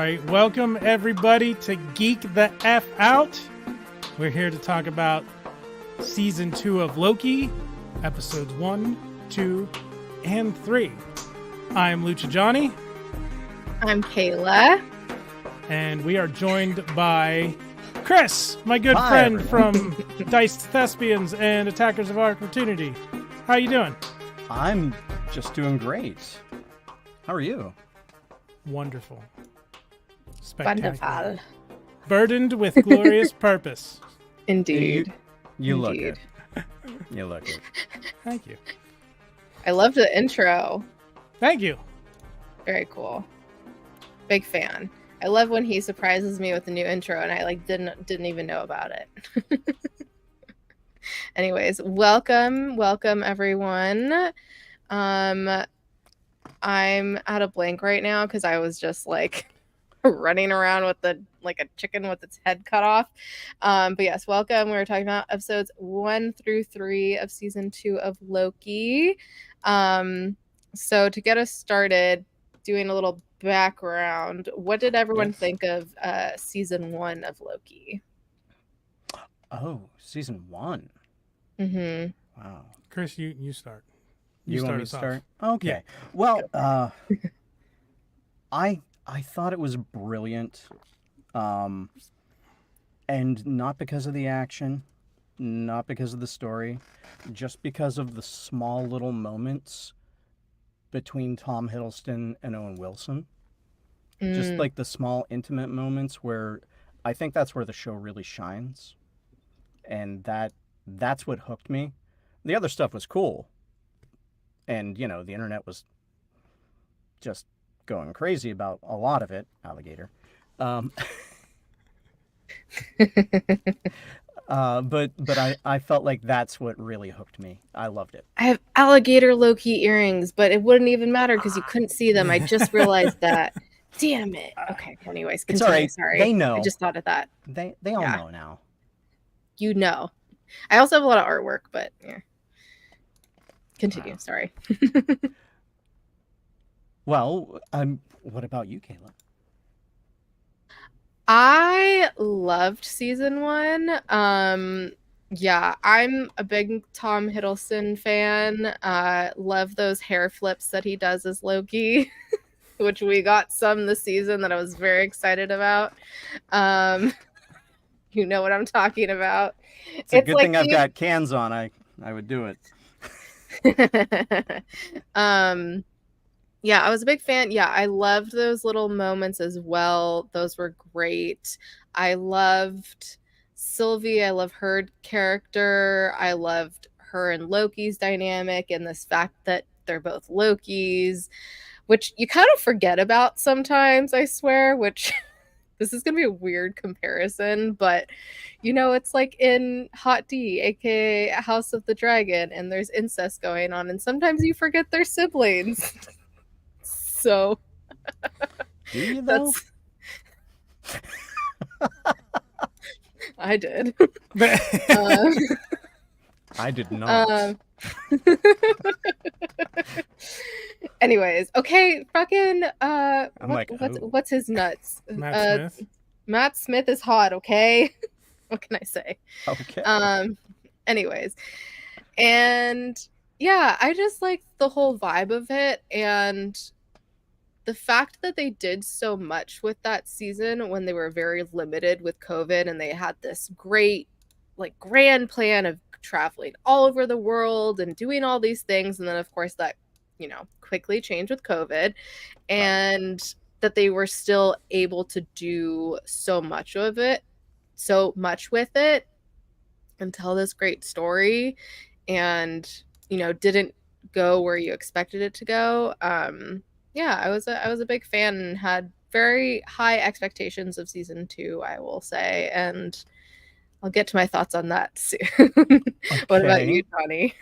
right, welcome everybody to Geek the F Out. We're here to talk about Season 2 of Loki, Episodes 1, 2, and 3. I'm Kayla Johnny. I'm Kayla. And we are joined by Chris, my good Hi, friend everyone. from Thespians and Attackers of Opportunity. How you doing? I'm just doing great. How are you? Wonderful. Spectacular. Wonderful. Burdened with glorious purpose. Indeed. You look Indeed. it. You look it. Thank you. I love the intro. Thank you. Very cool. Big fan. I love when he surprises me with a new intro and I didn't even know about it. Anyways, welcome everyone. I'm at a blank right now because I was just like running around with a chicken with its head cut off. But yes, welcome. We're talking about episodes 1 through 3 of season 2 of Loki. So to get us started, doing a little background, what did everyone think of season 1 of Loki? Oh, season 1. Mm-hmm. Wow. Chris, you start. You want start me to us off. start? Okay. Yeah. Well, I thought it was brilliant. And not because of the action, not because of the story, just because of the small little moments between Tom Hiddleston and Owen Wilson. Just like the small intimate moments where I think that's where the show really shines. And that's what hooked me. The other stuff was cool. And, you know, the internet was just going crazy about a lot of it. Alligator. But I felt like that's what really hooked me. I loved it. I have alligator Loki earrings, but it wouldn't even matter because you couldn't see them. I just realized that. Damn it. Okay. Anyways, continue. It's all right. Sorry. They know. I just thought of that. They all Yeah. know now. You know. I also have a lot of artwork, but yeah. Continue. Wow. Sorry. Well, what about you, Kayla? I loved season 1. Yeah, I'm a big Tom Hiddleston fan. Love those hair flips that he does as Loki, which we got some this season that I was very excited about. You know what I'm talking about. It's a good thing I've got cans on. I would do it. Yeah, I was a big fan. Yeah, I loved those little moments as well. Those were great. I loved Sylvie. I love her character. I loved her and Loki's dynamic and this fact that they're both Lokis, which you kind of forget about sometimes, I swear, which this is going to be a weird comparison, but you know, it's like in Hot D, aka House of the Dragon, and there's incest going on, and sometimes you forget they're siblings. So, Do you though? I did. I did not. Anyways, okay, fucking I'm what's his nuts? Matt Smith. Matt Smith is hot, okay? What can I say? Okay. Anyways. And yeah, I just like the whole vibe of it, and the fact that they did so much with that season when they were very limited with COVID, and they had this great, like, grand plan of traveling all over the world and doing all these things. And then, of course, that, you know, quickly changed with COVID, and that they were still able to do so much with it, and tell this great story, and, you know, didn't go where you expected it to go. Yeah, I was a big fan and had very high expectations of season 2, I will say, and I'll get to my thoughts on that soon. What about you, Johnny?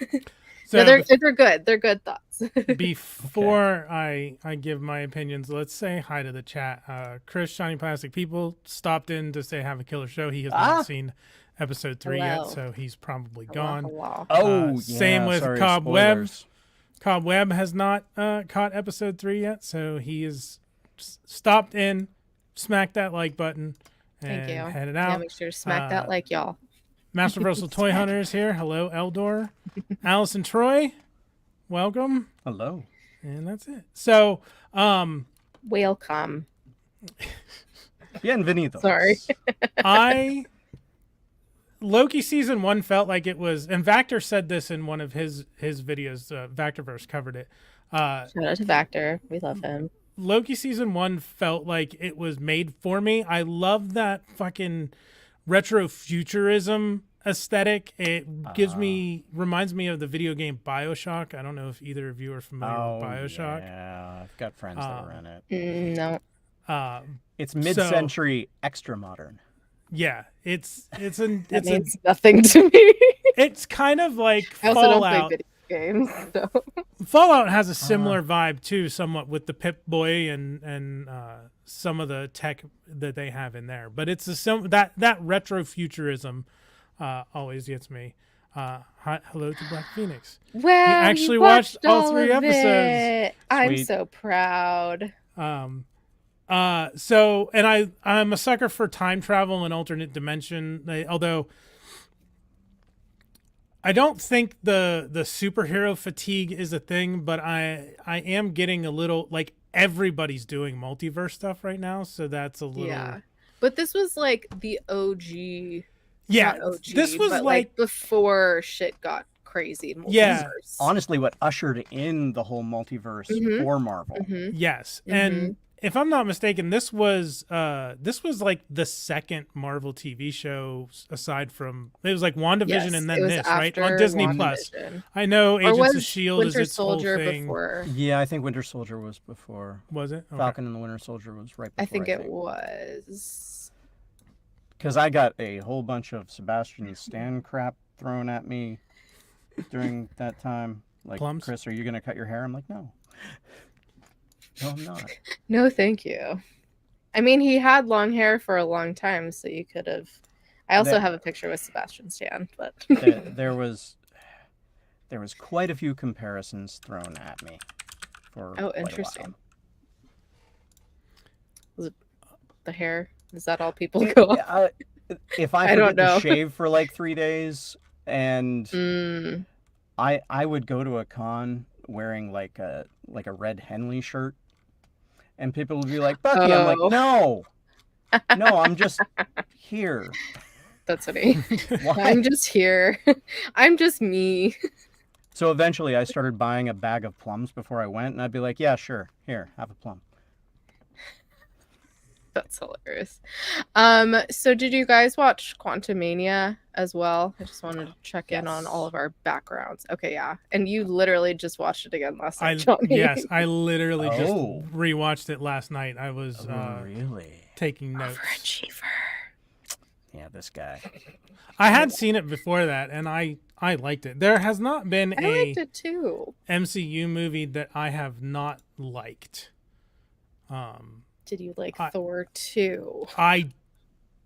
So No, they're good. They're good thoughts. before I give my opinions, let's say hi to the chat. Chris, Shiny Plastic People stopped in to say have a killer show. He has not seen episode 3 Hello. yet, so he's probably gone. Hello. Oh, same with sorry, Cobweb. spoilers. Cobweb has not caught episode 3 yet, so he is stopped in smack that like button Thank and you. head it Yeah, out. make sure to smack that like, y'all. Master Versal Toy Hunter is here. Hello, Eldor. Allison Troy, welcome. Hello. And that's it. So, Welcome. Bienvenidos. Sorry. Loki season 1 felt like it was, and Vactor said this in one of his videos. Vactorverse covered it. Shout out to Vactor. We love him. Loki season 1 felt like it was made for me. I love that fucking retro futurism aesthetic. It reminds me of the video game BioShock. I don't know if either of you are familiar with BioShock. Yeah, I've got friends that run it. No. It's mid-century extra modern. Yeah, it means nothing to me. It's kind of like I also Fallout. don't play video games, so. Fallout has a similar vibe too, somewhat with the Pip-Boy and some of the tech that they have in there. But it's that retro futurism always gets me. Hello to Black Phoenix. Well, you actually watched all 3 episodes. I'm so proud. So, and I'm a sucker for time travel and alternate dimension. Although I don't think the superhero fatigue is a thing, but I am getting a little, like, everybody's doing multiverse stuff right now, so that's a little. Yeah, but this was like the OG. Yeah, OG, this was like before shit got crazy. Multiverse. Yeah, honestly, what ushered in the whole multiverse for Marvel. Yes, and if I'm not mistaken, this was like the second Marvel TV show aside from, it was like WandaVision and then this, right? On Disney Plus. I know Agents of S.H.I.E.L.D. is its whole thing. Before? Yeah, I think Winter Soldier was before. Was it? Okay. Falcon and the Winter Soldier was right before. I think it was. Because I got a whole bunch of Sebastian Stan crap thrown at me during that time. Like, Plums? Chris, are you going to cut your hair? I'm like, no. No, I'm not. No, thank you. I mean, he had long hair for a long time, so you could have. I also have a picture with Sebastian Stan, but there was quite a few comparisons thrown at me. For interesting. Was it the hair? Is that all people go off? If I forget to shave for like 3 days, and I would go to a con wearing like a red Henley shirt. And people would be like, Bucky, I'm like, no, I'm just here. That's funny. I'm just here. I'm just me. So eventually I started buying a bag of plums before I went, and I'd be like, yeah, sure, here, have a plum. That's hilarious. So did you guys watch Quantumania as well? I just wanted to check in on all of our backgrounds. Okay, yeah. And you literally just watched it again last night, Johnny. Yes, I literally just rewatched it last night. I was really taking notes. Overachiever. Yeah, this guy. I had seen it before that, and I liked it. There has not been I liked it too. MCU movie that I have not liked. Did you like Thor 2? I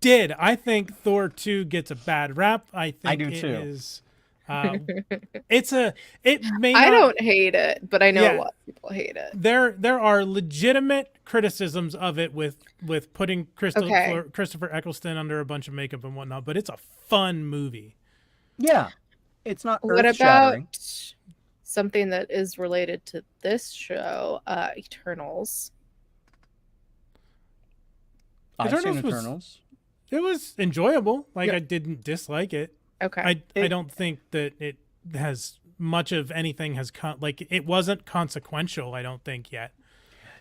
did. I think Thor 2 gets a bad rap. I do too. Is. It may. I don't hate it, but I know a lot of people hate it. There are legitimate criticisms of it with putting Christopher Eccleston under a bunch of makeup and whatnot, but it's a fun movie. Yeah, it's not. What about something that is related to this show? Eternals. Eternals. It was enjoyable. Like, I didn't dislike it. Okay. I don't think that it has much of anything like, it wasn't consequential, I don't think, yet.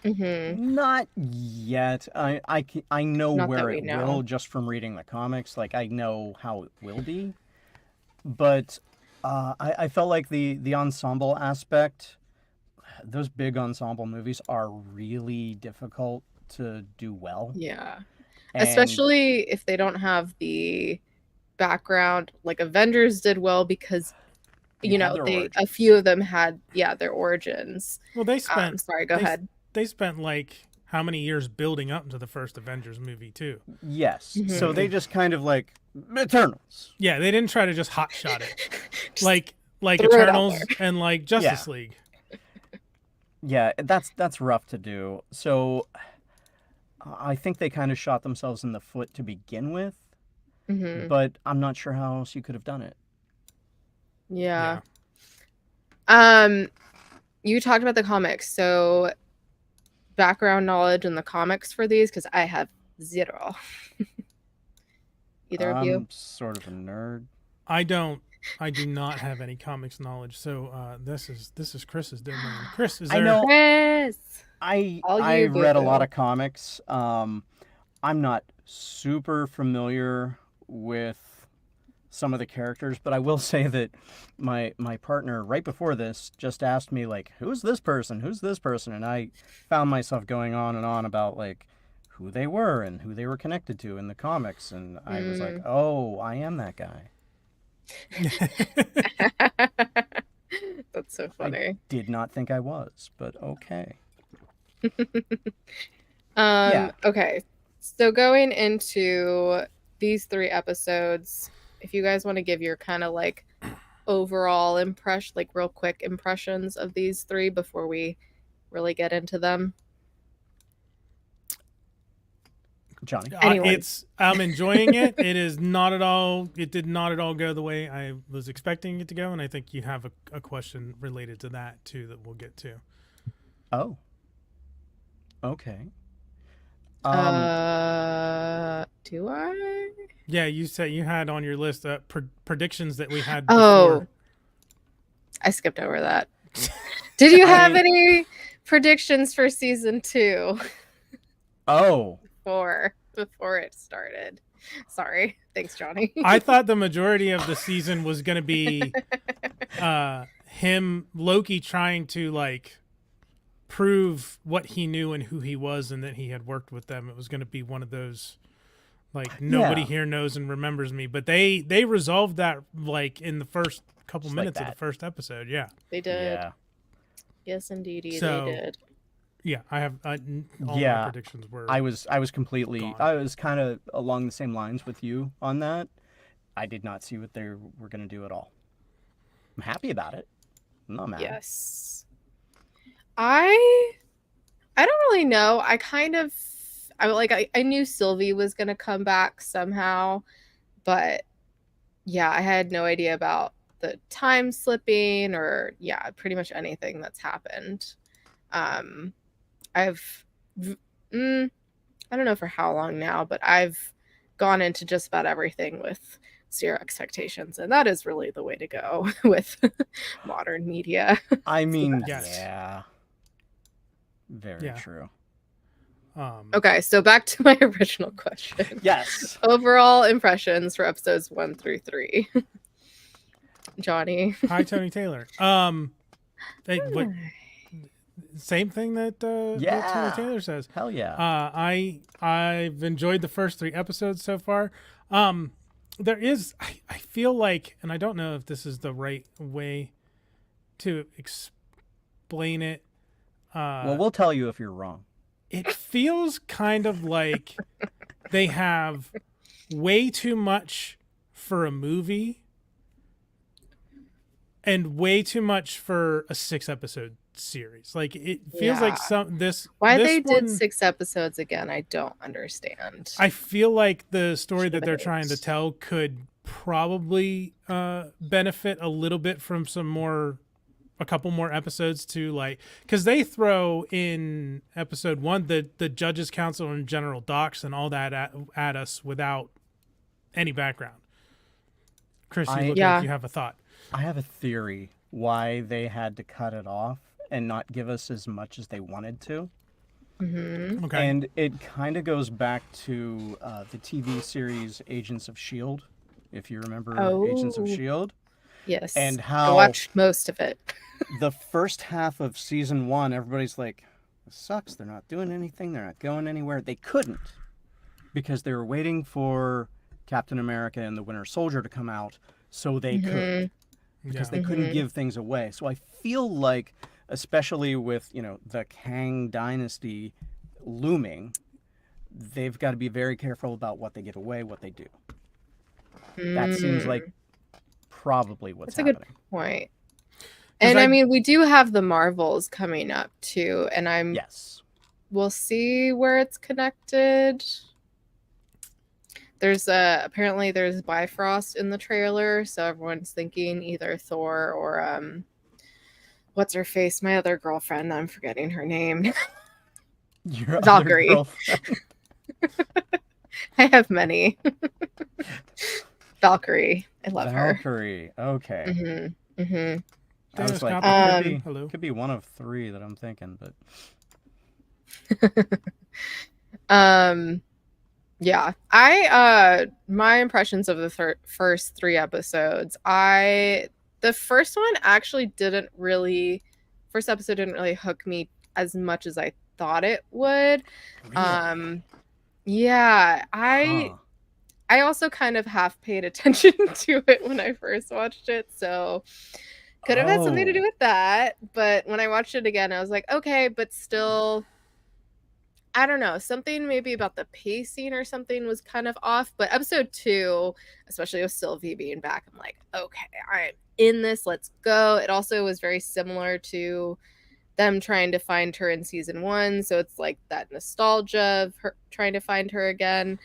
Not yet. I know Not where it will just from reading the comics. Like, I know how it will be. But I felt like the ensemble aspect, those big ensemble movies are really difficult to do well. Yeah. Especially if they don't have the background. Like Avengers did well because a few of them had their origins. Well, they spent go ahead. They spent like how many years building up to the first Avengers movie too. Yes. So they just kind of like Eternals. Yeah, they didn't try to just hotshot it. like Eternals and like Justice League. Yeah, that's rough to do. So I think they kind of shot themselves in the foot to begin with, Mm-hmm. but I'm not sure how else you could have done it. Yeah. You talked about the comics, so background knowledge in the comics for these, because I have zero. Either of you? I'm sort of a nerd. I do not have any comics knowledge, so this is Chris's domain. Chris, is I there? know. Chris! I All I you, read a lot boo-boo. of comics. I'm not super familiar with some of the characters, but I will say that my partner right before this just asked me like, "Who's this person? Who's this person?" And I found myself going on and on about like who they were and who they were connected to in the comics, and I was like, "Oh, I am that guy." That's so I funny. did not think I was, but okay. Yeah. Okay. So going into these 3 episodes, if you guys want to give your kind of like overall impression, like real quick impressions of these 3 before we really get into them. Johnny. Anyone. I'm enjoying it. It is not at all. It did not at all go the way I was expecting it to go, and I think you have a question related to that too that we'll get to. Oh. Okay. Do I? Yeah, you said you had on your list predictions that we had Oh, before. I skipped over that. Did you have any predictions for season 2? Oh. Before it started. Sorry. Thanks, Johnny. I thought the majority of the season was going to be Loki trying to like prove what he knew and who he was and that he had worked with them. It was going to be one of those like nobody here knows and remembers me, but they resolved that like in the first couple minutes of the first episode. Yeah, they did. Yeah. Yes, indeed, So, they did. Yeah, I have all my predictions were. I was completely gone. I was kind of along the same lines with you on that. I did not see what they were going to do at all. I'm happy about it. I'm not mad. Yes. I don't really know. I knew Sylvie was going to come back somehow, but yeah, I had no idea about the time slipping or pretty much anything that's happened. I've I don't know for how long now, but I've gone into just about everything with 0 expectations, and that is really the way to go with modern media. I mean, Yes. yeah. Very true. Okay, so back to my original question. Yes. Overall impressions for episodes 1 through 3. Johnny. Hi, Tony Taylor. Same thing that Tony Taylor says. Hell yeah. I've enjoyed the first 3 episodes so far. There is, I feel like, and I don't know if this is the right way to explain it. Well, we'll tell you if you're wrong. It feels kind of like they have way too much for a movie and way too much for a 6-episode series. Like it feels like why this they one, did 6 episodes again, I don't understand. I feel like the story that they're trying to tell could probably benefit a little bit from a couple more episodes to like, because they throw in episode 1 the Judges Council and General Docs and all that at us without any background. Chris, you look like you have a thought. I have a theory why they had to cut it off and not give us as much as they wanted to. Mm-hmm. Okay. And it kind of goes back to the TV series Agents of S.H.I.E.L.D., if you remember Agents of S.H.I.E.L.D. Yes. And how I watched most of it. The first half of season 1, everybody's like, this sucks. They're not doing anything. They're not going anywhere. They couldn't because they were waiting for Captain America and the Winter Soldier to come out so they could. Because they couldn't give things away. So I feel like, especially with, the Kang dynasty looming, they've got to be very careful about what they give away, what they do. That seems like probably what's happening. That's a good point. And I mean, we do have the Marvels coming up too, and I'm we'll see where it's connected. There's apparently there's Bifrost in the trailer, so everyone's thinking either Thor or what's her face? My other girlfriend. I'm forgetting her name. Your other Valkyrie. girlfriend. I have many. Valkyrie. I love her. Valkyrie. Okay. Mm-hmm. Mm-hmm. I was like, Hello. could be one of three that I'm thinking, but Yeah, I my impressions of the first 3 episodes, the first one actually first episode didn't really hook me as much as I thought it would. really? Yeah, I also kind of half paid attention to it when I first watched it, so could have had something to do with that. But when I watched it again, I was like, okay, but still, I don't know, something maybe about the pacing or something was kind of off. But episode 2, especially with Sylvie being back, I'm like, okay, I'm in this, let's go. It also was very similar to them trying to find her in season 1, so it's like that nostalgia of her trying to find her again.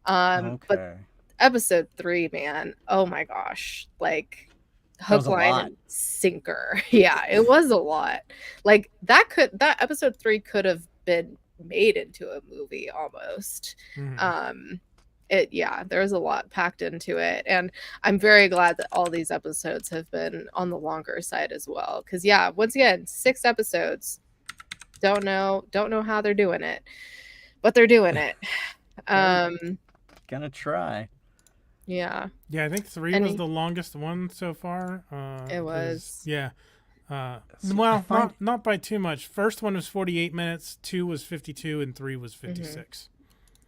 But episode 3, man, oh my gosh, like hook, line, and sinker. Yeah, it was a lot. Like that episode 3 could have been made into a movie almost. There was a lot packed into it, and I'm very glad that all these episodes have been on the longer side as well, because once again, 6 episodes. Don't know how they're doing it, but they're doing it. Gonna try. Yeah, I think 3 was the longest one so far. It was. Yeah. Well, not by too much. First one was 48 minutes, 2 was 52, and 3 was 56.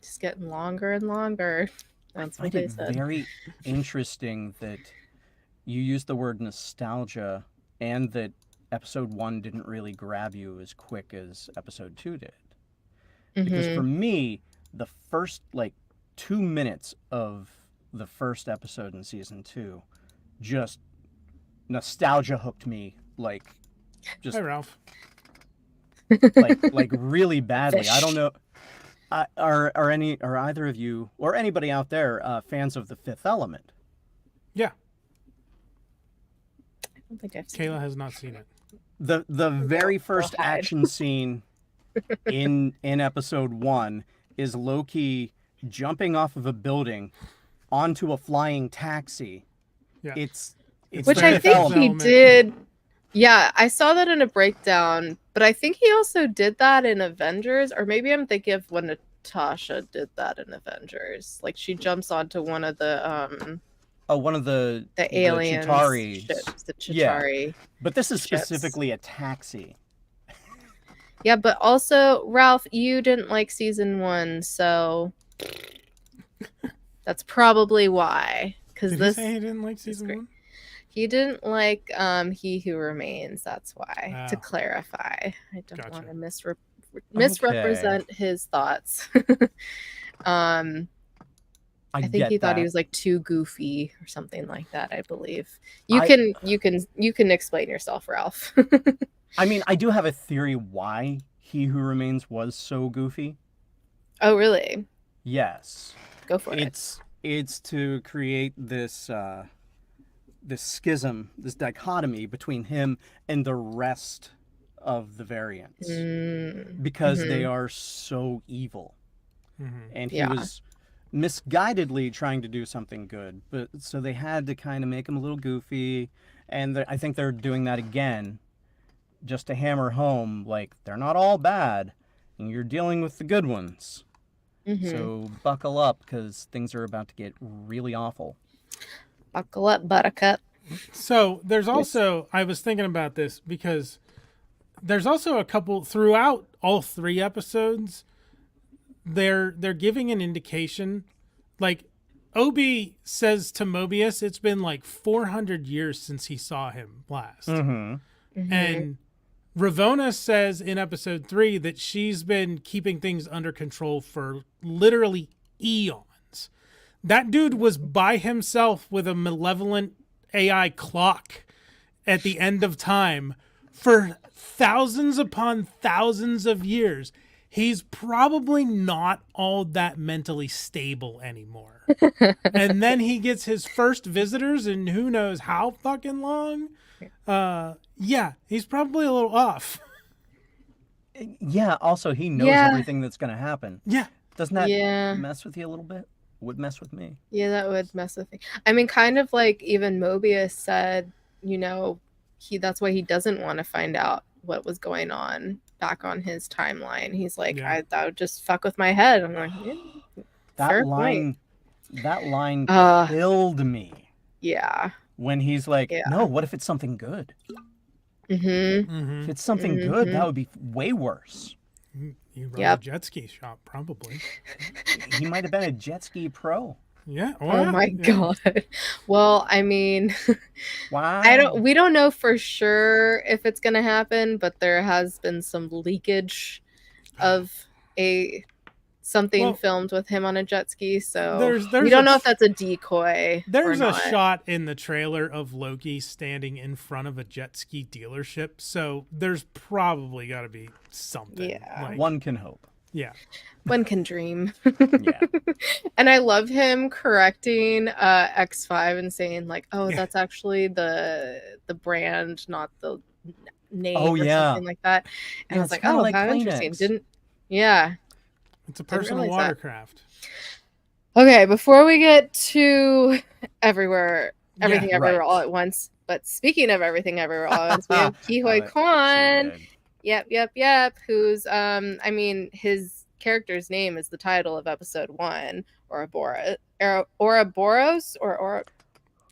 Just getting longer and longer. That's what they said. Very interesting that you used the word nostalgia, and that episode 1 didn't really grab you as quick as episode 2 did. Because for me, the first 2 minutes of the first episode in season 2, just nostalgia hooked me. Hi, Ralph. like really badly. Fish. I don't know. Are either of you or anybody out there fans of The Fifth Element? Yeah. I don't think I've seen Kayla has not seen it. The very first action scene in episode 1 is Loki jumping off of a building onto a flying taxi. Yeah. It's which I think he did. Yeah, I saw that in a breakdown, but I think he also did that in Avengers, or maybe I'm thinking of when Natasha did that in Avengers. Like she jumps onto one of the one of the alien ships, the Chitauri. Yeah. But this is specifically a taxi. Yeah, but also Ralph, you didn't like season 1, so that's probably why. Because Did he say he didn't like season 1? He didn't like He Who Remains. That's why. To clarify, I don't want to misrepresent his thoughts. I think he thought he was too goofy or something like that. I believe you can explain yourself, Ralph. I mean, I do have a theory why He Who Remains was so goofy. Oh, really? Yes. Go for it. It's to create this this schism, this dichotomy between him and the rest of the variants, because they are so evil. And he was misguidedly trying to do something good, but so they had to kind of make him a little goofy, and I think they're doing that again just to hammer home they're not all bad and you're dealing with the good ones. So buckle up, because things are about to get really awful. Buckle up, buttercup. So there's also, I was thinking about this because there's also a couple throughout all 3 episodes. They're giving an indication, Obi says to Mobius, it's been 400 years since he saw him last. And Ravonna says in episode 3 that she's been keeping things under control for literally eons. That dude was by himself with a malevolent AI clock at the end of time for thousands upon thousands of years. he's probably not all that mentally stable anymore. And then he gets his first visitors in who knows how fucking long. Yeah, he's probably a little off. Yeah, also, he knows Yeah. everything that's going to happen. Yeah. Doesn't that Yeah. mess with you a little bit? Would mess with me. Yeah, that would mess with me. I mean, kind of like even Mobius said, you know, that's why he doesn't want to find out what was going on back on his timeline. He's like, Yeah. that would just fuck with my head. I'm like, yeah, fair point. That line Uh, killed me Yeah. when he's like, Yeah. no, what if it's something good? Mm-hmm. If it's something good, that would be way worse. You run Yep. a jet ski shop, probably. He might have been a jet ski pro. Yeah. Oh my God. Well, I mean, Wow. we don't know for sure if it's gonna happen, but there has been some leakage of something filmed with him on a jet ski, so we don't know if that's a decoy. There's or a not. shot in the trailer of Loki standing in front of a jet ski dealership, so there's probably got to be something. Yeah. One can hope. Yeah. One can dream. Yeah. And I love him correcting X5 and saying like, "Oh, that's actually the brand, not the name or something like that." And I was like, "Oh, like how interesting." It's a personal watercraft. Okay, before we get to everything everywhere all at once. But speaking of everything everywhere all at once, we have Kihoi Kwan. Yep. Who's I mean, his character's name is the title of episode 1, Ouroboros.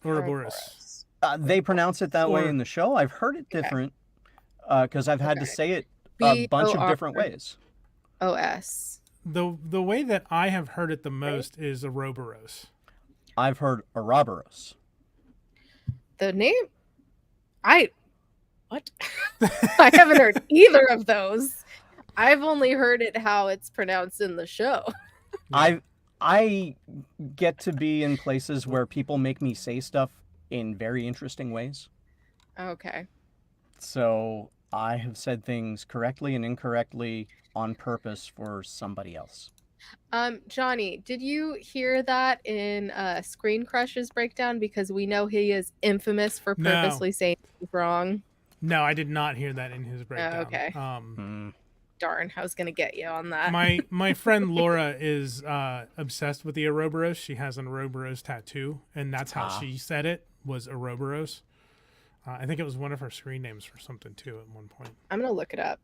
Ouroboros. They pronounce it that way in the show. I've heard it different because I've had to say it a bunch of different ways. OS. The way that I have heard it the most is Ouroboros. I've heard Ouroboros. The name? What? I haven't heard either of those. I've only heard it how it's pronounced in the show. I get to be in places where people make me say stuff in very interesting ways. Okay. So I have said things correctly and incorrectly on purpose for somebody else. Johnny, did you hear that in Screen Crush's breakdown? Because we know he is infamous for purposely saying things wrong. No, I did not hear that in his breakdown. Okay. Darn, I was gonna get you on that. My friend Laura is obsessed with the Ouroboros. She has an Ouroboros tattoo, and that's how she said it, was Ouroboros. I think it was one of her screen names for something too at one point. I'm gonna look it up.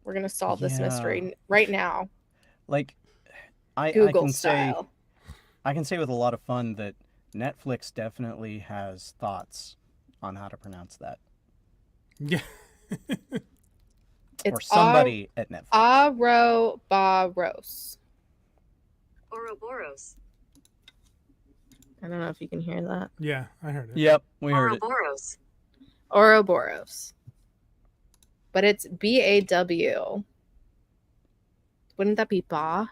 We're gonna solve this mystery right now. Like, Google I can style. I can say with a lot of fun that Netflix definitely has thoughts on how to pronounce that. Yeah. It's or somebody at Netflix. Ouroboros. Ouroboros. I don't know if you can hear that. Yeah, I heard it. Yep, we heard Ouroboros. Ouroboros. But it's BAW. Wouldn't that be Ba?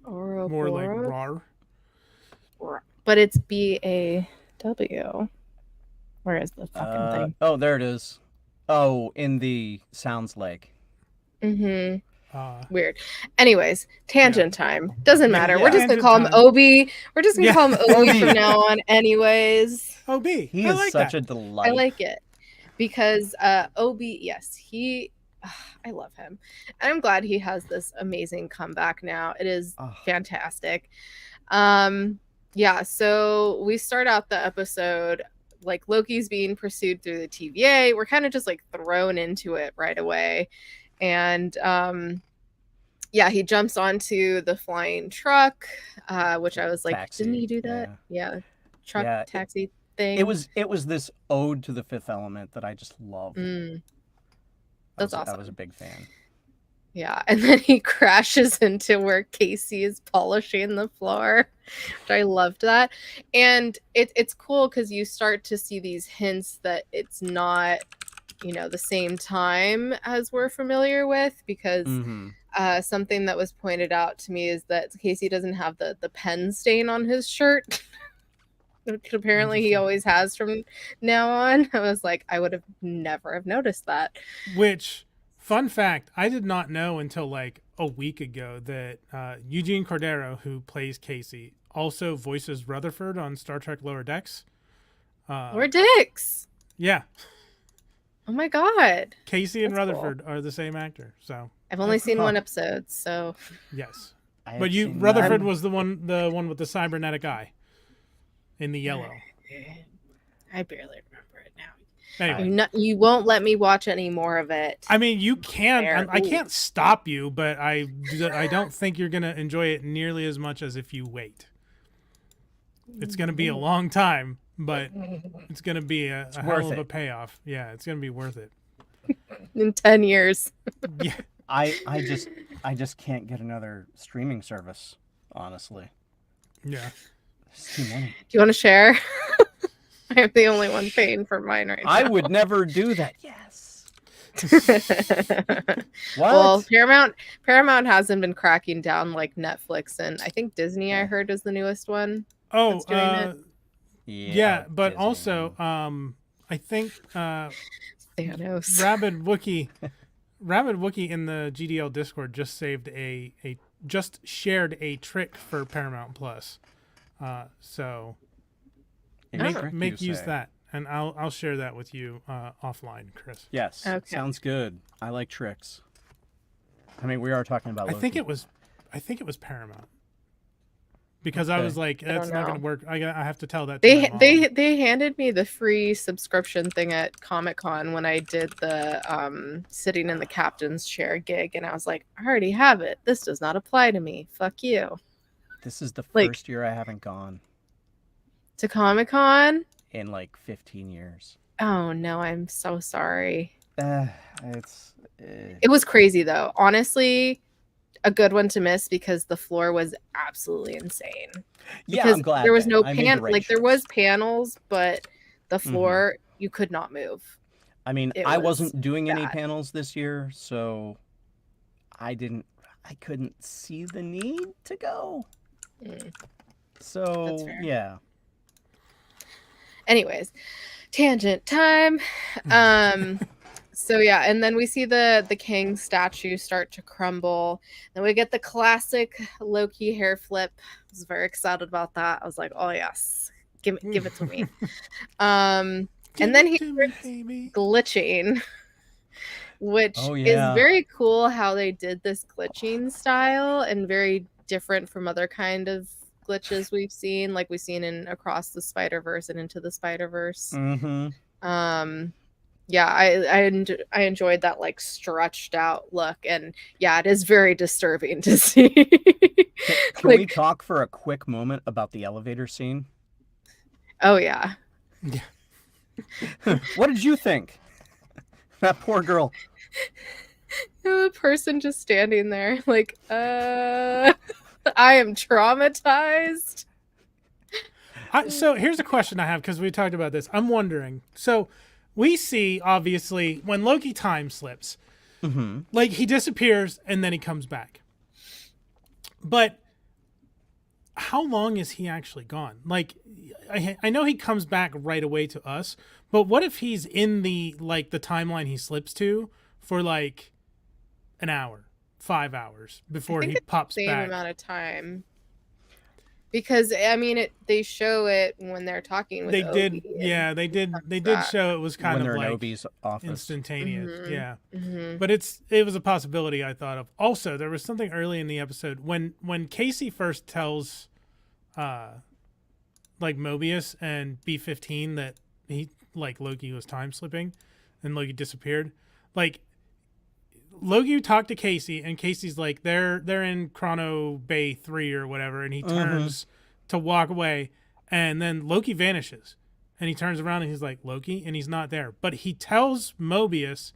Ouroboros? More like rar. But it's BAW. Where is the fucking thing? Oh, there it is. Oh, in the sounds like. Mm-hmm. Weird. Anyways, tangent time. Doesn't matter. Yeah. We're just gonna call him Obi. We're just gonna call him Obi from now on, anyways. Obi. He is such a delight. I like it because Obi. Yes, I love him, and I'm glad he has this amazing comeback now. It is fantastic. Yeah. So we start out the episode like Loki's being pursued through the TVA. We're kind of just like thrown into it right away. And yeah, he jumps onto the flying truck, which I was like, taxi. Didn't he do that? Yeah. Truck taxi thing. It was this ode to the Fifth Element that I just loved. That's awesome. I was a big fan. Yeah, and then he crashes into where Casey is polishing the floor, which I loved that. And it's cool because you start to see these hints that it's not, the same time as we're familiar with, because something that was pointed out to me is that Casey doesn't have the pen stain on his shirt. which apparently he always has from now on. I was like, I would have never have noticed that. Which, fun fact, I did not know until like a week ago that Eugene Cordero, who plays Casey, also voices Rutherford on Star Trek Lower Decks. Or Dix. Yeah. Oh my god. Casey and That's Rutherford are the same actor. So I've only seen one episode, so yes. I But have seen Rutherford that. was the one with the cybernetic eye in the yellow. I barely remember it now. Anyway, You won't let me watch any more of it. I mean, you can. Fair. I can't stop you, but I don't think you're gonna enjoy it nearly as much as if you wait. It's gonna be a long time, but it's gonna be a hell of a payoff. Yeah, it's gonna be worth it. In 10 years. Yeah. I just can't get another streaming service, honestly. Yeah. It's too many. Do you want to share? I am the only one paying for mine right now. I would never do that. Yes. What? Well, Paramount hasn't been cracking down like Netflix, and I think Disney, I heard, is the newest one. Oh, That's doing it. yeah, but Disney. also, I think Thanos. Rabid Wookie in the GDL Discord just shared a trick for Paramount Plus. So make use that, and I'll share that with you offline, Chris. Yes. Okay. Sounds good. I like tricks. I mean, we are talking about Loki. I think it was Paramount. Because I was like, that's not going to work. I have to tell that to my mom. They handed me the free subscription thing at Comic-Con when I did the sitting in the captain's chair gig, and I was like, I already have it. This does not apply to me. Fuck you. This is the Like- first year I haven't gone To Comic-Con? in like 15 years. Oh no, I'm so sorry. It's It was crazy though. Honestly, a good one to miss because the floor was absolutely insane. yeah. Because I'm glad there was then. no I made the right like there choice. was panels, but the floor you could not move. I mean, it I was wasn't doing any bad. panels this year, so I couldn't see the need to go. Mm. So That's fair. yeah. Anyways, tangent time. So yeah, and then we see the king statue start to crumble. Then we get the classic Loki hair flip. I was very excited about that. I was like, oh yes, give it to me. And then he starts glitching, which Oh, is yeah. very cool how they did this glitching style and very different from other kind of glitches we've seen, like we've seen in Across the Spider-Verse and Into the Spider-Verse. Mm-hmm. Yeah, I enjoyed that like stretched out look, and yeah, it is very disturbing to see. Can we talk for a quick moment about the elevator scene? Oh yeah. What did you think? That poor girl. The person just standing there like, I am traumatized. So here's a question I have, because we talked about this. I'm wondering. So we see, obviously, when Loki time slips, like he disappears and then he comes back. But how long is he actually gone? Like, I know he comes back right away to us, but what if he's in the timeline he slips to for like an hour, 5 hours before he pops Same back? amount of time. Because I mean, they show it when they're talking with They Obi, did, and yeah. They did back. show it was kind when of they're in like Obi's office. instantaneous, Mhm. yeah. Mhm. But it was a possibility I thought of. Also, there was something early in the episode when Casey first tells, like Mobius and B-15 that he like Loki was time slipping, and Loki disappeared. Like Loki talked to Casey, and Casey's like they're in Chrono Bay 3 or whatever, and he turns to walk away, and then Loki vanishes, and he turns around and he's like Loki, and he's not there. But he tells Mobius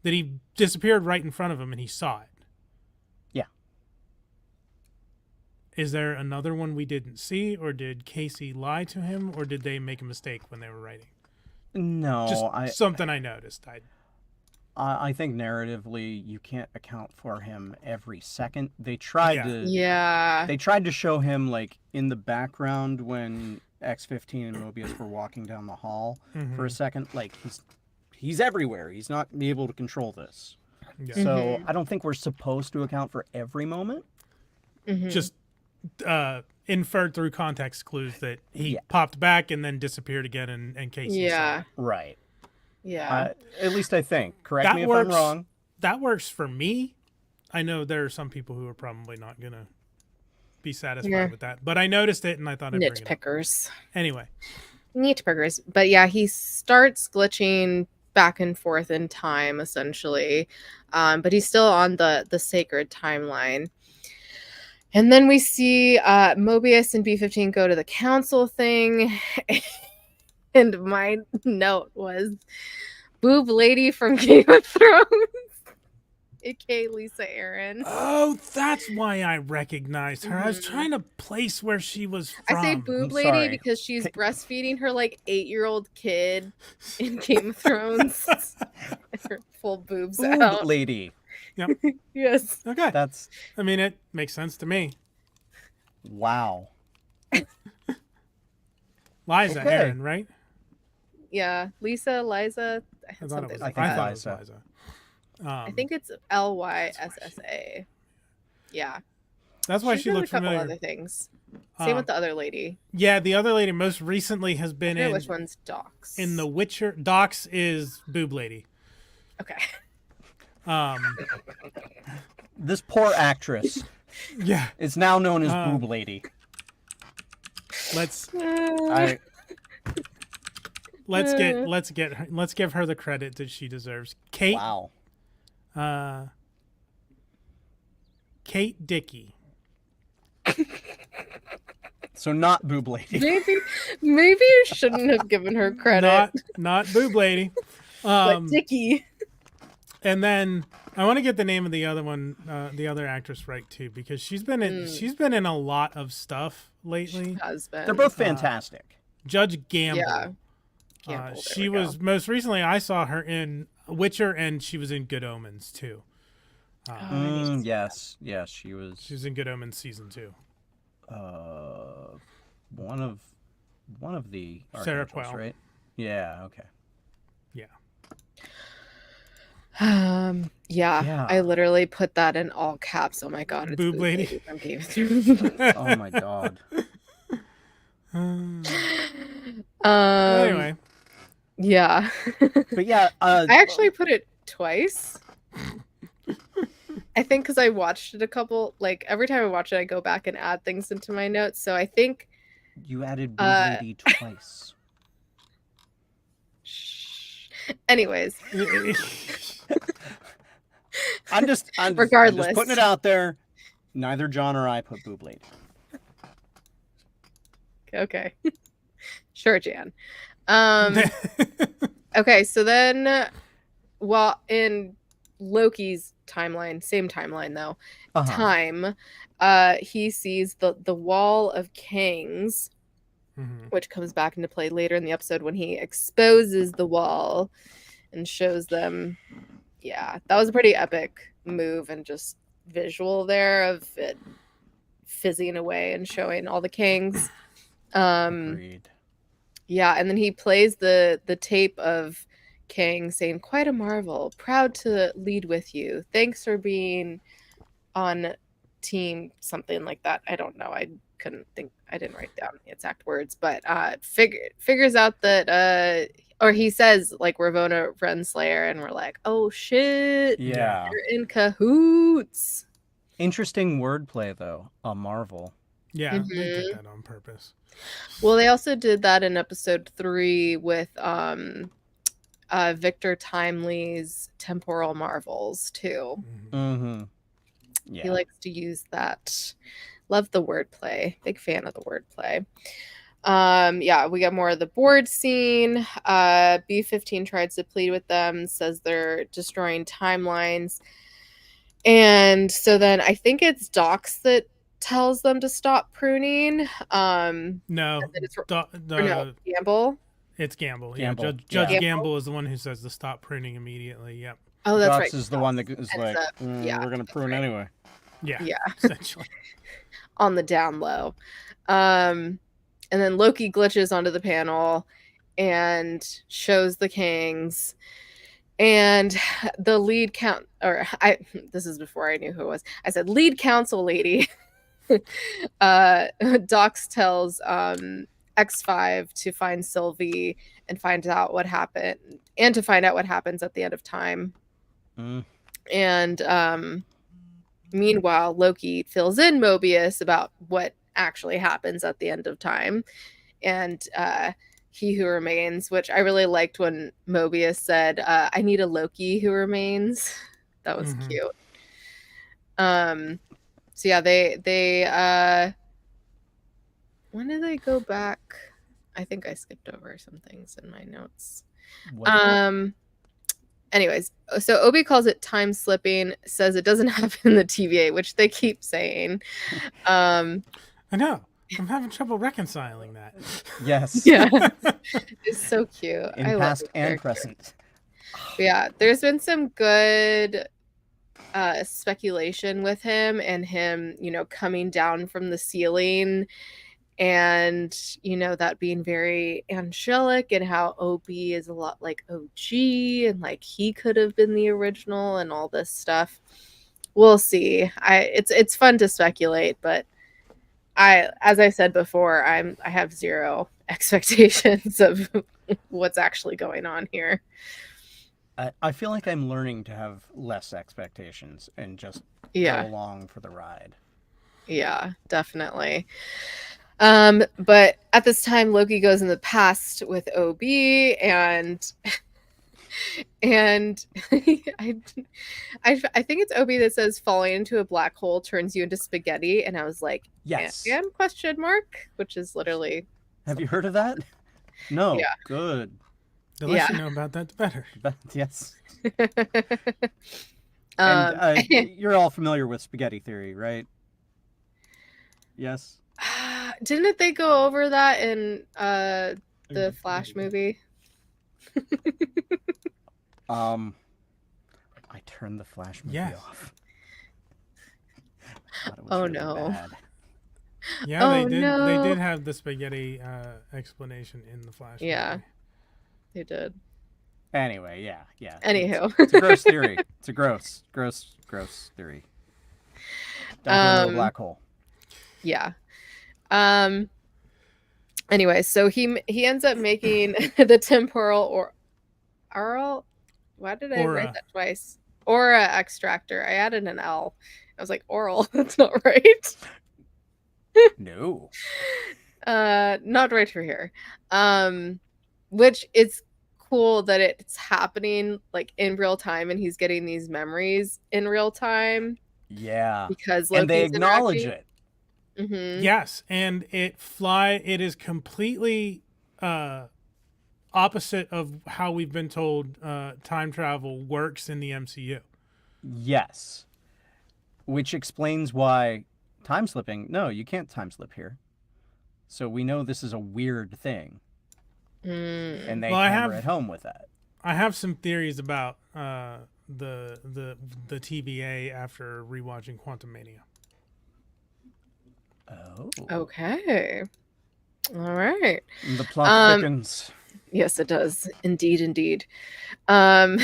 that he disappeared right in front of him, and he saw it. Yeah. Is there another one we didn't see, or did Casey lie to him, or did they make a mistake when they were writing? No, Just something I noticed. I think narratively you can't account for him every second. They tried Yeah. to Yeah. they tried to show him like in the background when X-15 and Mobius were walking down the hall Mhm. for a second, like he's everywhere. He's not able to control this. Yeah. So I don't think we're supposed to account for every moment. Just inferred through context clues that he Yeah. popped back and then disappeared again, and Casey saw Yeah. it. Right. Yeah. At least I think. Correct That me if works. I'm wrong. That works for me. I know there are some people who are probably not gonna be satisfied with that, but I noticed it and I thought I'd bring it up. Nitpickers. Anyway, Nitpickers. But yeah, he starts glitching back and forth in time, essentially. But he's still on the sacred timeline. And then we see Mobius and B-15 go to the council thing. And my note was boob lady from Game of Thrones, aka Lisa Aaron. oh, that's why I recognized her. I was trying to place where she was from. I say boob I'm lady sorry. because she's breastfeeding her like 8-year-old kid in Game of Thrones. Her full boobs Boob out. lady. Yes. Okay, That's I mean it makes sense to me. wow. Liza Okay. Aaron, right? Yeah. Lisa, Liza. I thought it Something was. like I that. think it was Liza. Liza. I think it's Lyssa. Yeah. That's why She's she done looked a couple familiar. other things. Same with Um, the other lady. Yeah, the other lady most recently has I been forget in which one's Docs. The Witcher. Docs is boob lady. Okay. This poor actress Yeah. is now known as boob lady. Let's I let's give her the credit that she deserves. Kate. wow. Kate Dickey. So not boob lady. Maybe you shouldn't have given her credit. Not boob lady. But Dickie. And then I want to get the name of the other one, the other actress right too, because she's been in a lot of stuff lately. Husband. They're both fantastic. Judge Gamble. Yeah. Gamble, there She we was go. most recently. I saw her in Witcher, and she was in Good Omens too. Yes, she was. She was in Good Omens season 2. One of the Sarah archangels, Quell. right? Yeah. Okay. Yeah. Yeah. I literally put that in all caps. Oh my god, it's Boob lady. from Game of Thrones. Oh my god. Anyway, Yeah. But yeah, I actually put it twice. I think because I watched it a couple, like every time I watch it, I go back and add things into my notes. So I think. you added boob lady twice. Anyways, I'm just Regardless. putting it out there. Neither John or I put boob lady. okay. Sure, Jan. Okay, so then, well, in Loki's timeline, same timeline though, time, he sees the Wall of Kings, which comes back into play later in the episode when he exposes the wall and shows them. Yeah, that was a pretty epic move and just visual there of it fizzing away and showing all the kings. Agreed. Yeah, and then he plays the tape of Kang saying, "Quite a marvel. Proud to lead with you. Thanks for being on team," something like that. I don't know. I couldn't think. I didn't write down the exact words, but figures out that or he says like Ravonna Renslayer, and we're like, "Oh shit. Yeah. You're in cahoots." Interesting wordplay though. A marvel. Yeah, they did that on purpose. Well, they also did that in episode 3 with Victor Timely's Temporal Marvels too. Mm-hmm. Yeah. He likes to use that. Love the wordplay. Big fan of the wordplay. Yeah, we got more of the board scene. B-15 tries to plead with them, says they're destroying timelines. And so then I think it's Docs that tells them to stop pruning. No, Gamble. It's Gamble. Gamble. Yeah, Judge Yeah. Gamble is the one who says to stop pruning immediately. Yep. Oh, that's Docs right. is the one that is like, yeah, we're gonna prune anyway. Yeah. Yeah. Essentially. On the down low. And then Loki glitches onto the panel and shows the kings. And the lead this is before I knew who it was. I said lead council lady. Dox tells X5 to find Sylvie and find out what happened, and to find out what happens at the end of time. And meanwhile, Loki fills in Mobius about what actually happens at the end of time. And He Who Remains, which I really liked when Mobius said, I need a Loki who remains. That was cute. So yeah, they when did they go back? I think I skipped over some things in my notes. Anyways, so Obi calls it time slipping, says it doesn't happen in the TVA, which they keep saying. I know. I'm having trouble reconciling that. Yes. Yeah. It's so cute. In I past love and present. Yeah, there's been some good speculation with him and him, coming down from the ceiling, and that being very angelic, and how OB is a lot like OG, and like he could have been the original and all this stuff. We'll see. It's fun to speculate, but as I said before, I have zero expectations of what's actually going on here. I feel like I'm learning to have less expectations and just go along for the ride. Yeah, definitely. But at this time, Loki goes in the past with OB, and I think it's OB that says falling into a black hole turns you into spaghetti, and I was like, yes, and question mark, which is literally. Have you heard of that? No. Yeah. Good. The less you know about that, the better. Yes. And you're all familiar with spaghetti theory, right? Yes. Didn't they go over that in the Flash movie? I turned the Flash movie off. Oh no. Bad. Yeah, they did have the spaghetti explanation in the Flash movie. They did. Anyway, yeah. Anywho. It's a gross theory. It's a gross theory. Don't go into a black hole. Yeah. Anyway, so he ends up making the temporal oral. Why did I write that twice? Aura extractor. I added an L. I was like, oral. That's not right. No. Not right for here. Which is cool that it's happening like in real time, and he's getting these memories in real time. Yeah. Because and they acknowledge it. Mm-hmm. Yes, and it is completely opposite of how we've been told time travel works in the MCU. Yes. Which explains why time slipping. No, you can't time slip here. So we know this is a weird thing. And they hammer at home with that. I have some theories about the TVA after rewatching Quantumania. Oh. Okay. All right. The plot thickens. Yes, it does. Indeed. My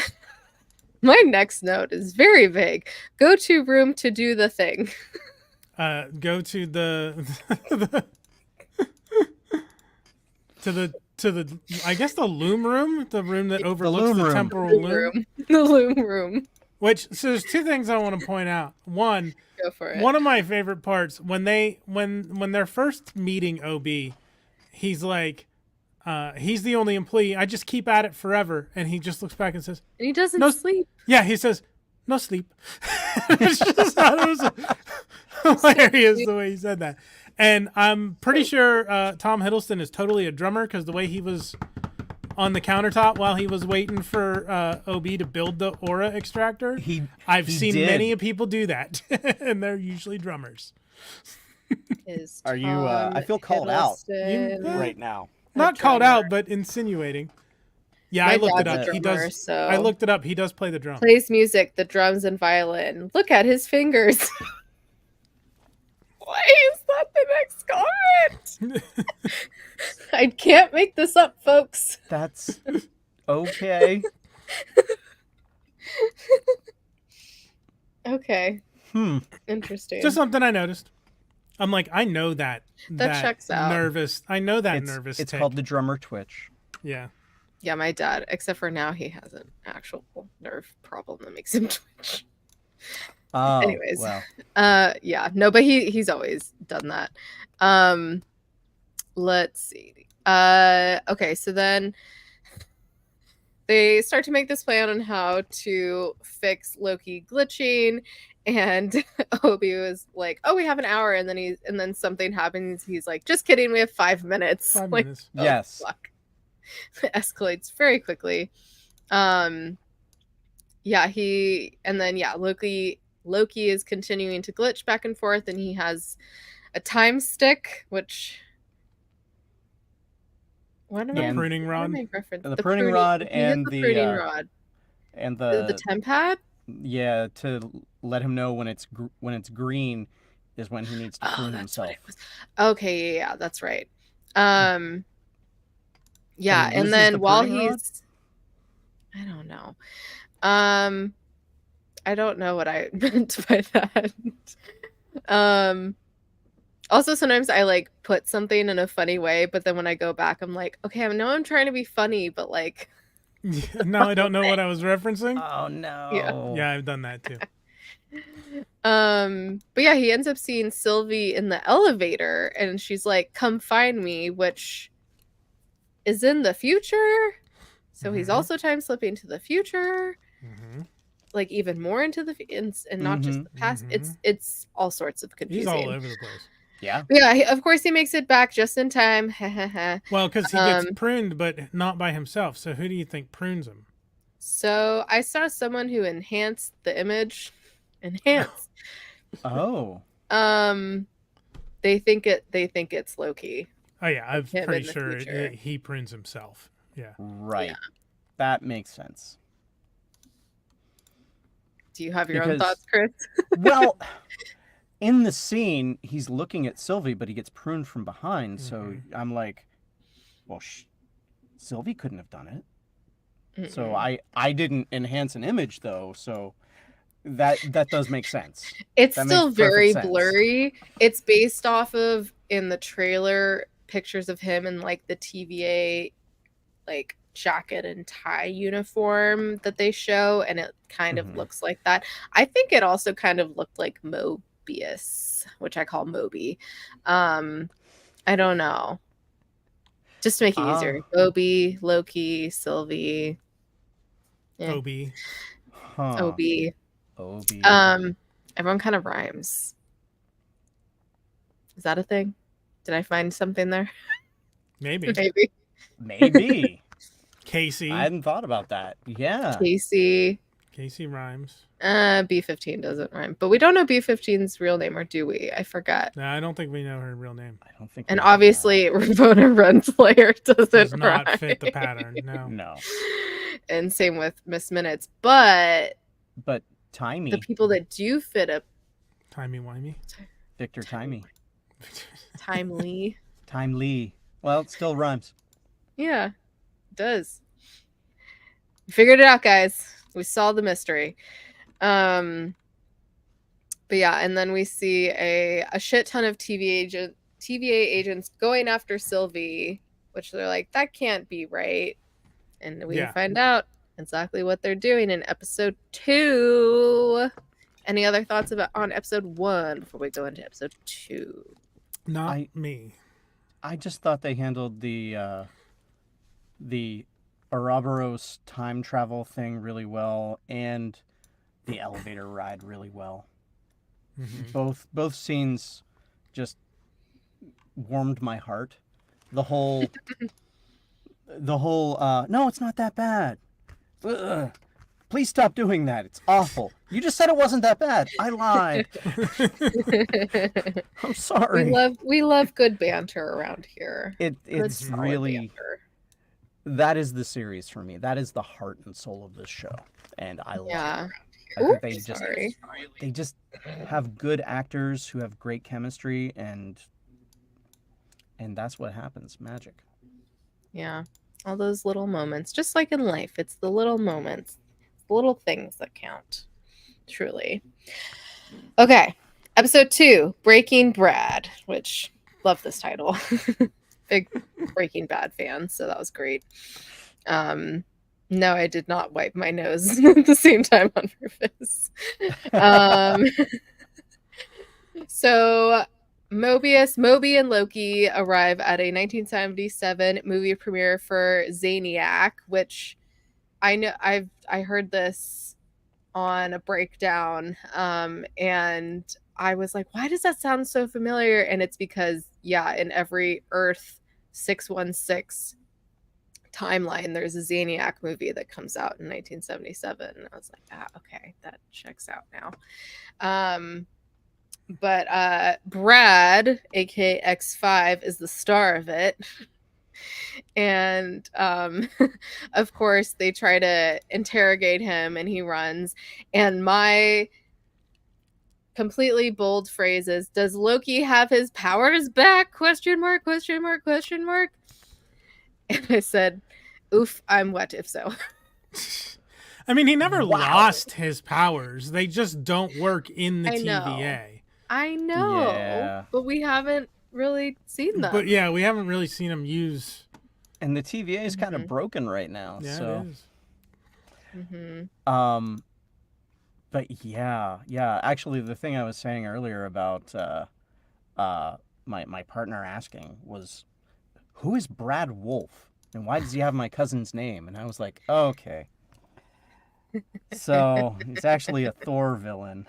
next note is very vague. Go to room to do the thing. Go to the to the I guess the loom room, the room that overlooks the temporal loom. The loom room. So there's two things I want to point out. One, go for it. One of my favorite parts when they're first meeting OB, he's like, he's the only employee. I just keep at it forever, and he just looks back and says, and he doesn't sleep. Yeah, he says, no sleep. It's just it was hilarious the way he said that. And I'm pretty sure Tom Hiddleston is totally a drummer, because the way he was on the countertop while he was waiting for OB to build the aura extractor. I've seen many people do that, and they're usually drummers. Are you? I feel called out right now. Not called out, but insinuating. Yeah, I looked it up. Drummer, he does. So I looked it up. He does play the drums. Plays music, the drums and violin. Look at his fingers. Why is that the next comment? I can't make this up, folks. That's okay. Okay. Hmm. Interesting. Just something I noticed. I'm like, I know that checks out. nervous. I know that nervous. It's tick. called the drummer twitch. Yeah. Yeah, my dad, except for now he has an actual nerve problem that makes him twitch. Oh, Anyways. well. Yeah, no, but he's always done that. Let's see. Okay, so then they start to make this plan on how to fix Loki glitching, and Obi was like, "Oh, we have an hour," and then something happens. He's like, "Just kidding, we have 5 minutes." 5 Like, minutes. oh, Yes. fuck. It escalates very quickly. Yeah, Loki is continuing to glitch back and forth, and he has a time stick, which The pruning rod. The pruning rod and the pruning rod and the temp pad. Yeah, to let him know when it's green is when he needs to prune himself. Okay, yeah, that's right. Yeah, and loses then the while pruning rod? he's, I don't know. I don't know what I meant by that. Also, sometimes I like put something in a funny way, but then when I go back, I'm like, okay, I know I'm trying to be funny, but like, Now I don't know what I was referencing. Oh no. Yeah, I've done that too. But yeah, he ends up seeing Sylvie in the elevator, and she's like, "Come find me," which is in the future. So he's also time slipping to the future, like even more into the and not just the past. It's all sorts of confusing. He's all over the place. Yeah. But yeah, of course he makes it back just in time. Well, because he gets pruned, but not by himself. So who do you think prunes him? So I saw someone who enhanced the image. Enhance. Oh. They think it's Loki. Oh yeah, I'm Him pretty in the sure future. he prunes himself. Yeah. Right. Yeah. That makes sense. Do you have your own Because- thoughts, Chris? Well, in the scene, he's looking at Sylvie, but he gets pruned from behind. So I'm like, well, Sylvie couldn't have done it. So I didn't enhance an image though. So that does make sense. It's That still makes perfect very sense. blurry. It's based off of, in the trailer, pictures of him in like the TVA like jacket and tie uniform that they show, and it kind of looks like that. I think it also kind of looked like Mobius, which I call Moby. I don't know. Just to make it easier. Moby, Loki, Sylvie. Yeah. Obi. Huh. Obi. Obi. Everyone kind of rhymes. Is that a thing? Did I find something there? Maybe. Maybe. Casey. I hadn't thought about that. Yeah. Casey. Casey rhymes. B15 doesn't rhyme. But we don't know B15's real name, or do we? I forgot. No, I don't think we know her real name. I don't think. And we do obviously, Ramona Renslayer Does doesn't not rhyme. fit the pattern. No. No. And same with Miss Minutes. But Timey. the people that do fit a Timey-wimey. Victor Timey. timely. Timely. Well, it still rhymes. Yeah, it does. We figured it out, guys. We solved the mystery. But yeah, and then we see a shit ton of TVA agents going after Sylvie, which they're like, that can't be right. And we find out exactly what they're doing in episode 2. Any other thoughts on episode 1 before we go into episode 2? Not me. I just thought they handled the Ouroboros time travel thing really well, and the elevator ride really well. Both scenes just warmed my heart. The whole no, it's not that bad. Ugh. Please stop doing that. It's awful. You just said it wasn't that bad. I lied. I'm sorry. We love good banter around here. It's really banter. That is the series for me. That is the heart and soul of this show, and I love it around I Ooh, think sorry. they just have good actors who have great chemistry, and that's what happens. Magic. Yeah. All those little moments, just like in life, it's the little moments, the little things that count. Truly. Okay. Episode 2, Breaking Brad, which love this title. Big Breaking Bad fan, so that was great. No, I did not wipe my nose at the same time on purpose. So Moby and Loki arrive at a 1977 movie premiere for Zaniac, which I know I heard this on a breakdown, and I was like, why does that sound so familiar? And it's because, yeah, in every Earth 616 timeline, there's a Zaniac movie that comes out in 1977. And I was like, okay, that checks out now. But Brad, aka X5, is the star of it. And of course, they try to interrogate him and he runs. And my completely bold phrase is, does Loki have his powers back? Question mark, question mark, question mark. And I said, oof, I'm wet if so. I mean, he never lost his powers. They just don't work in the TVA. I know. Yeah. But we haven't really seen them. But yeah, we haven't really seen him use. And the TVA is kind of broken right now. Yeah, so. It is. But yeah. Actually, the thing I was saying earlier about my partner asking was, who is Brad Wolf? And why does he have my cousin's name? And I was like, oh, okay. So he's actually a Thor villain.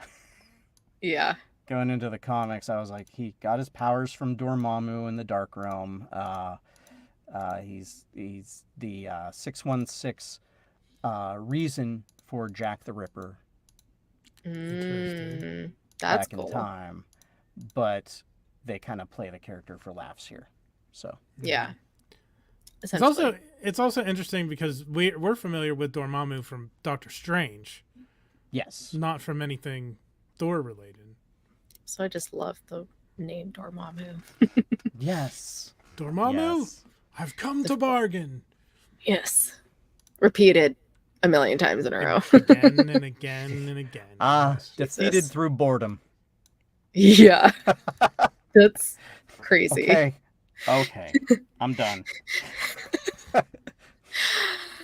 Yeah. Going into the comics, I was like, he got his powers from Dormammu in the Dark Realm. He's the 616 reason for Jack the Ripper. That's back cool. in time, but they kind of play the character for laughs here. So yeah. It's also interesting because we're familiar with Dormammu from Doctor Strange. Yes. Not from anything Thor related. So I just love the name Dormammu. Yes. Dormammu, yes. I've come to bargain. Yes. Repeated a million times in a row. Again and again and again. Defeated through boredom. Yeah. That's crazy. Okay. I'm done.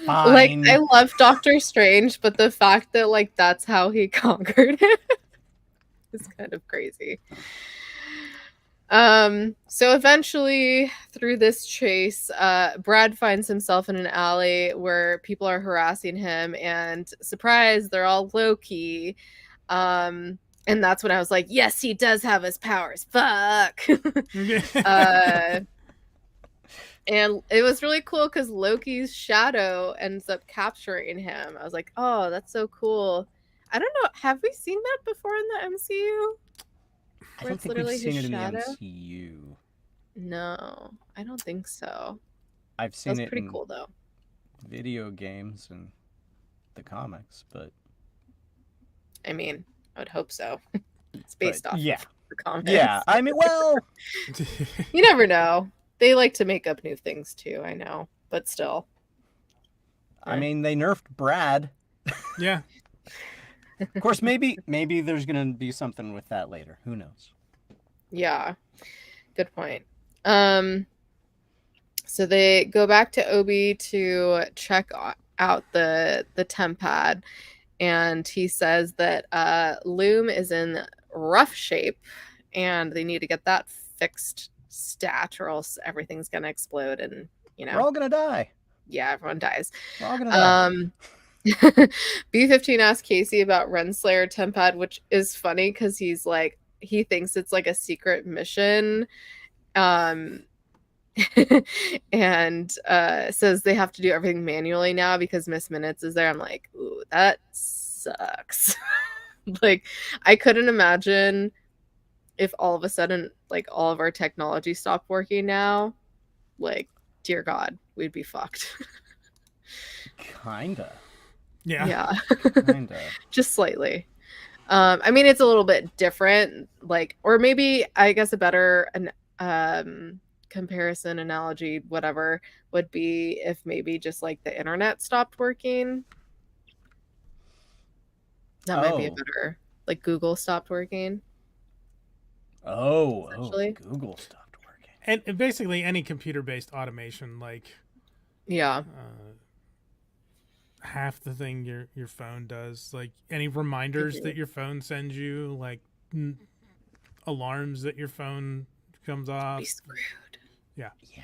Fine. Like, I love Doctor Strange, but the fact that, like, that's how he conquered it is kind of crazy. So eventually, through this chase, Brad finds himself in an alley where people are harassing him, and surprise, they're all Loki. And that's when I was like, yes, he does have his powers. Fuck. And it was really cool because Loki's shadow ends up capturing him. I was like, oh, that's so cool. I don't know. Have we seen that before in the MCU? I don't think we've seen it in the MCU. No, I don't think so. I've seen it pretty cool, though. Video games and the comics, but... I mean, I would hope so. It's based off of the comics. Yeah, I mean, well... You never know. They like to make up new things, too, I know. But still. I mean, they nerfed Brad. Yeah. Of course, maybe there's going to be something with that later. Who knows? Yeah. Good point. So they go back to Obi to check out the temp pad, and he says that Loom is in rough shape, and they need to get that fixed stat, or else everything's gonna explode, and we're all gonna die. Yeah, everyone dies. We're all gonna die. B15 asked Casey about Renslayer temp pad, which is funny because he's like, he thinks it's like a secret mission. And says they have to do everything manually now because Miss Minutes is there. I'm like, ooh, that sucks. Like, I couldn't imagine if all of a sudden, like, all of our technology stopped working now. Like, dear God, we'd be fucked. Kinda. Yeah. Kind of. Just slightly. I mean, it's a little bit different, like, or maybe I guess a better comparison, analogy, whatever, would be if maybe just like the internet stopped working. That might be a Oh. better, like Google stopped working. Oh, Essentially. Google stopped working. And basically any computer-based automation, like Yeah. half the thing your phone does, like any reminders that your phone sends you, like alarms that your phone comes off. Be screwed. Yeah. Yeah.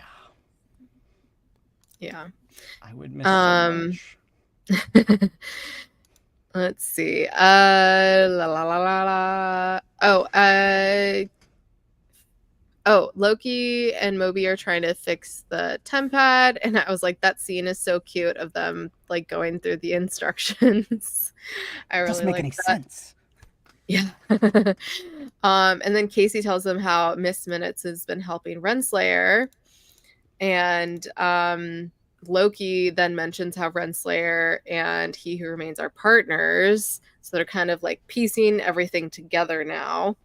Yeah. I would miss so much. Let's see. La la la la la. Loki and Moby are trying to fix the tempad, and I was like, that scene is so cute of them like going through the instructions. I really Doesn't make like any that. sense. Yeah. And then Casey tells them how Miss Minutes has been helping Renslayer, and Loki then mentions how Renslayer and He Who Remains are partners, so they're kind of like piecing everything together now.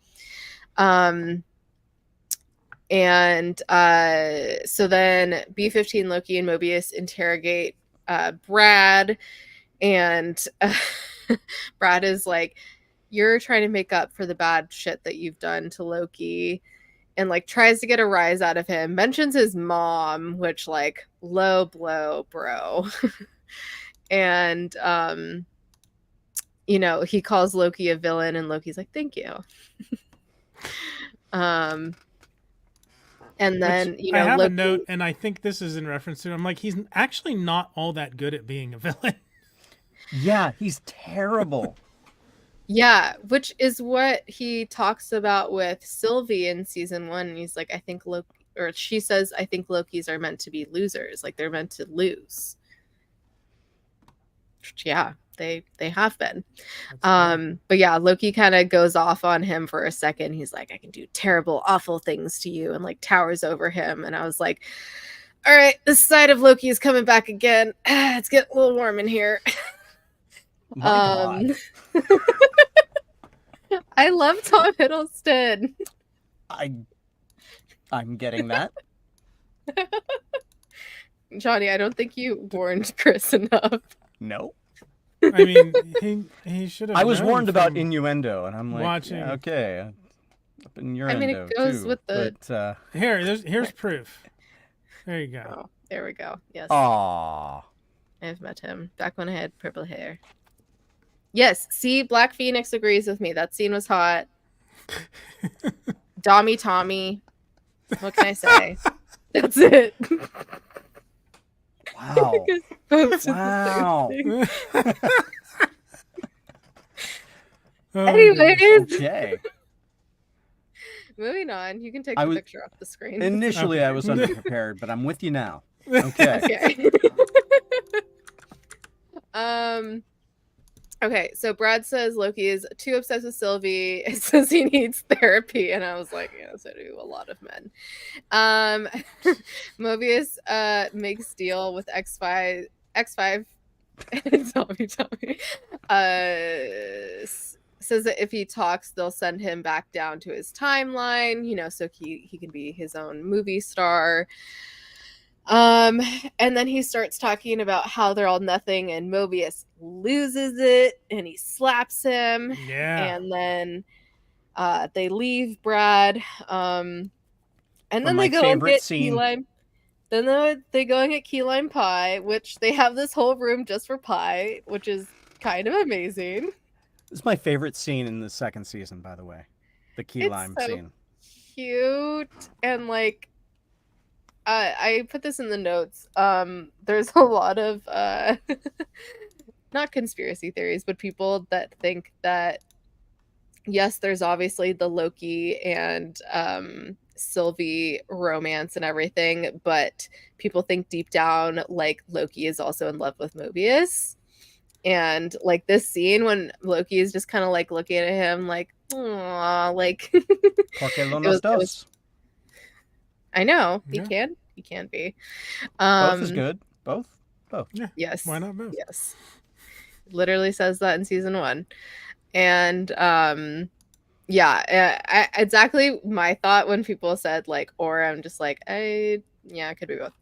And so then B-15, Loki, and Mobius interrogate Brad, and Brad is like, you're trying to make up for the bad shit that you've done to Loki, and like tries to get a rise out of him, mentions his mom, which like low blow, bro. And he calls Loki a villain, and Loki's like, thank you. And then, Which, I have Loki, a note, and I think this is in reference to, I'm like, he's actually not all that good at being a villain. Yeah, he's terrible. yeah, which is what he talks about with Sylvie in season 1. And he's like, I think Loki, or she says, I think Lokis are meant to be losers. Like they're meant to lose. Yeah, they have been. But yeah, Loki kind of goes off on him for a second. He's like, I can do terrible, awful things to you, and like towers over him. And I was like, all right, this side of Loki is coming back again. It's getting a little warm in here. My God. I love Tom Hiddleston. I'm getting that. Johnny, I don't think you warned Chris enough. No. I mean, he should have. I was known warned about from innuendo, and I'm like, watching. yeah, okay, innuendo. I mean, it goes too, with the. But, Here's proof. There you go. Oh, there we go. Yes. Aww. I've met him back when I had purple hair. Yes, see, Black Phoenix agrees with me. That scene was hot. Dommy Tommy. What can I say? That's it. Wow. Wow. Oh, Anyways, Okay. moving on. You can take the picture off the screen. Initially, Okay. I was underprepared, but I'm with you now. Okay. Okay. Okay, so Brad says Loki is too obsessed with Sylvie. It says he needs therapy, and I was like, yeah, so do a lot of men. Mobius makes deal with X5 and Tommy says that if he talks, they'll send him back down to his timeline, so he can be his own movie star. And then he starts talking about how they're all nothing, and Mobius loses it and he slaps him. Yeah. And then they leave Brad. And then they go and get key lime. Then they go and get key lime pie, which they have this whole room just for pie, which is kind of amazing. This is my favorite scene in the second season, by the way. The key lime scene. Cute. And like I put this in the notes. There's a lot of not conspiracy theories, but people that think that yes, there's obviously the Loki and Sylvie romance and everything, but people think deep down like Loki is also in love with Mobius. And like this scene when Loki is just kind of like looking at him like, aww, like Porque lo nos dos. I know. Yeah. He can be. Both is good. Both. Yeah. Yes. Why not both? Yes. Literally says that in season 1. And exactly my thought when people said like Aura. I'm just like, it could be both.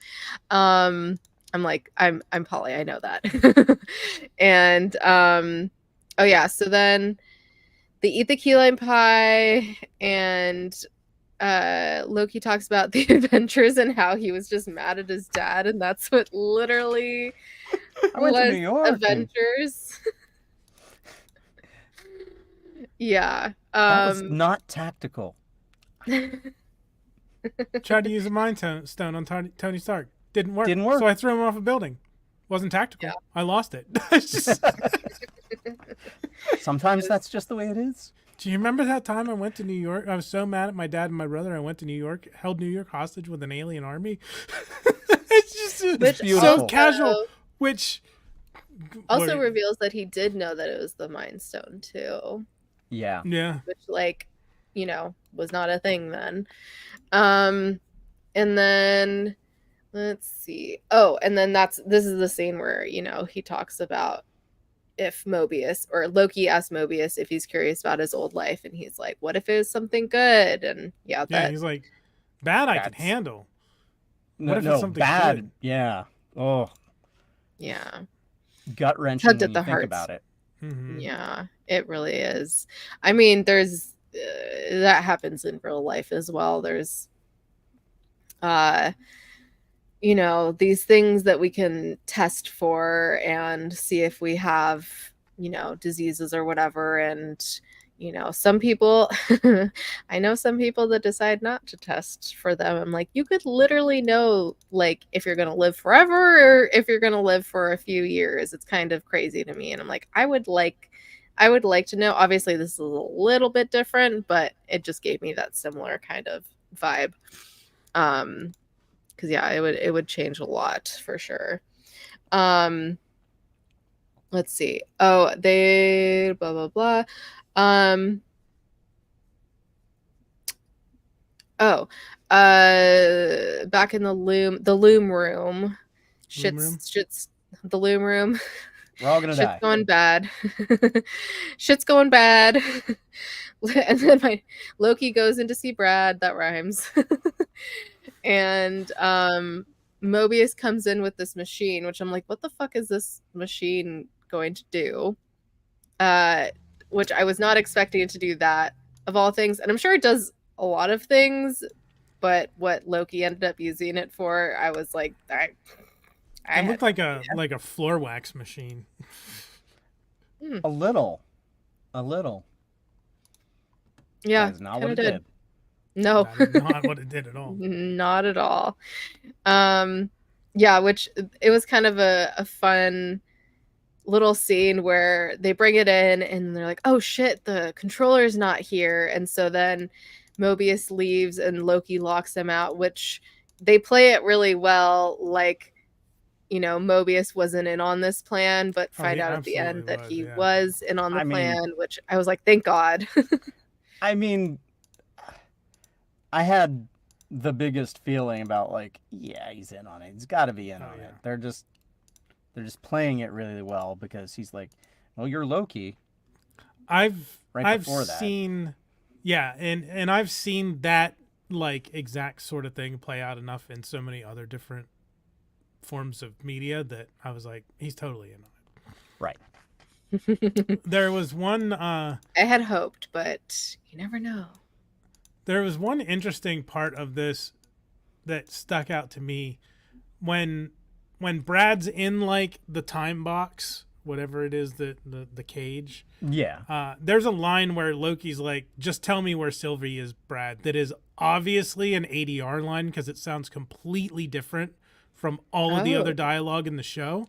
I'm like, I'm Polly, I know that. And oh yeah, so then they eat the key lime pie, and Loki talks about the adventures and how he was just mad at his dad, and that's what literally I went to was New York. Avengers. Yeah. That was not tactical. Tried to use a mind stone on Tony Stark. Didn't work. Didn't work. So I threw him off a building. Wasn't tactical. Yeah. I lost it. It's just... Sometimes that's just the way it is. Do you remember that time I went to New York? I was so mad at my dad and my brother. I went to New York, held New York hostage with an alien army. It's just beautiful. so casual. Which also reveals that he did know that it was the Mind Stone too. Yeah. Yeah. Which, like, was not a thing then. And then let's see. Oh, and then this is the scene where, he talks about if Mobius, or Loki asked Mobius if he's curious about his old life, and he's like, what if it's something good? And he's like, bad I can handle. What if it's something bad? Good? Yeah. Oh. Yeah. Gut wrenching when you think about it. Mm-hmm. Yeah, it really is. I mean, there's that happens in real life as well. There's these things that we can test for and see if we have, diseases or whatever. And, some people, I know some people that decide not to test for them. I'm like, you could literally know, like, if you're going to live forever or if you're going to live for a few years. It's kind of crazy to me. And I'm like, I would like to know. Obviously, this is a little bit different, but it just gave me that similar kind of vibe. Because it would change a lot for sure. Let's see. Oh, they blah blah blah. Back in the loom room. The loom room. We're all gonna die. Shit's going bad. Shit's going bad. And then Loki goes in to see Brad. That rhymes. And Mobius comes in with this machine, which I'm like, what the fuck is this machine going to do? Which I was not expecting it to do that, of all things. And I'm sure it does a lot of things, but what Loki ended up using it for, I was like, it looked like a floor wax machine. A little. Yeah, that is not what it did. No, that is not what it did at all. Not at all. Which it was kind of a fun little scene where they bring it in and they're like, oh shit, the controller's not here. And so then Mobius leaves and Loki locks him out, which they play it really well. Like, Mobius wasn't in on this plan, but find out at the end that he was in on the plan, which I was like, thank God. I mean, I had the biggest feeling about like, yeah, he's in on it. He's got to be in on it. They're just playing it really well because he's like, well, you're Loki. I've seen that like exact sort of thing play out enough in so many other different forms of media that I was like, he's totally in on it. Right. There was one I had hoped, but you never know. There was one interesting part of this that stuck out to me when Brad's in like the time box, whatever it is, the cage. Yeah. There's a line where Loki's like, just tell me where Sylvie is, Brad. That is obviously an ADR line because it sounds completely different from all of the other dialogue in the show.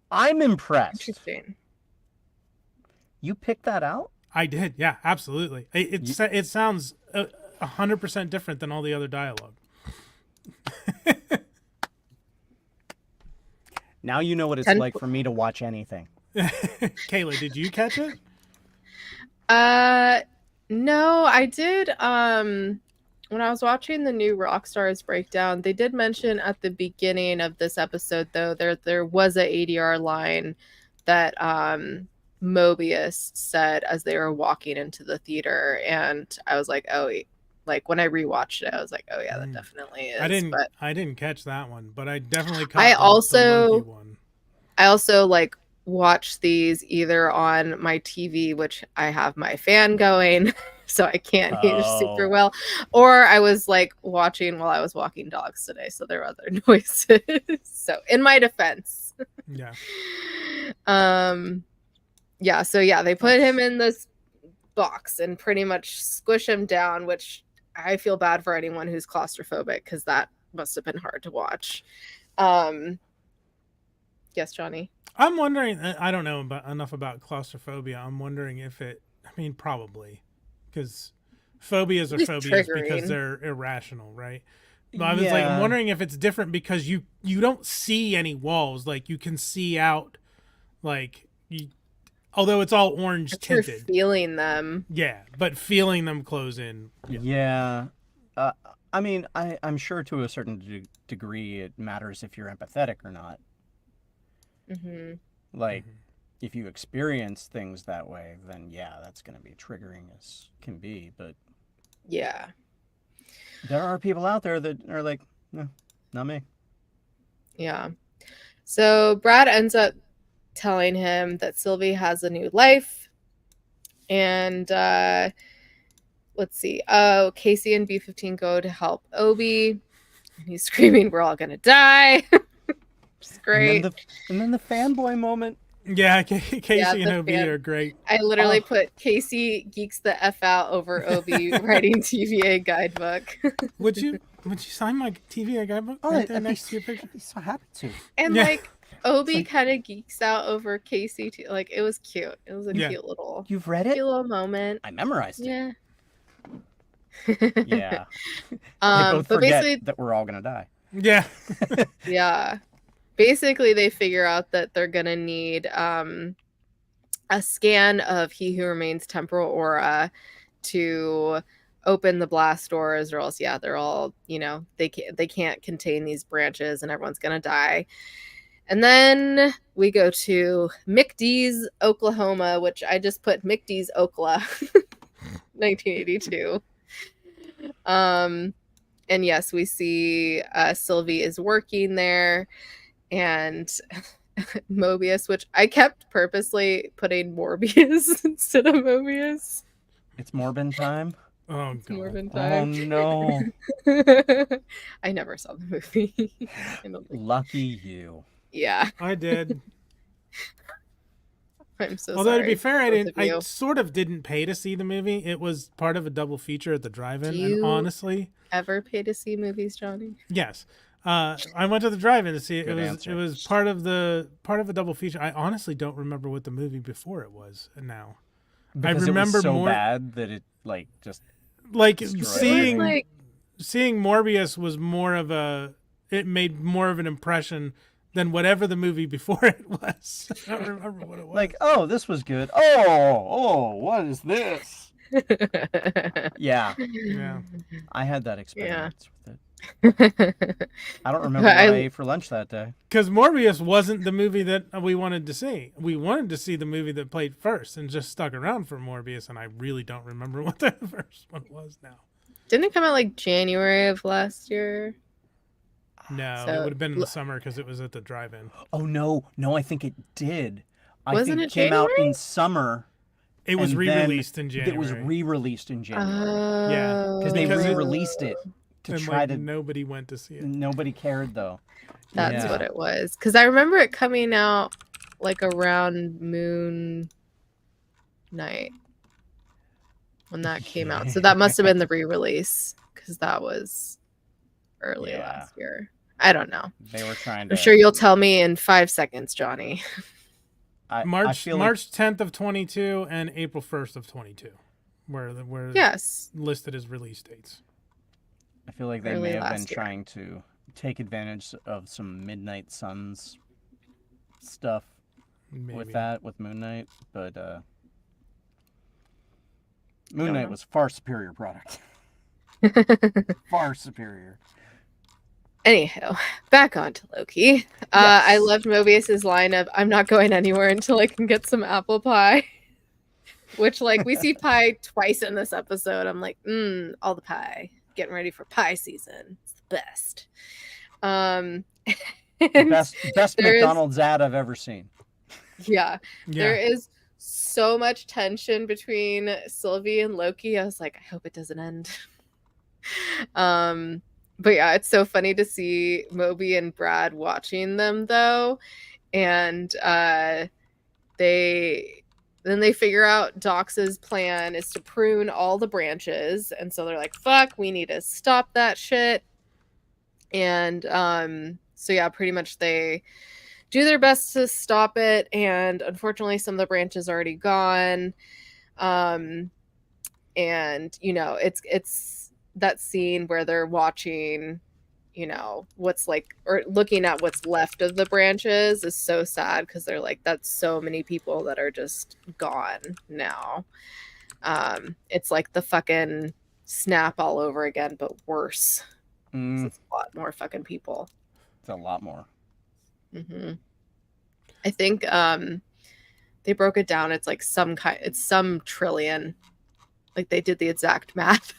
I'm impressed. Interesting. You picked that out? I did. Yeah, absolutely. It sounds 100% different than all the other dialogue. Now you know what it's like for me to watch anything. Kayla, did you catch it? No, I did. When I was watching the new Rockstars breakdown, they did mention at the beginning of this episode, though, there was a ADR line that Mobius said as they were walking into the theater, and I was like, oh, like when I rewatched it, I was like, oh yeah, that definitely is. I didn't catch that one, but I definitely caught I the also Loki one. I also like watch these either on my TV, which I have my fan going, so I can't hear super well, or I was like watching while I was walking dogs today, so there were other noises. So in my defense. Yeah. Yeah, so yeah, they put him in this box and pretty much squish him down, which I feel bad for anyone who's claustrophobic because that must have been hard to watch. Yes, Johnny. I'm wondering, I don't know enough about claustrophobia. I'm wondering if it, I mean, probably, because phobias are phobias because they're irrational, right? But I was like, I'm wondering if it's different because you don't see any walls. Like, you can see out, like, although it's all orange tinted. You're feeling them. Yeah, but feeling them close in. Yeah. I mean, I'm sure to a certain degree it matters if you're empathetic or not. Mm-hmm. Like, if you experience things that way, then yeah, that's going to be triggering as can be. But yeah, there are people out there that are like, no, not me. Yeah. So Brad ends up telling him that Sylvie has a new life. And let's see. Oh, Casey and B-15 go to help Obi. And he's screaming, we're all going to die. It's great. And then the fanboy moment. Yeah, Casey and Obi are great. I literally put Casey geeks the F out over Obi writing TVA guidebook. Would you sign my TVA guidebook right there next to your picture? I'd be so happy to. And like Obi kind of geeks out over Casey too. Like it was cute. It was a cute little. You've read it? Cute little moment. I memorized it. Yeah. Yeah. They both but forget basically that we're all gonna die. Yeah. Yeah. Basically, they figure out that they're gonna need a scan of He Who Remains temporal aura to open the blast doors, or else, they're all, they can't contain these branches, and everyone's gonna die. And then we go to McDee's, Oklahoma, which I just put McDee's, Okla, 1982. And yes, we see Sylvie is working there. And Mobius, which I kept purposely putting Morbius instead of Mobius. It's Morbin time. Oh, it's God. Morbin time. Oh no! I never saw the movie. Lucky you. Yeah, I did. I'm so Although sorry. To be fair, I sort of didn't pay to see the movie. It was part of a double feature at the drive-in. And honestly, ever pay to see movies, Johnny? Yes. I went to the drive-in to see it. Good It was part of the double feature. I honestly don't remember what the movie before it was now. Because I remember it was so more bad that it just seeing like... seeing Morbius was it made more of an impression than whatever the movie before it was. I don't remember what it was. Like, oh, this was good. Oh, what is this? Yeah. I had that experience with it. I don't remember what I ate for lunch that day. Because Morbius wasn't the movie that we wanted to see. We wanted to see the movie that played first and just stuck around for Morbius, and I really don't remember what the first one was now. Didn't it come out like January of last year? No, it would have been in the summer because it was at the drive-in. Oh, no, I think it did. Wasn't it it came out January? in summer. It was re-released in January. It was re-released in January. Yeah. Because they re-released it to try to... Nobody went to see it. Nobody cared, though. That's what it was. Because I remember it coming out like around Moon Night when that came out. So that must have been the re-release because that was early last year. I don't know. They were trying to... I'm sure you'll tell me in 5 seconds, Johnny. March 10th of 22 and April 1st of 22 were listed as release dates. I feel like they may have been trying to take advantage of some Midnight Suns stuff with Moon Knight, but Moon Knight was far superior product. Far superior. Anyhow, back on to Loki. I loved Mobius's line of "I'm not going anywhere until I can get some apple pie," which like we see pie twice in this episode. I'm like, all the pie, getting ready for pie season. It's the best. Best McDonald's ad I've ever seen. Yeah, there is so much tension between Sylvie and Loki. I was like, I hope it doesn't end. But yeah, it's so funny to see Moby and Brad watching them though, and they figure out Dox's plan is to prune all the branches, and so they're like, fuck, we need to stop that shit. And so yeah, pretty much they do their best to stop it, and unfortunately some of the branches are already gone. And you know, it's that scene where they're watching, you know, what's like, or looking at what's left of the branches is so sad, because they're like, that's so many people that are just gone now. It's like the fucking snap all over again, but worse. It's a lot more fucking people. It's a lot more. I think they broke it down. It's like it's some trillion. Like they did the exact math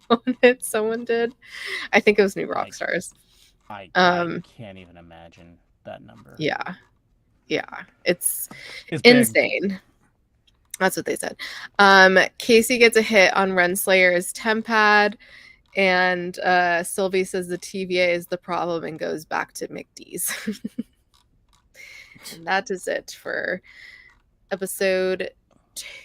on it. Someone did. I think it was New Rockstars. I can't even imagine that number. Yeah. It's insane. Big. That's what they said. Casey gets a hit on Renslayer's tempad, and Sylvie says the TVA is the problem and goes back to McDee's. And that is it for episode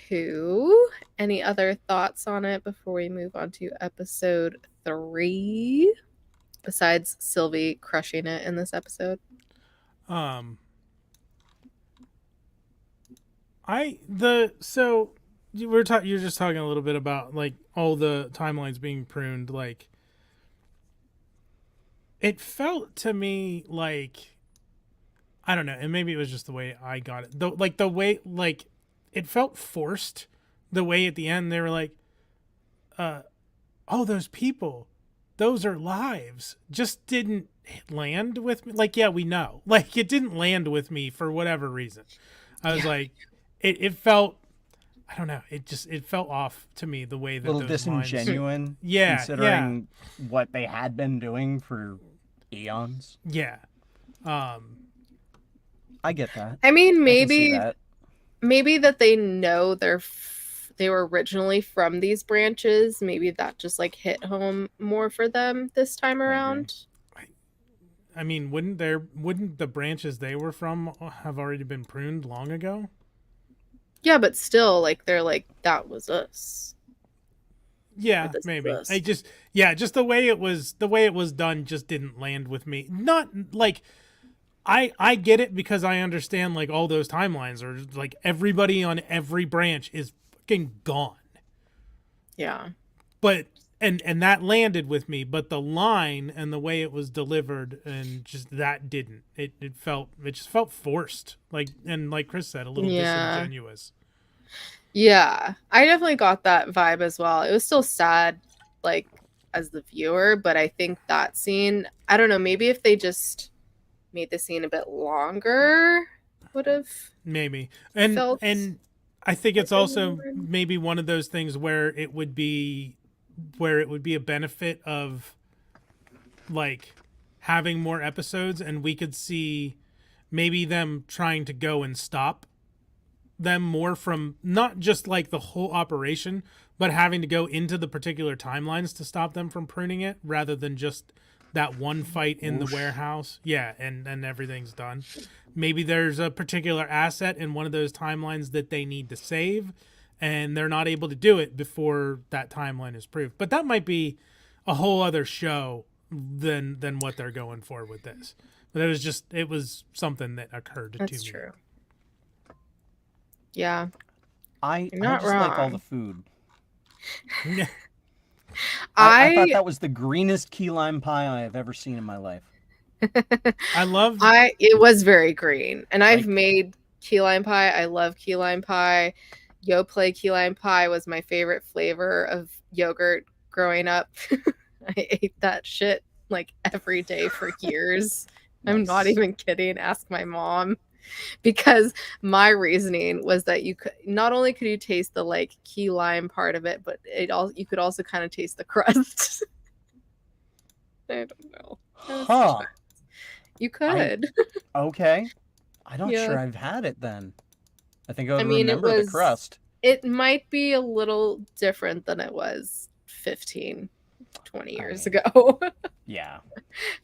2. Any other thoughts on it before we move on to episode 3? Besides Sylvie crushing it in this episode. You're just talking a little bit about like all the timelines being pruned. Like, it felt to me like, I don't know, and maybe it was just the way I got it. The way it felt forced. The way at the end they were like, "Oh, those people, those are lives," just didn't land with me. Like, yeah, we know, like it didn't land with me for whatever reason. I was like, it felt, I don't know, it felt off to me the way that a little disingenuine. Lines, considering what they had been doing for eons. Yeah. I get that. I mean, maybe that they know they were originally from these branches. Maybe that just like hit home more for them this time around. I mean, wouldn't the branches they were from have already been pruned long ago? Yeah, but still, like they're like, that was us. Yeah, maybe. Just the way it was done just didn't land with me. Not like, I get it, because I understand like all those timelines are like everybody on every branch is fucking gone. Yeah. But and that landed with me, but the line and the way it was delivered and just that didn't. It just felt forced. Like, and like Chris said, a little disingenuous. Yeah. I definitely got that vibe as well. It was still sad, like, as the viewer, but I think that scene, I don't know, maybe if they just made the scene a bit longer would have maybe. And I think it's also maybe one of those things where it would be a benefit of like having more episodes, and we could see maybe them trying to go and stop them more from not just like the whole operation, but having to go into the particular timelines to stop them from pruning it, rather than just that one fight in the warehouse. Yeah, and everything's done. Maybe there's a particular asset in one of those timelines that they need to save, and they're not able to do it before that timeline is proved. But that might be a whole other show than what they're going for with this. But it was something that occurred to me. That's true. Yeah. I just wrong. Like all the food. Yeah. I thought that was the greenest key lime pie I have ever seen in my life. It was very green, and I've made key lime pie. I love key lime pie. Yoplait key lime pie was my favorite flavor of yogurt growing up. I ate that shit like every day for years. I'm not Nice. even kidding. Ask my mom. Because my reasoning was that you could not only could you taste the like key lime part of it, but you could also kind of taste the crust. I don't know. Huh. You could. Okay. I'm not Yeah. sure I've had it then. I think I would I mean, remember the crust. it might be a little different than it was 15, 20 years ago Yeah.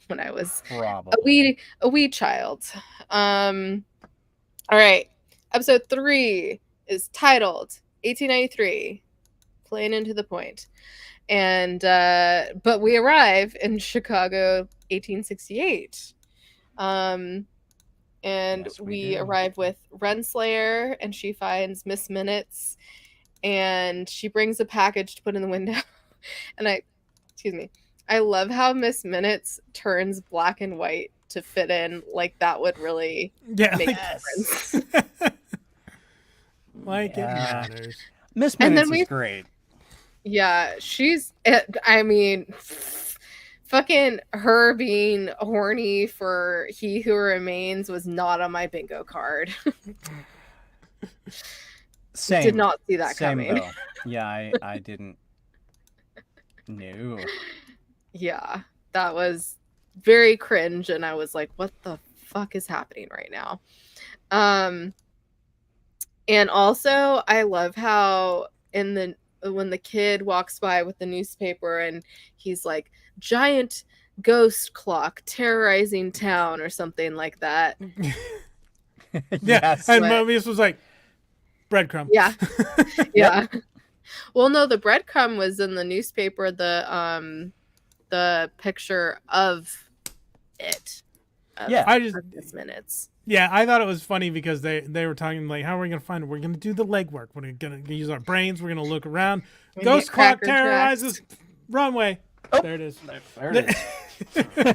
when I was Probably. a wee child. All right. Episode 3 is titled 1893, playing into the point. And but we arrive in Chicago 1868. And Yes, we do. arrive with Renslayer, and she finds Miss Minutes, and she brings a package to put in the window. And I love how Miss Minutes turns black and white to fit in. Like that would really make a difference. Like it matters. Miss Minutes is great. Yeah, I mean, fucking her being horny for He Who Remains was not on my bingo card. Same. Did not see that coming. Though. Yeah, I didn't. No. Yeah, that was very cringe, and I was like, what the fuck is happening right now? And also I love how when the kid walks by with the newspaper and he's like, giant ghost clock terrorizing town or something like that. Yes. And Mobius was like, breadcrumb. Yeah. Yeah. Well, no, the breadcrumb was in the newspaper, the picture of it. I just minutes. Yeah, I thought it was funny because they were talking like, how are we going to find it? We're going to do the legwork. We're going to use our brains. We're going to look around. Ghost clock terrorizes runway. Oh, there it is. There it is.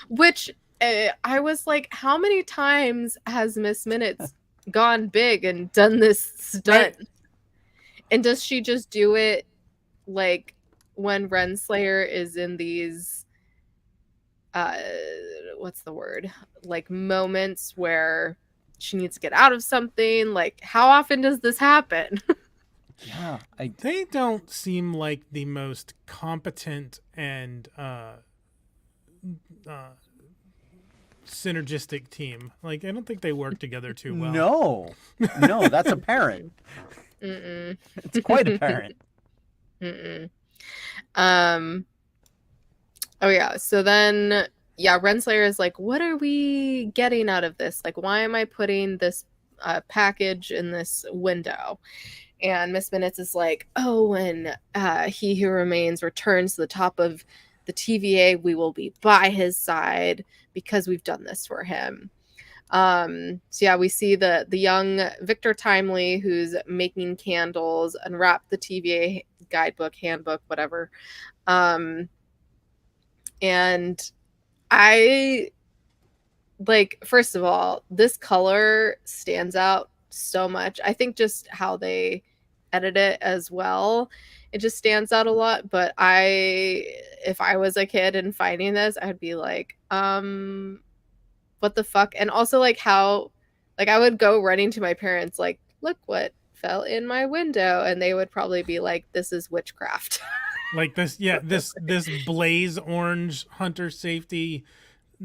Which I was like, how many times has Miss Minutes gone big and done this stunt? Right. And does she just do it like when Renslayer is in these what's the word, like moments where she needs to get out of something? Like, how often does this happen? Yeah, they don't seem like the most competent and synergistic team. Like, I don't think they work together too well. No, that's apparent. It's quite apparent. Oh yeah, so then Renslayer is like, what are we getting out of this? Like, why am I putting this package in this window? And Miss Minutes is like, oh, when He Who Remains returns to the top of the TVA, we will be by his side because we've done this for him. So yeah, we see the young Victor Timely, who's making candles, unwrap the TVA guidebook, handbook, whatever. And I like, first of all, this color stands out so much. I think just how they edit it as well, it just stands out a lot. But if I was a kid and finding this, I'd be like, what the fuck? And also like how, like, I would go running to my parents like, look what fell in my window, and they would probably be like, this is witchcraft. Like this, yeah, this blaze orange hunter safety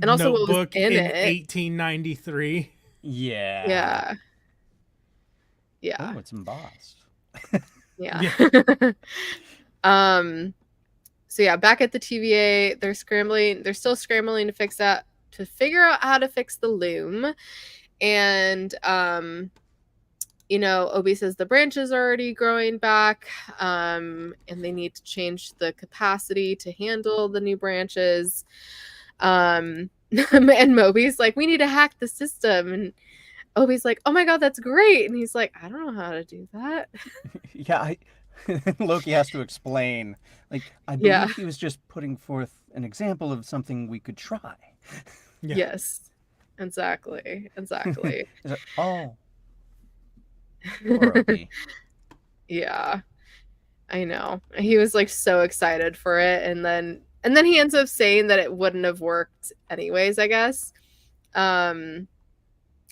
and also notebook in 1893. Yeah. Oh, it's embossed. Yeah. So yeah, back at the TVA, they're still scrambling to figure out how to fix the loom. And Obi says the branches are already growing back, and they need to change the capacity to handle the new branches. And Moby's like, we need to hack the system. And Obi's like, oh my god, that's great. And he's like, I don't know how to do that. Yeah, Loki has to explain. Like, I believe he was just putting forth an example of something we could try. Yeah. Yes, exactly. Like, oh. Poor Obi. Yeah, I know. He was like so excited for it, and then And then he ends up saying that it wouldn't have worked anyways, I guess.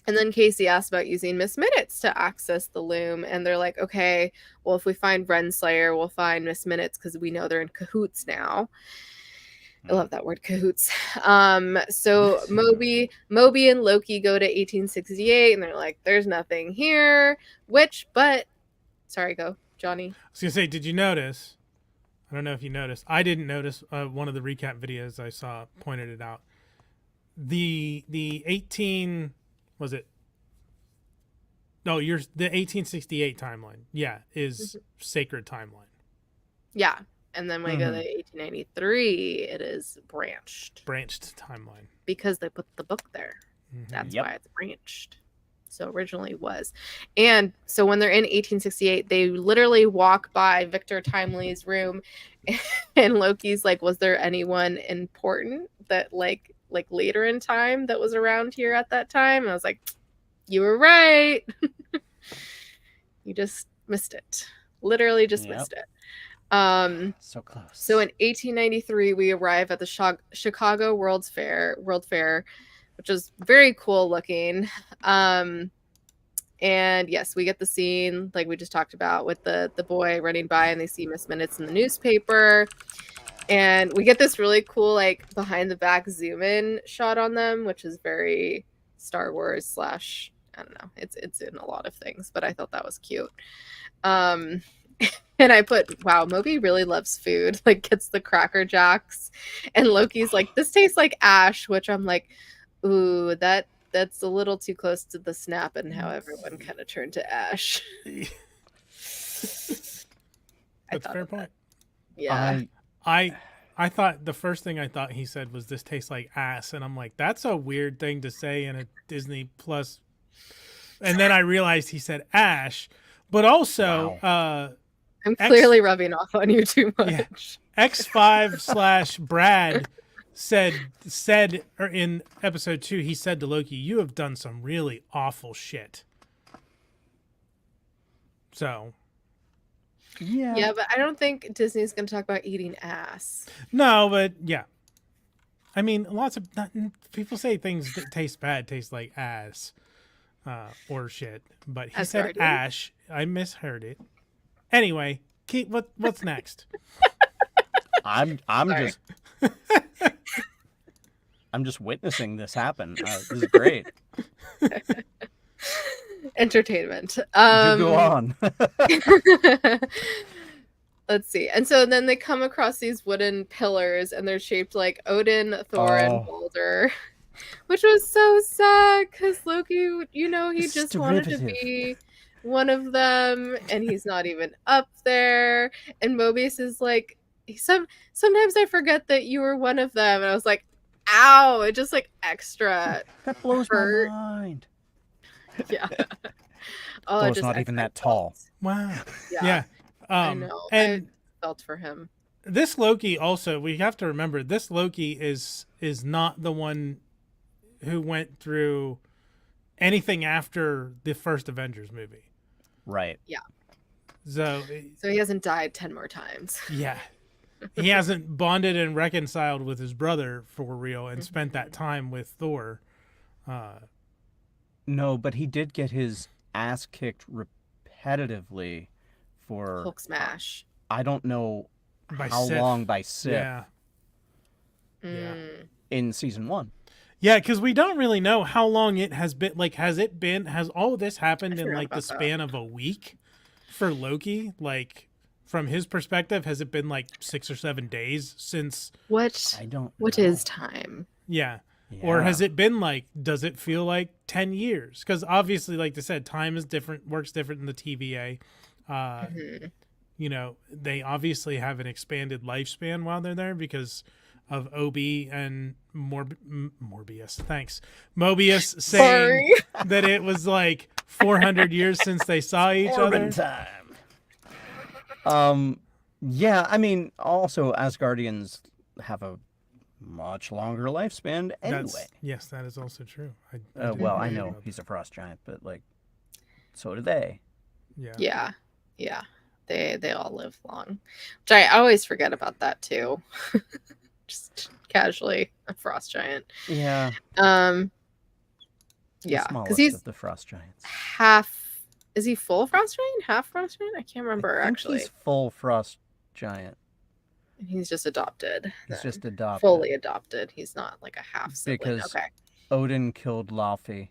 And then Casey asks about using Miss Minutes to access the loom. And they're like, okay, well, if we find Renslayer, we'll find Miss Minutes because we know they're in cahoots now. I love that word, cahoots. So Moby and Loki go to 1868 and they're like, there's nothing here. Sorry, go, Johnny. I was going to say, did you notice? I don't know if you noticed. I didn't notice. One of the recap videos I saw pointed it out. The 18... Was it? No, the 1868 timeline. Yeah, is sacred timeline. Yeah, and then when we go to 1893, it is branched. Branched timeline. Because they put the book there. That's why it's branched. So originally was. And so when they're in 1868, they literally walk by Victor Timely's room, and Loki's like, was there anyone important that like later in time that was around here at that time? And I was like, you were right. You just missed it. Literally just missed it. So close. So in 1893, we arrive at the Chicago World Fair, which is very cool looking. And yes, we get the scene like we just talked about with the boy running by and they see Miss Minutes in the newspaper. And we get this really cool like behind the back zoom in shot on them, which is very Star Wars / I don't know. It's in a lot of things, but I thought that was cute. And I put, wow, Moby really loves food, like gets the Cracker Jacks. And Loki's like, this tastes like ash, which I'm like, ooh, that's a little too close to the snap and how everyone kind of turned to ash. That's a fair point. Yeah. I thought the first thing I thought he said was this tastes like ass, and I'm like, that's a weird thing to say in a Disney Plus. And then I realized he said ash, but also I'm clearly rubbing off on you too much. Yeah. X5 / Brad said or in episode 2, he said to Loki, you have done some really awful shit. So yeah, but I don't think Disney's going to talk about eating ass. No, but yeah. I mean, lots of people say things that taste bad taste like ass or shit. But he said ash. I misheard it. Anyway, what's next? I'm just witnessing this happen. This is great. Entertainment. You go on. Let's see. And so then they come across these wooden pillars and they're shaped like Odin, Thor, and Balder, which was so sad because Loki, he just wanted to be one of them and he's not even up there. And Mobius is like, sometimes I forget that you were one of them. And I was like, ow, it just like extra that blows hurt. my mind. Yeah. It's not even that tall. Wow. Yeah. I know. And I felt for him. This Loki also, we have to remember, this Loki is not the one who went through anything after the first Avengers movie. Right. Yeah. So he hasn't died 10 more times. Yeah. He hasn't bonded and reconciled with his brother for real and spent that time with Thor. No, but he did get his ass kicked repetitively for Hulk smash. I don't know by how Sif. long by Sif. Yeah. In season 1. Yeah, because we don't really know how long it has been. Like, has all this happened in like the span of a week for Loki? Like, from his perspective, has it been like 6 or 7 days since? What is time? Yeah. Or has it been like, does it feel like 10 years? Because obviously, like they said, time is different, works different in the TVA. They obviously have an expanded lifespan while they're there because of Obi and Morbius. Thanks. Mobius saying that it was like 400 years since they saw each other. Time. Yeah, I mean, also Asgardians have a much longer lifespan anyway. Yes, that is also true. I know he's a frost giant, but like, so do they. Yeah. They all live long, which I always forget about that too. just casually a frost giant. Yeah. Yeah, The because smallest he's of the frost giants. half. Is he full frost giant? Half frost giant? I can't remember I think actually. he's full frost giant. He's just adopted. He's then. just adopted. Fully adopted. He's not like a half sibling. Because Okay. Odin killed Laufey.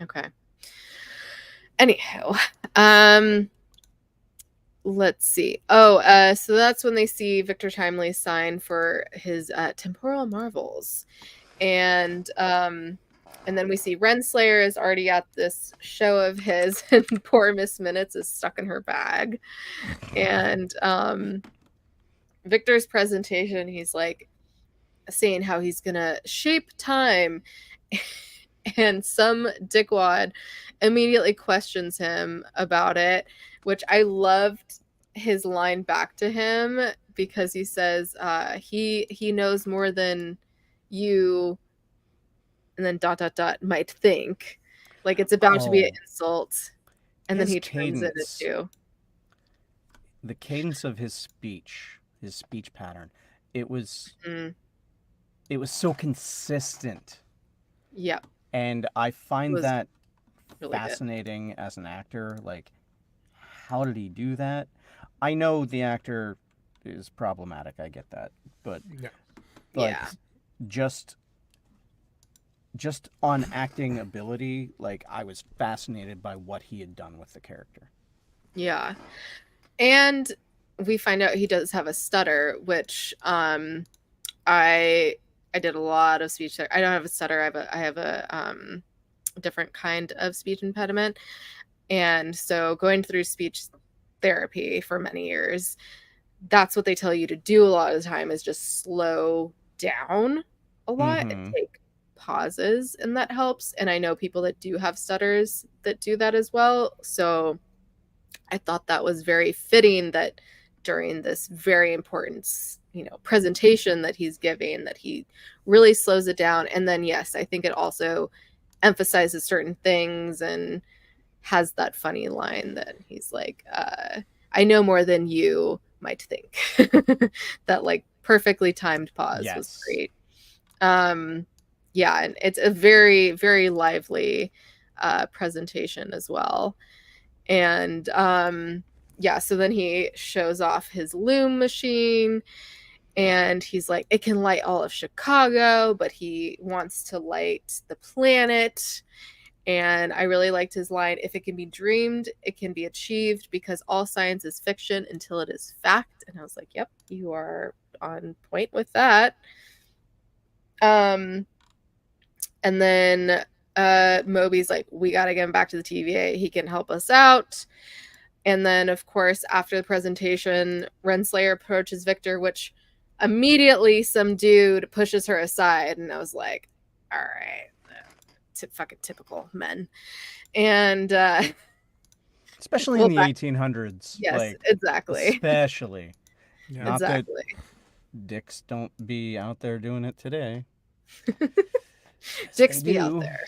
Okay. Anyhow, let's see. So that's when they see Victor Timely's sign for his temporal marvels, and then we see Renslayer is already at this show of his, and poor Miss Minutes is stuck in her bag, and Victor's presentation, he's like saying how he's gonna shape time. And some dickwad immediately questions him about it, which I loved his line back to him, because he says he knows more than you, and then ... might think, like it's about to be an insult, and then His he turns it cadence. into The cadence of his speech pattern, it was so consistent. Yep. And I find that really fascinating as an actor. Like, how did he do that? I know the actor is problematic. I get that. But like, just on acting ability, like, I was fascinated by what he had done with the character. Yeah. And we find out he does have a stutter, which I did a lot of speech therapy. I don't have a stutter. I have a different kind of speech impediment. And so going through speech therapy for many years, that's what they tell you to do a lot of the time, is just slow down a lot and take pauses, and that helps. And I know people that do have stutters that do that as well. So I thought that was very fitting that during this very important, presentation that he's giving, that he really slows it down. And then, yes, I think it also emphasizes certain things and has that funny line that he's like, I know more than you might think. That like perfectly timed pause was great. Yeah, and it's a very, very lively presentation as well. And so then he shows off his loom machine, and he's like, it can light all of Chicago, but he wants to light the planet. And I really liked his line, if it can be dreamed, it can be achieved, because all science is fiction until it is fact. And I was like, yep, you are on point with that. And then Moby's like, we got to get him back to the TVA. He can help us out. And then, of course, after the presentation, Renslayer approaches Victor, which immediately some dude pushes her aside. And I was like, all right, fucking typical men. And especially in the 1800s. Yes, like, exactly. Especially. Yeah. Not exactly. that dicks don't be out there doing it today. Dicks be out there.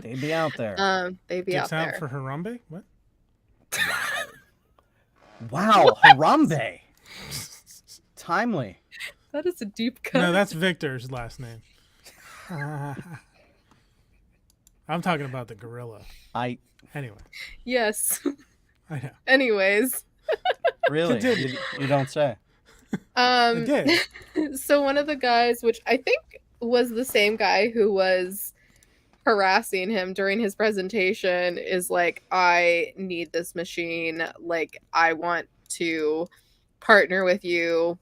They be out there. They be Dicks out there. out for Harambe? What? Wow, Harambe. Timely. That is a deep cut. No, that's Victor's last name. I'm talking about the gorilla. Anyway. Yes. I know. Anyways. Really? You don't say. I did. So one of the guys, which I think was the same guy who was harassing him during his presentation, is like, I need this machine. Like, I want to partner with you.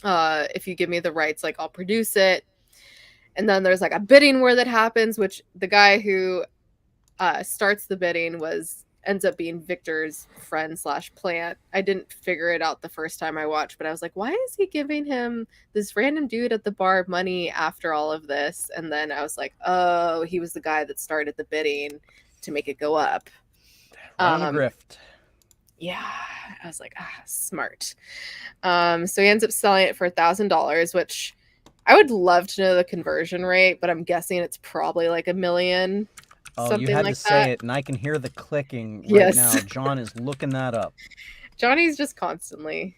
If you give me the rights, like, I'll produce it. And then there's like a bidding war that happens, which the guy who starts the bidding ends up being Victor's friend / plant. I didn't figure it out the first time I watched, but I was like, why is he giving him, this random dude at the bar, money after all of this? And then I was like, oh, he was the guy that started the bidding to make it go up. Grift. Yeah. I was like, smart. So he ends up selling it for $1,000, which I would love to know the conversion rate, but I'm guessing it's probably like $1 million. Oh, you had like to say it, and I can hear the clicking right Yes. now. John is looking that up. Johnny's just constantly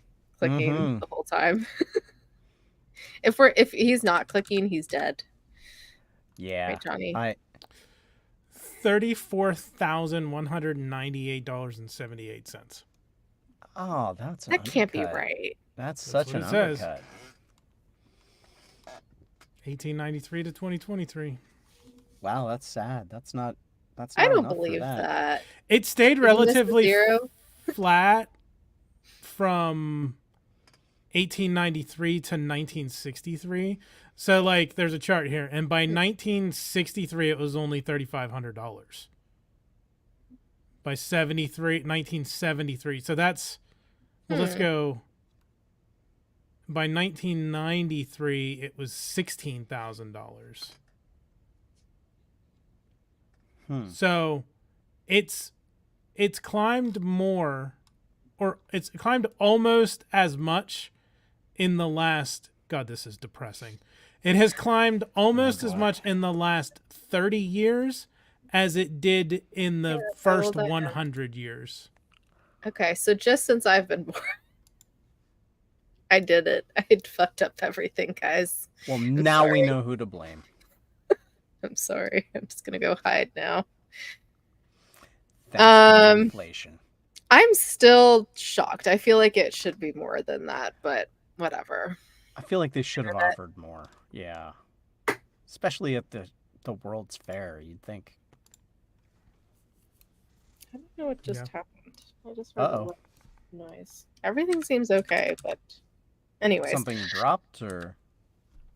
clicking the whole time. If he's not clicking, he's dead. Yeah. Right, Johnny? $34,198.78. Oh, that's an That can't be undercut. right. That's That's such what an it says. undercut. 1893 to 2023. Wow, that's sad. That's not I don't enough for believe that. It stayed Did you miss the relatively zero? flat from 1893 to 1963. So, like, there's a chart here, and by 1963, it was only $3,500. By 1973. So that's, well, let's go. By 1993, it was $16,000. So it's climbed more, or it's climbed almost as much in the last, God, this is depressing. It has climbed almost as much in the last 30 years as it did in the first 100 years. Okay, so just since I've been born, I did it. I had fucked up everything, guys. Well, now we know who to blame. I'm sorry. I'm just gonna go hide now. Thanks to inflation. I'm still shocked. I feel like it should be more than that, but whatever. I feel like they should have offered more. Yeah. Especially at the World's Fair, you'd think. I don't know what just happened. I just heard a noise. Everything seems okay, but anyways. Something dropped, or?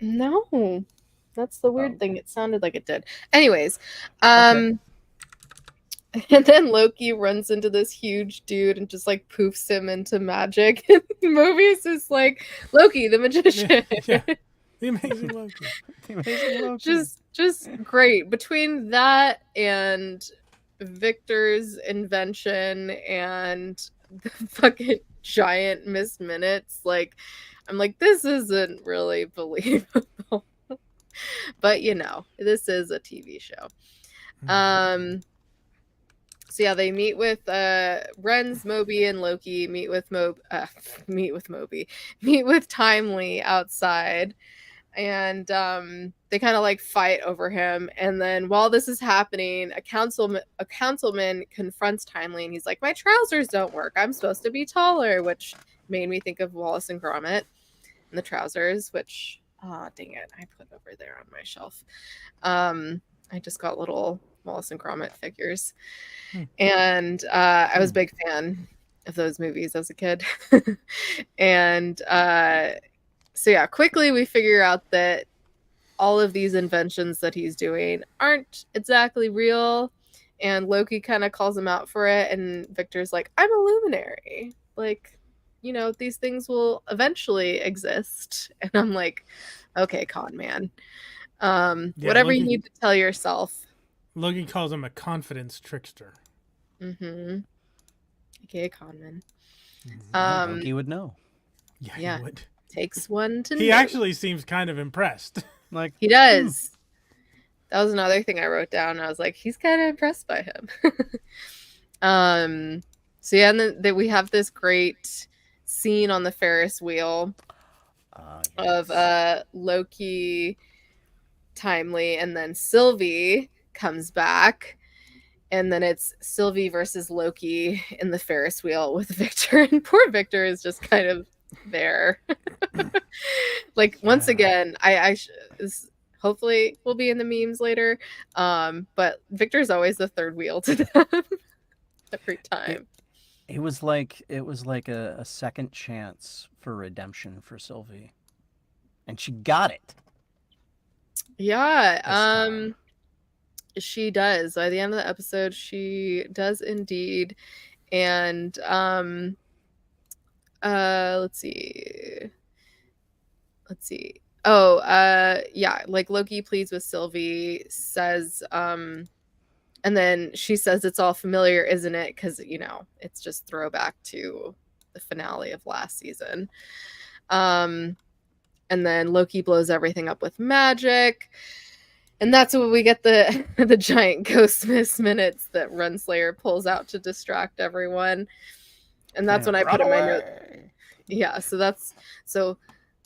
No. That's the weird thing. It sounded like it did. Anyways, Okay. And then Loki runs into this huge dude and just like poofs him into magic. And the movie's just like Loki, the magician. Yeah. The amazing Loki. The amazing Loki. Just great. Between that and Victor's invention and the fucking giant Miss Minutes, like I'm like, this isn't really believable. But you know, this is a TV show. So yeah, they meet with Ren's, Moby, and Loki. Meet with Timely outside, and they kind of like fight over him. And then while this is happening, a councilman confronts Timely, and he's like, "My trousers don't work. I'm supposed to be taller," which made me think of Wallace and Gromit and the trousers, which dang it, I put over there on my shelf. I just got little Wallace and Gromit figures. And I was a big fan of those movies as a kid. And so yeah, quickly we figure out that all of these inventions that he's doing aren't exactly real. And Loki kind of calls him out for it. And Victor's like, I'm a luminary. Like, you know, these things will eventually exist. And I'm like, okay, con man. Whatever Loki, you need to tell yourself. Loki calls him a confidence trickster. Mm-hmm. Okay, conman. Loki would know. Yeah, he would. Takes one to know. He actually seems kind of impressed. Like he does. That was another thing I wrote down. I was like, he's kind of impressed by him. So yeah, and then we have this great scene on the Ferris wheel of Loki, Timely, and then Sylvie comes back. And then it's Sylvie versus Loki in the Ferris wheel with Victor. And poor Victor is just kind of there. Like, once again, hopefully will be in the memes later. But Victor's always the third wheel to them every time. It was like a second chance for redemption for Sylvie. And she got it. Yeah. She does. By the end of the episode, she does indeed. And let's see. Oh, yeah, like Loki pleads with Sylvie, says and then she says it's all familiar, isn't it? Because, you know, it's just throwback to the finale of last season. And then Loki blows everything up with magic. And that's when we get the giant ghost Miss Minutes that Renslayer pulls out to distract everyone. And that's when I put in my note. Yeah, so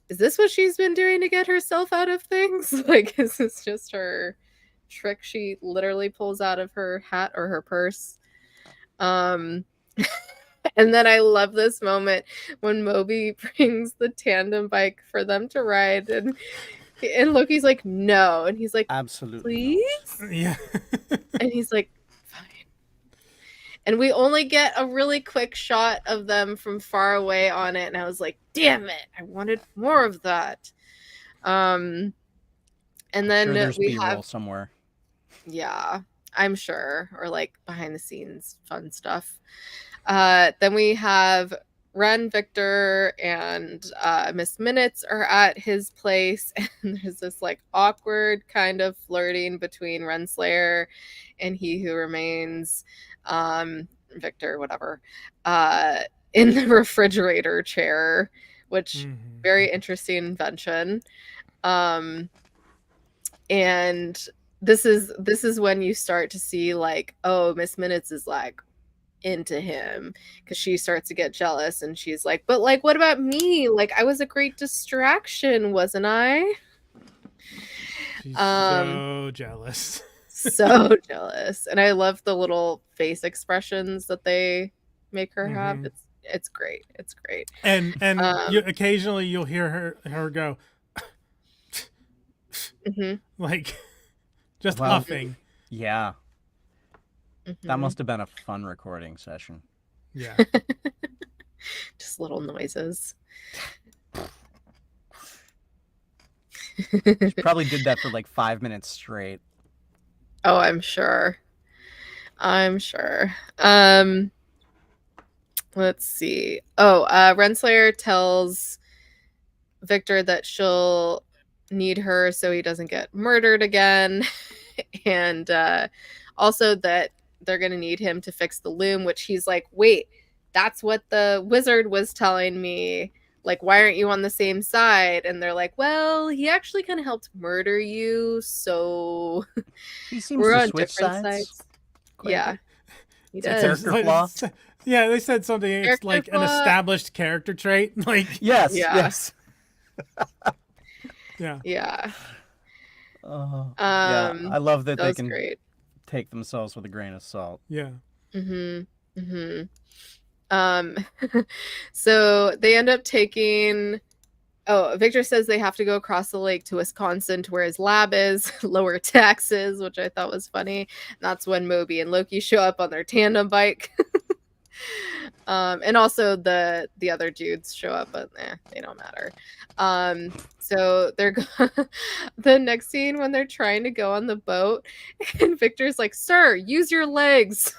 is this what she's been doing to get herself out of things? Like, is this just her trick she literally pulls out of her hat or her purse? And then I love this moment when Moby brings the tandem bike for them to ride, and Loki's like, no, and he's like, Absolutely not. please, Yeah. and he's like, fine. And we only get a really quick shot of them from far away on it, and I was like, damn it, I wanted more of that. And then Sure, there's we B-roll have, somewhere. yeah, I'm sure, or like behind the scenes fun stuff. Then we have Ren, Victor, and Miss Minutes are at his place, and there's this like awkward kind of flirting between Renslayer and He Who Remains, Victor, whatever, in the refrigerator chair, which very interesting invention. And this is when you start to see like, oh, Miss Minutes is like into him, because she starts to get jealous, and she's like, but like, what about me? Like, I was a great distraction, wasn't I? She's so jealous. So jealous. And I love the little face expressions that they make her have. It's great. It's great. And occasionally you'll hear her go like just huffing. Yeah. That must have been a fun recording session. Yeah. Just little noises. She probably did that for like 5 minutes straight. Oh, I'm sure. Let's see. Oh, Renslayer tells Victor that she'll need her so he doesn't get murdered again. And also that they're going to need him to fix the loom, which he's like, wait, that's what the wizard was telling me. Like, why aren't you on the same side? And they're like, well, he actually kind of helped murder you, so he seems we're to on switch different sides. Yeah, he does. Character flaw. Yeah, they said something. It's like an established character trait. Like, yes, yeah. Yes. Yeah. Yeah. Yeah, I love that they can great. take themselves with a grain of salt. Yeah. So they end up taking. Oh, Victor says they have to go across the lake to Wisconsin to where his lab is, lower taxes, which I thought was funny. And that's when Moby and Loki show up on their tandem bike. And also the other dudes show up, but they don't matter. So they're the next scene when they're trying to go on the boat, and Victor's like, "Sir, use your legs,"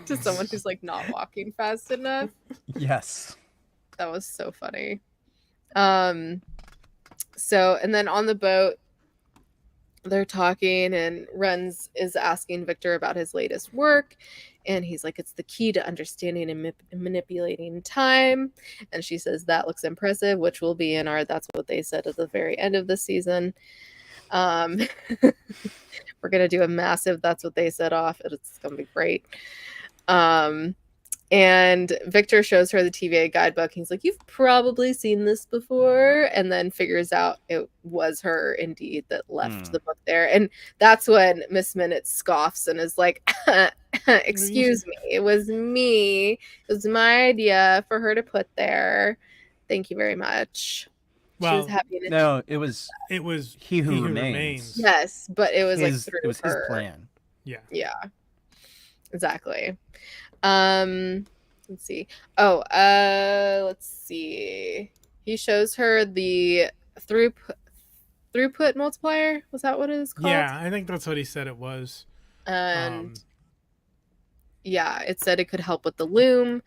to someone who's like not walking fast enough. Yes, that was so funny. So, and then on the boat, they're talking, and Renz is asking Victor about his latest work, and he's like, it's the key to understanding and manipulating time. And she says, that looks impressive, which will be in our That's What They Said at the very end of the season. We're gonna do a massive That's What They Said off. It's gonna be great. And Victor shows her the TVA guidebook. He's like, you've probably seen this before. And then figures out it was her indeed that left the book there. And that's when Miss Minute scoffs and is like, excuse me, it was me. It was my idea for her to put there. Thank you very much. Well, she was happy to no, it was He Who Remains. Yes, but it was his, like through it was her. His plan. Yeah. Exactly. Let's see. Let's see. He shows her the throughput multiplier. Was that what it is called? Yeah, I think that's what he said it was. And yeah, it said it could help with the loom.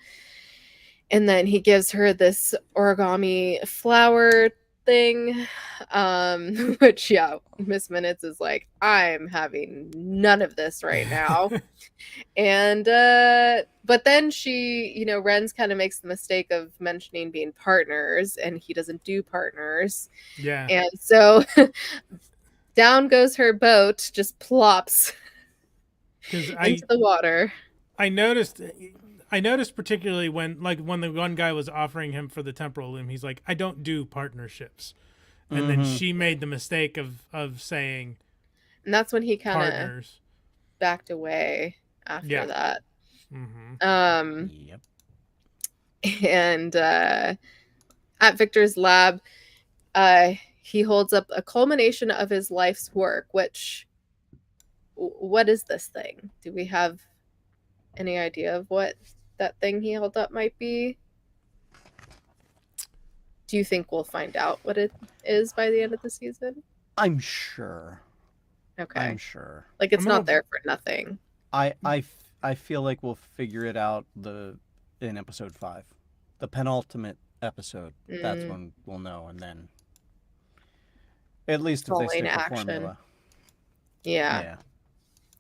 And then he gives her this origami flower thing, which, yeah, Miss Minutes is like, I'm having none of this right now. And but then she, Renz kind of makes the mistake of mentioning being partners, and he doesn't do partners. Yeah. And so down goes her boat, just plops into the water. I noticed I noticed particularly when the one guy was offering him for the temporal loom, he's like, I don't do partnerships. And then she made the mistake of saying And that's when he kind of partners. backed away after that. Yep. And at Victor's lab, he holds up a culmination of his life's work, which, what is this thing? Do we have any idea of what that thing he held up might be? Do you think we'll find out what it is by the end of the season? I'm sure. Okay. I'm sure. Like, it's not there for nothing. I feel like we'll figure it out in episode 5. The penultimate episode. That's when we'll know, and then at least if they stick the formula. Yeah.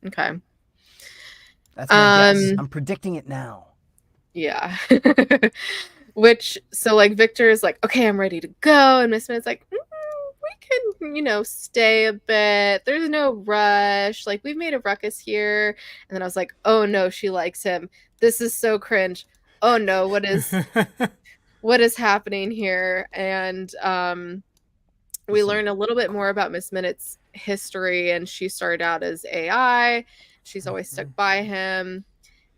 Okay. That's my guess. I'm predicting it now. Yeah. Which, so like Victor is like, okay, I'm ready to go. And Miss Minutte's like, we can, stay a bit. There's no rush. Like, we've made a ruckus here. And then I was like, oh no, she likes him. This is so cringe. Oh no, what is happening here? And we learn a little bit more about Miss Minutte's history, and she started out as AI. She's always stuck by him,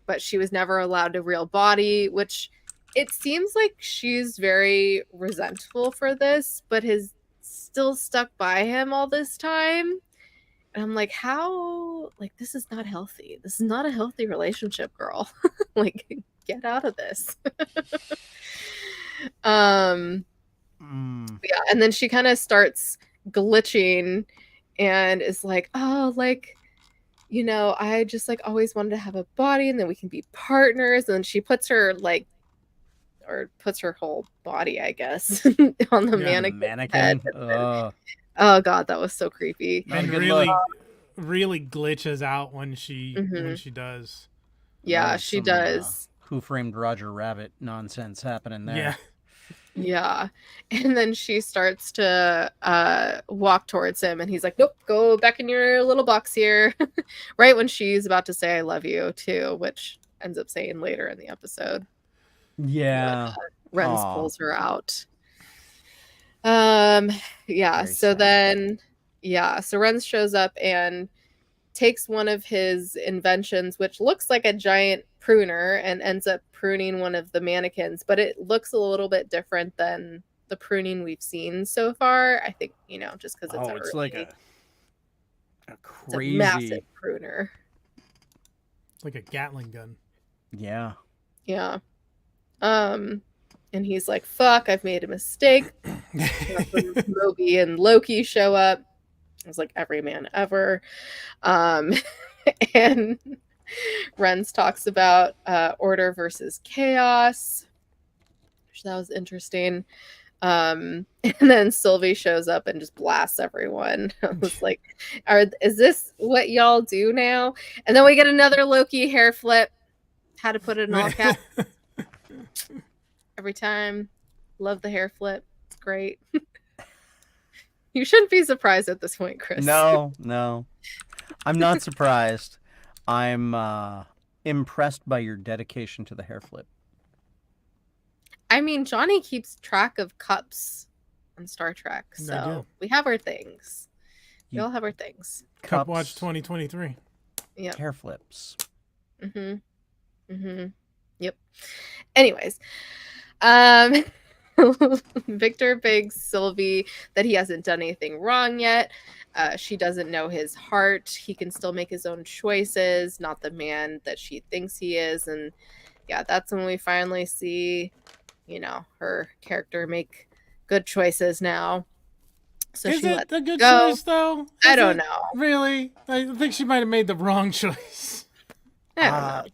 but she was never allowed a real body, which it seems like she's very resentful for this, but has still stuck by him all this time. And I'm like, how? Like, this is not healthy. This is not a healthy relationship, girl. Like, get out of this. Yeah, and then she kind of starts glitching and is like, oh, like, I just like always wanted to have a body, and then we can be partners. And then she puts her whole body, I guess, on the mannequin. Oh god, that was so creepy. And really glitches out when she does. Yeah, she does. Who Framed Roger Rabbit nonsense happening there. Yeah. And then she starts to walk towards him, and he's like, nope, go back in your little box here. Right when she's about to say I love you too, which ends up saying later in the episode. Yeah. Renz pulls her out. Yeah. Very so sad. Then, so Renz shows up and takes one of his inventions, which looks like a giant pruner, and ends up pruning one of the mannequins, but it looks a little bit different than the pruning we've seen so far. I think, just because it's like a crazy, massive pruner. It's like a Gatling gun. Yeah. Yeah. And he's like, fuck, I've made a mistake. That's when Moby and Loki show up. It was like every man ever. And Renz talks about order versus chaos, which that was interesting. And then Sylvie shows up and just blasts everyone. I was like, is this what y'all do now? And then we get another Loki hair flip. How to put it in all caps. Every time. Love the hair flip. It's great. You shouldn't be surprised at this point, Chris. No. I'm not surprised. I'm impressed by your dedication to the hair flip. I mean, Johnny keeps track of cups on Star Trek, so we have our things. We all have our things. Cup Watch 2023. Yeah. Hair flips. Yep. Anyways, Victor begs Sylvie that he hasn't done anything wrong yet. She doesn't know his heart. He can still make his own choices, not the man that she thinks he is. And yeah, that's when we finally see, her character make good choices now. So is she it lets a good go. choice, though? I don't know. Really? I think she might have made the wrong choice. I don't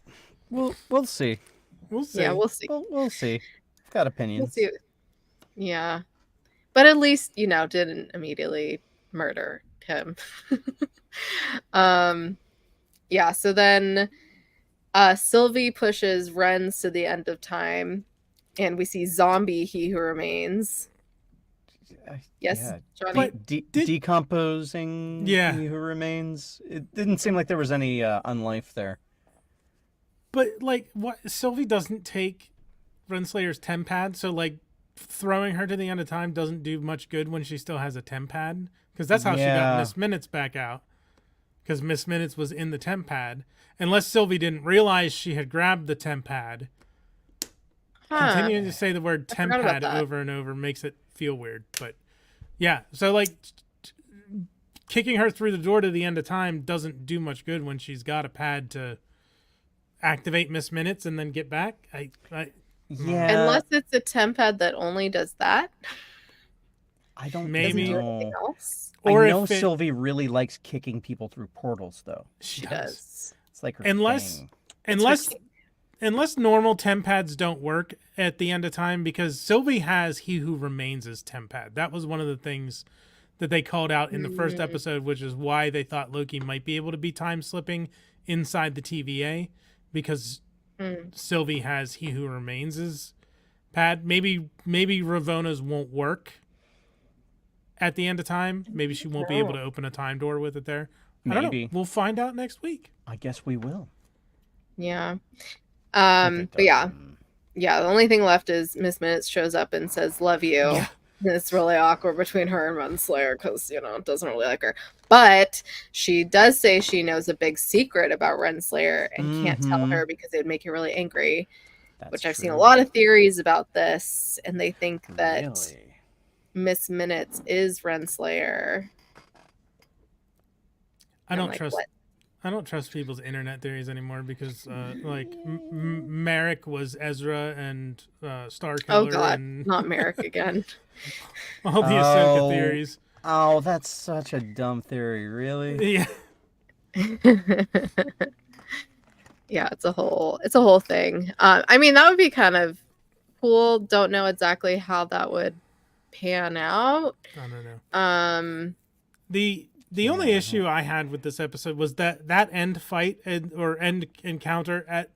know. We'll see. We'll see. Yeah, we'll see. We'll see. Got opinions. We'll see. Yeah. But at least, didn't immediately murder him. Yeah, so then Sylvie pushes Renz to the end of time, and we see zombie He Who Remains. Yes, Johnny. Decomposing He Who Remains. It didn't seem like there was any unlife there. But like, what? Sylvie doesn't take Renslayer's temp pad, so like throwing her to the end of time doesn't do much good when she still has a temp pad, because that's how she got Yeah. Miss Minutes back out. Because Miss Minutes was in the temp pad, unless Sylvie didn't realize she had grabbed the temp pad. Continuing to say the word temp forgot about pad that. over and over makes it feel weird, but yeah. So like, kicking her through the door to the end of time doesn't do much good when she's got a pad to activate Miss Minutes and then get back. Yeah. Unless it's a temp pad that only does that. I don't Maybe. Doesn't do know. anything else. Or I know if it, Sylvie really likes kicking people through portals, though. she She does. does. It's like her Unless thing. unless unless normal temp pads don't work at the end of time, because Sylvie has He Who Remains as temp pad. That was one of the things that they called out in the first episode, which is why they thought Loki might be able to be time slipping inside the TVA, because Sylvie has He Who Remains as pad. Maybe Ravona's won't work at the end of time. Maybe she won't be able to open a time door with it there. I don't know. Maybe. We'll find out next week. I guess we will. Yeah. But yeah. Yeah, the only thing left is Miss Minutes shows up and says, "Love you." Yeah. And it's really awkward between her and Renslayer because, doesn't really like her. But she does say she knows a big secret about Renslayer and can't tell her because it would make her really angry. That's which I've seen a true. lot of theories about this, and they think that Really? Miss Minutes is Renslayer. I I'm don't like, trust. what? I don't trust people's internet theories anymore because, like, Merrick was Ezra and Star Oh Killer God, and not Merrick again. all the Ahsoka theories. Oh, that's such a dumb theory, really? Yeah, Yeah, it's a whole thing. I mean, that would be kind of cool. Don't know exactly how that would pan out. I don't know. The Yeah, only I issue I had with this episode was that end fight or end encounter at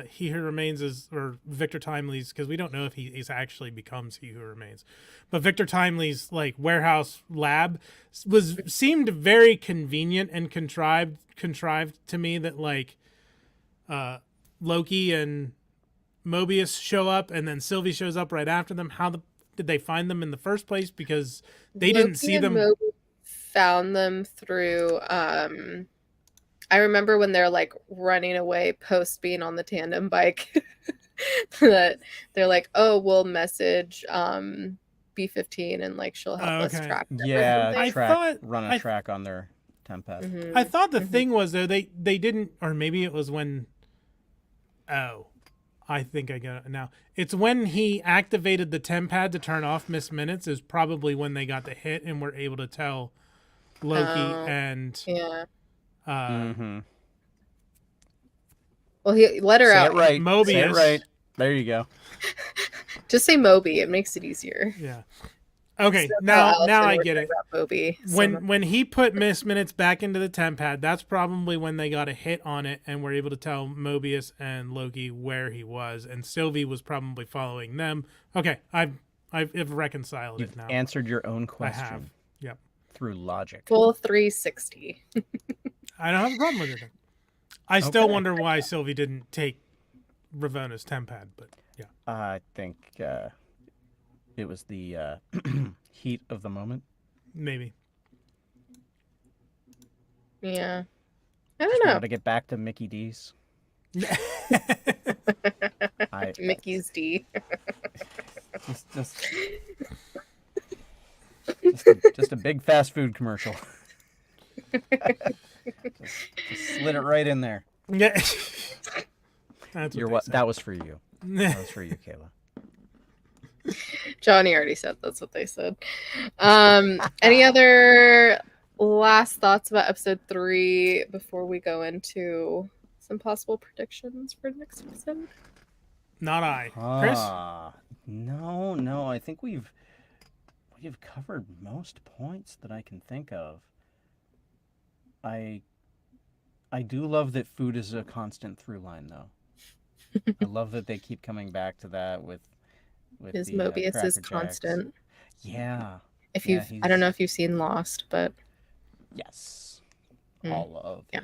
He Who Remains or Victor Timely's, because we don't know if he's actually becomes He Who Remains, but Victor Timely's like warehouse lab seemed very convenient and contrived to me, that like Loki and Mobius show up and then Sylvie shows up right after them. How did they find them in the first place? Because they didn't see them. Moby found them through. I remember when they're like running away post being on the tandem bike, that they're like, "Oh, we'll message B-15 and like she'll help us track them." Yeah, I thought- run a track on their temp pad. Mhm. I thought the thing was, though, they didn't, or maybe it was when. Oh, I think I got it now. It's when he activated the temp pad to turn off Miss Minutes is probably when they got the hit and were able to tell Loki and Yeah. Well, he let her Say out. it right. Mobius. Say it right. There you go. Just say Moby. It makes it easier. Yeah. Okay, So now Allison I would get say it. about Moby. When he put Miss Minutes back into the temp pad, that's probably when they got a hit on it and were able to tell Mobius and Loki where he was, and Sylvie was probably following them. Okay, I've reconciled You've it now. answered your own I question. have. Yep. Through logic. full 360. I don't have a problem with it. I still Okay. wonder why Sylvie didn't take Ravona's temp pad, but yeah. I think it was the heat of the moment. Maybe. Yeah. I don't know. Got to get back to Mickey D's. Mickey's D. Just a big fast food commercial. just slid it right in there. Yeah. That's what That was for you. That was for you, Kayla. Johnny already said that's what they said. Any other last thoughts about episode 3 before we go into some possible predictions for next episode? Not I. Chris? No. I think we've covered most points that I can think of. I do love that food is a constant through line, though. I love that they keep coming back to that with His the, Mobius Cracker is Jacks. constant. Yeah. If Yeah, you've, I don't know if you've seen Lost, but Yes. Mm. All of. Yeah.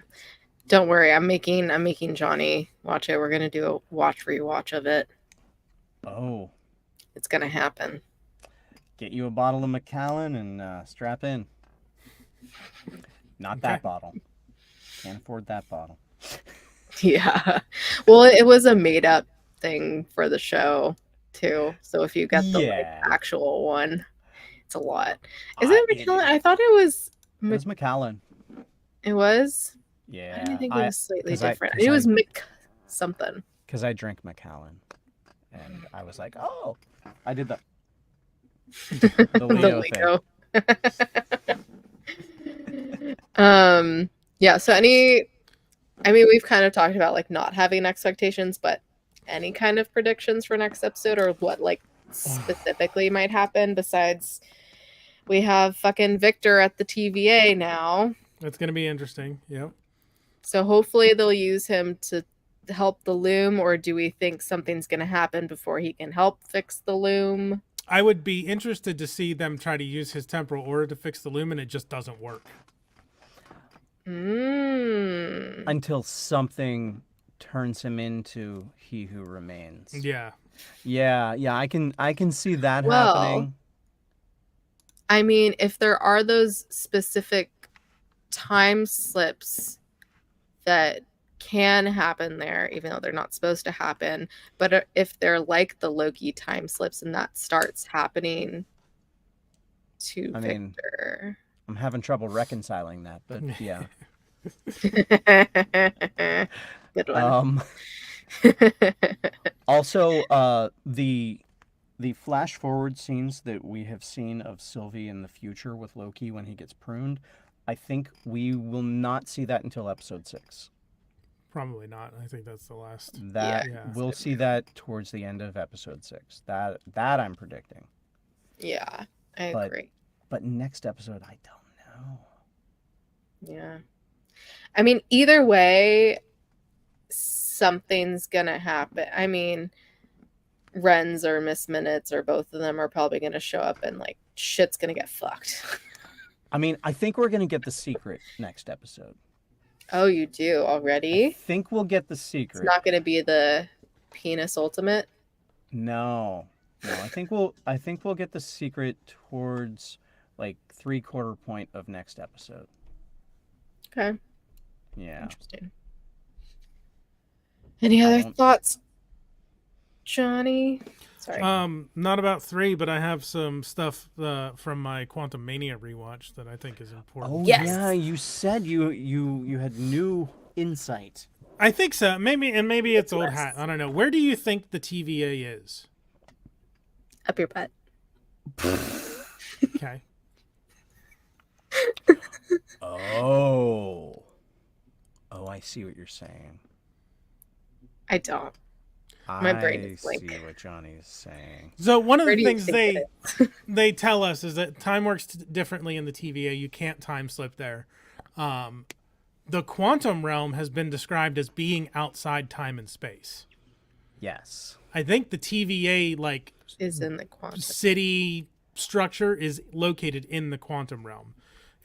Don't worry, I'm making Johnny watch it. We're gonna do a watch rewatch of it. Oh, It's gonna happen. get you a bottle of Macallan and strap in. Not that bottle. Can't afford that bottle. Yeah. Well, it was a made up thing for the show too. So if you get the actual one, it's a lot. Is it Macallan? I thought it was. It was Macallan. It was. Yeah. I didn't think it was slightly different. It was Mick something. Because I drink Macallan, and I was like, oh, I did the Leo thing. Yeah. So we've kind of talked about like not having expectations, but any kind of predictions for next episode or what like specifically might happen besides we have fucking Victor at the TVA now. That's going to be interesting. Yep. So hopefully they'll use him to help the loom, or do we think something's going to happen before he can help fix the loom? I would be interested to see them try to use his temporal aura to fix the loom, and it just doesn't work. Until something turns him into He Who Remains. Yeah. Yeah, I can see that happening. I mean, if there are those specific time slips that can happen there, even though they're not supposed to happen, but if they're like the Loki time slips and that starts happening to Victor. I'm having trouble reconciling that, but yeah. Good one. Also, the flash forward scenes that we have seen of Sylvie in the future with Loki when he gets pruned, I think we will not see that until episode 6. Probably not. I think that's the last. We'll see that towards the end of episode 6. That I'm predicting. Yeah, I agree. But next episode, I don't know. Yeah. I mean, either way, something's gonna happen. I mean, Renz or Miss Minutes or both of them are probably gonna show up and like shit's gonna get fucked. I mean, I think we're gonna get the secret next episode. Oh, you do already? I think we'll get the secret. It's not gonna be the penis ultimate? No. I think we'll get the secret towards like 3/4 point of next episode. Okay. Yeah. Interesting. Any other thoughts, Johnny? Sorry. Not about 3, but I have some stuff from my Quantum Mania rewatch that I think is important. Oh yes. Yeah, you said you had new insight. I think so. Maybe it's old hat. I don't know. Where do you think the TVA is? Up your butt. Okay. Oh, I see what you're saying. I don't. My brain is blank. I see what Johnny is saying. So one of the things they tell us is that time works differently in the TVA. You can't time slip there. The quantum realm has been described as being outside time and space. Yes. I think the TVA is in the quantum city structure is located in the quantum realm.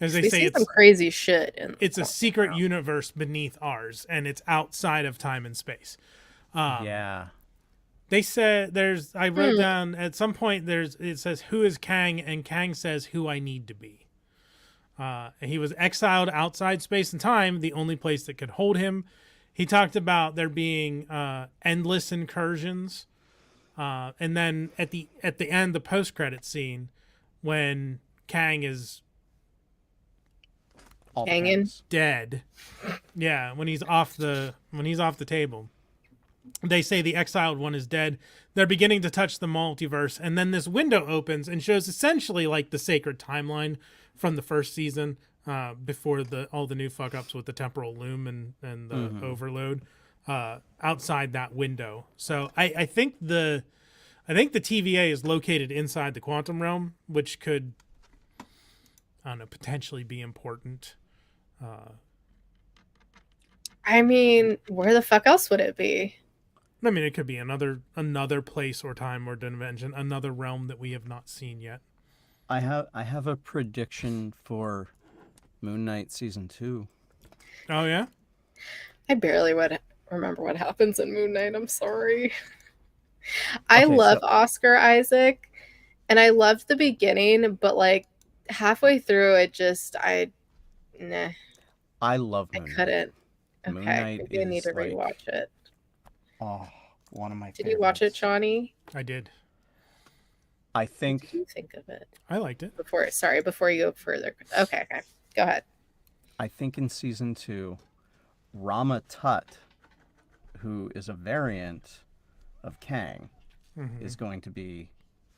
As they say, it's some crazy shit. It's a secret universe beneath ours, and it's outside of time and space. Yeah. They said I wrote down at some point it says who is Kang, and Kang says who I need to be. And he was exiled outside space and time, the only place that could hold him. He talked about there being endless incursions, and then at the end, the post-credit scene when Kang is hanging dead. Yeah, when he's off the table. They say the exiled one is dead. They're beginning to touch the multiverse, and then this window opens and shows essentially like the sacred timeline from the first season, before all the new fuck ups with the temporal loom and the overload, outside that window. So I think the TVA is located inside the quantum realm, which could, I don't know, potentially be important. I mean, where the fuck else would it be? I mean, it could be another place or time or dimension, another realm that we have not seen yet. I have a prediction for Moon Knight season 2. Oh yeah? I barely would remember what happens in Moon Knight. I'm sorry. I Okay, love so- Oscar Isaac, and I loved the beginning, but like halfway through, nah, I love I Moon Knight. couldn't. Moon Okay, Knight maybe I need is to like, rewatch it. oh, one of my Did you watch it, favorites. Shawnee? I did. I What think did you think of it? I liked it. Before you go further. Okay, go ahead. in season 2, Rama Tut, who is a variant of Kang, is going to be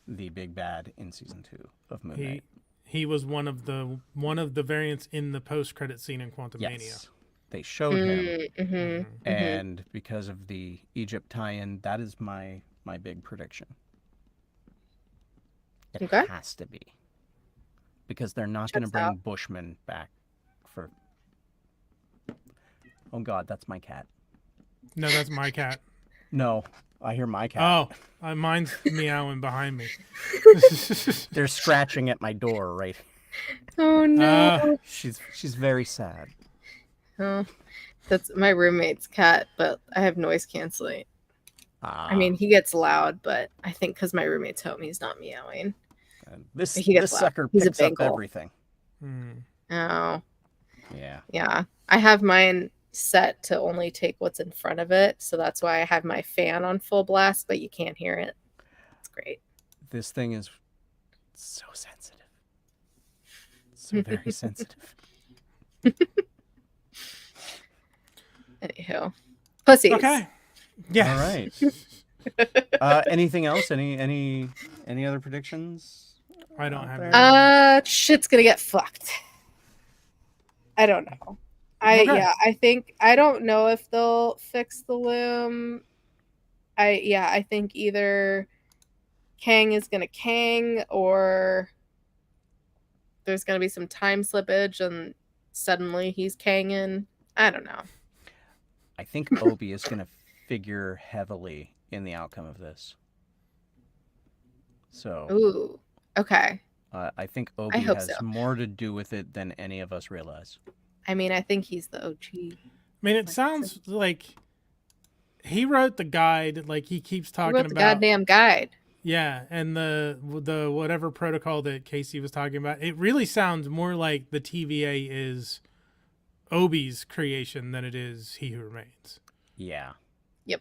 the big bad in season 2 of Moon Knight. He was one of the variants in the post-credit scene in Quantumania. Yes, they showed him, Mm-hmm. and because of the Egypt tie-in, that is my big prediction. It Okay. has to be, because they're not going to Checks bring out. Bushman back for. Oh God, that's my cat. No, that's my cat. No, I hear my cat. Oh, mine's meowing behind me. They're scratching at my door, right? Oh no. She's very sad. Oh, that's my roommate's cat, but I have noise canceling. I mean, he gets loud, but I think because my roommate's home, he's not meowing. This He gets loud. sucker He's a picks up Bengal. everything. Oh, Yeah. I have mine set to only take what's in front of it, so that's why I have my fan on full blast, but you can't hear it. It's great. This thing is so sensitive. So very sensitive. Anywho, pussies. Okay. Yeah. All right. Anything else? Any other predictions? I don't have any. Shit's gonna get fucked. I don't know. Okay. I don't know if they'll fix the loom. I think either Kang is gonna Kang, or there's gonna be some time slippage and suddenly he's Kanging. I don't know. I think Obi is going to figure heavily in the outcome of this. So, Ooh. Okay. I think Obi hope has so. more to do with it than any of us realize. I mean, I think he's the OG. I mean, it sounds like he wrote the guide. Like he keeps He talking wrote the about. goddamn guide. Yeah, and the whatever protocol that Casey was talking about, it really sounds more like the TVA is Obi's creation than it is He Who Remains. Yeah. Yep.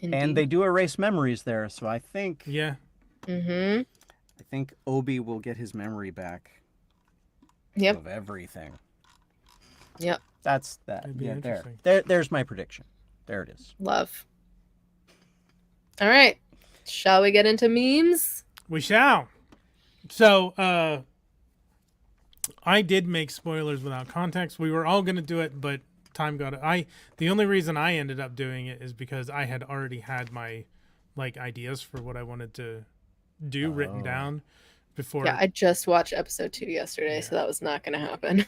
And Indeed. they do erase memories there, so I think Yeah. Mm-hmm. I think Obi will get his memory back Yep. of everything. Yep. That's that. That'd be Yeah, interesting. there's my prediction. There it is. Love. All right. Shall we get into memes? We shall. So, I did make spoilers without context. We were all going to do it, but time got it. The only reason I ended up doing it is because I had already had my ideas for what I wanted to do written down before. Yeah, I just watched episode 2 yesterday, so that was not going to happen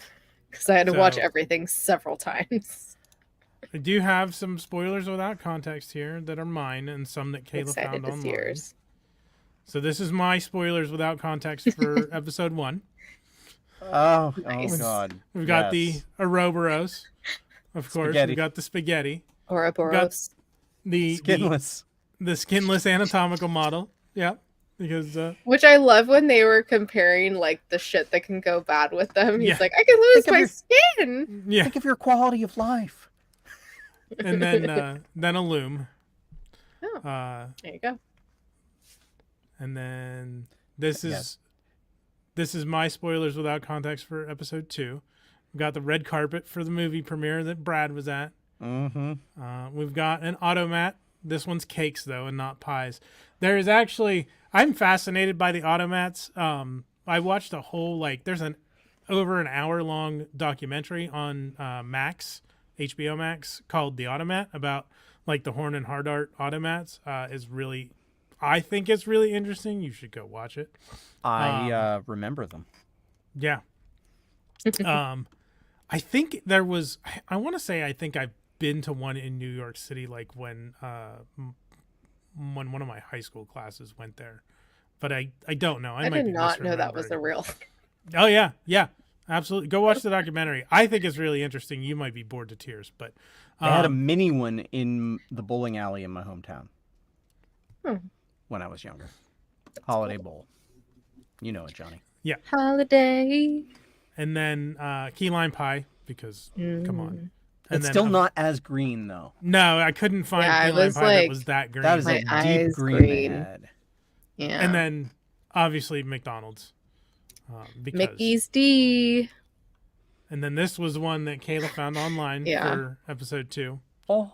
because I had to watch everything several times. I do have some spoilers without context here that are mine, and some that Kayla Excited found to see online. yours. So this is my spoilers without context for episode 1. Oh, Nice. oh God. We've got Yes. the Ouroboros, of course. Spaghetti. We've got the spaghetti, Ouroboros. the Skinless. the skinless anatomical model. Yeah, because Which I love when they were comparing like the shit that can go bad with them. He's Yeah. like, I can lose Think of my your- skin. yeah, Think of your quality of life. and then a loom. Oh, there you go. And then this is Yes. this is my spoilers without context for episode 2. We've got the red carpet for the movie premiere that Brad was at. Mm-hmm. We've got an automat. This one's cakes though, and not pies. There is actually, I'm fascinated by the automats. I watched a whole there's over an hour long documentary on Max, HBO Max, called The Automat, about the Horn and Hard Art automats. I think it's really interesting. You should go watch it. I remember them. Yeah. I think there was, I want to say, I think I've been to one in New York City, when one of my high school classes went there, but I don't know. I might did be not know that was misremembering. a real. Oh yeah. Absolutely. Go watch the documentary. I think it's really interesting. You might be bored to tears, but They had a mini one in the bowling alley in my hometown when I was younger. Holiday Bowl. You know it, Johnny. yeah. Holiday. And then key lime pie because come on. And It's then, still not as green though. No, I couldn't find Yeah, key I lime was pie that like- was that green. That is My a deep eyes green, green. they had. Yeah. And then obviously McDonald's. Because Mickey's D. And then this was one that Kayla found online for episode 2. Oh,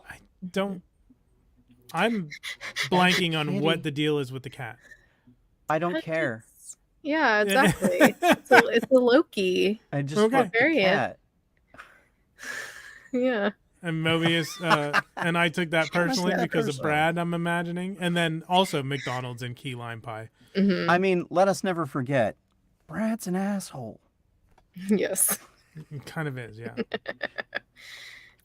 I'm blanking on Kitty. what the deal is with the cat. I don't care. Yeah, exactly. it's a Loki. I just Okay. want the Variant. cat. Yeah. And Mobius, and I took that personally that because of personally. Brad, I'm imagining. And then also McDonald's and key lime pie. Hmm. I mean, let us never forget, Brad's an asshole. Yes. It kind of is, yeah.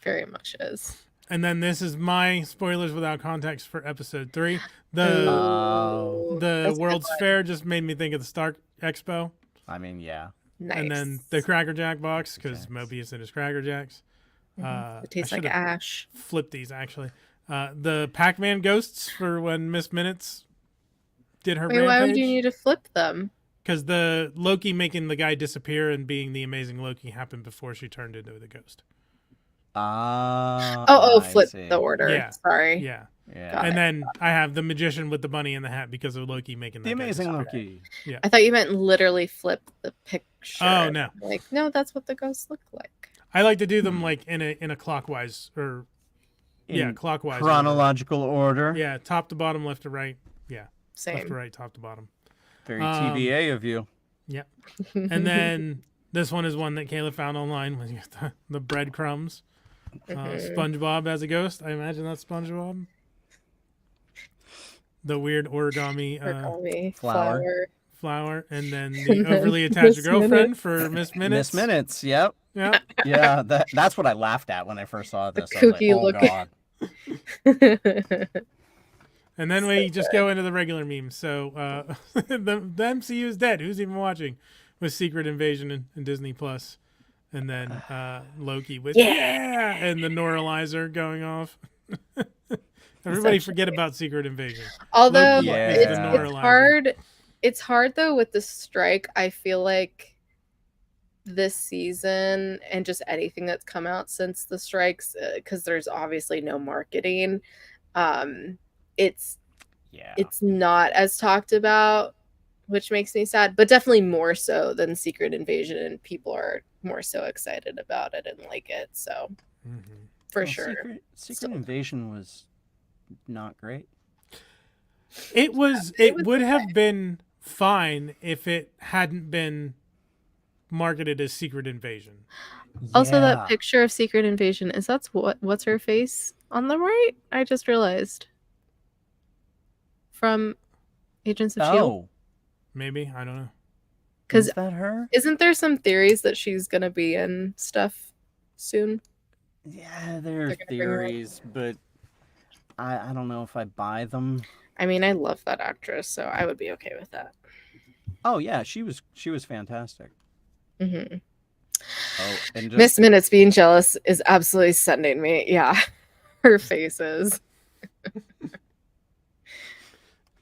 Very much is. And then this is my spoilers without context for episode 3. The Oh. That's a good World's one. Fair just made me think of the Stark Expo. I mean, yeah. Nice. And then the Cracker Jack box because Jacks. Mobius and his Cracker Jacks. It tastes I like should've ash. flipped these actually. The Pac-Man ghosts for when Miss Minutes did her Wait, why would you rampage. need to flip them? Because the Loki making the guy disappear and being the amazing Loki happened before she turned into the ghost. Oh, I flip see. the order. Yeah. Sorry. Yeah. Yeah. Got And it. then I have the magician with the bunny in the hat because of Loki making that The guy amazing disappear. Loki. I thought you meant literally flip the picture. Oh, no. Like, no, that's what the ghosts look like. I like to do them like in a clockwise or In clockwise order. chronological order. Yeah, top to bottom, left to right. Yeah, Same. left to right, top to bottom. Very TBA of you. Yeah. And then this one is one that Kayla found online when you got the breadcrumbs. SpongeBob as a ghost. I imagine that's SpongeBob. The weird origami Origami, flower. flower, and then the overly attached Miss girlfriend Minutes. for Miss Minutes. Miss Minutes, yep. Yeah. Yeah, that's what I laughed at when I first saw this. I was like, kooky oh, looking- God. And then we just go into the regular memes. So the MCU is dead. Who's even watching? With Secret Invasion and Disney Plus, and then Loki with and the Neuralizer going off. Everybody forget about Secret Invasion. Although Loki Yeah. is the it's Neuralizer. hard. It's hard though with the strike. I feel like this season and just anything that's come out since the strikes, because there's obviously no marketing. It's Yeah. it's not as talked about, which makes me sad, but definitely more so than Secret Invasion, and people are more so excited about it and like it. So for Well, sure. Secret Still. Invasion was not great. It was. It It was would okay. have been fine if it hadn't been marketed as Secret Invasion. Also, Yeah. that picture of Secret Invasion is what's her face on the right? I just realized from Agents of Shield. Oh, Maybe I don't know. Because is that her? isn't there some theories that she's gonna be in stuff soon? Yeah, there are They're gonna bring her up. theories, but I don't know if I buy them. I mean, I love that actress, so I would be okay with that. Oh yeah, she was fantastic. Hmm. Oh, and just Miss Minutes being jealous is absolutely sending me. Yeah, her faces.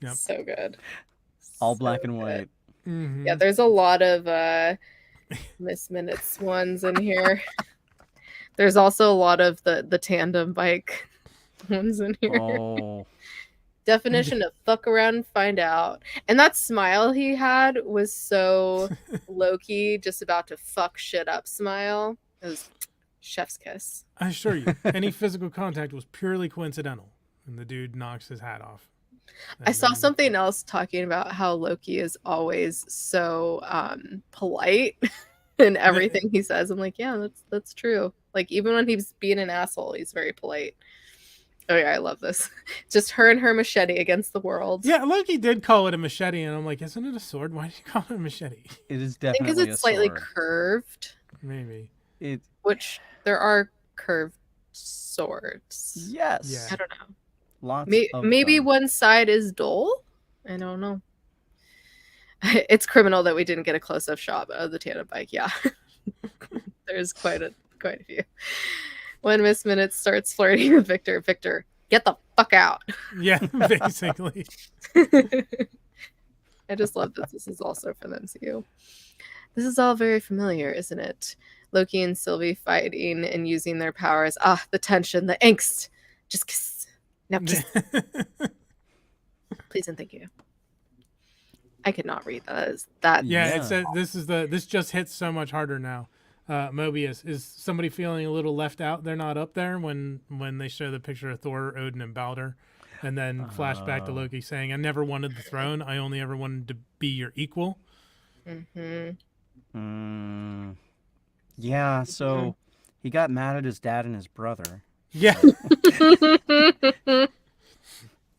Yep. So good. all So black and good. white. Mhm. Yeah, there's a lot of Miss Minutes ones in here. There's also a lot of the tandem bike ones in here. Oh, Definition of fuck around and find out. And that smile he had was so Loki, just about to fuck shit up smile. It was chef's kiss. I assure you, any physical contact was purely coincidental, and the dude knocks his hat off. I And saw then- something else talking about how Loki is always so polite in everything he says. I'm like, yeah, that's true. Like even when he's being an asshole, he's very polite. Oh yeah, I love this. Just her and her machete against the world. Yeah, Loki did call it a machete, and I'm like, isn't it a sword? Why did you call it a machete? it is I think definitely because it's a slightly sword. curved, Maybe. It which there are curved swords. yes. Yeah. I don't know. Lots of Maybe them. one side is dull. I don't know. It's criminal that we didn't get a close-up shot of the tandem bike. Yeah. There's quite a few. When Miss Minutes starts flirting with Victor, Victor, get the fuck out. Yeah, basically. I just love that this is also for the MCU. This is all very familiar, isn't it? Loki and Sylvie fighting and using their powers. Ah, the tension, the angst. Just kiss. Now kiss. Please and thank you. I could not read that. Yeah, Yeah. it says this just hits so much harder now. Mobius, is somebody feeling a little left out? They're not up there when they show the picture of Thor, Odin, and Balder, and then flashback to Loki saying, "I never wanted the throne. I only ever wanted to be your equal." Yeah, so he got mad at his dad and his brother. Yeah.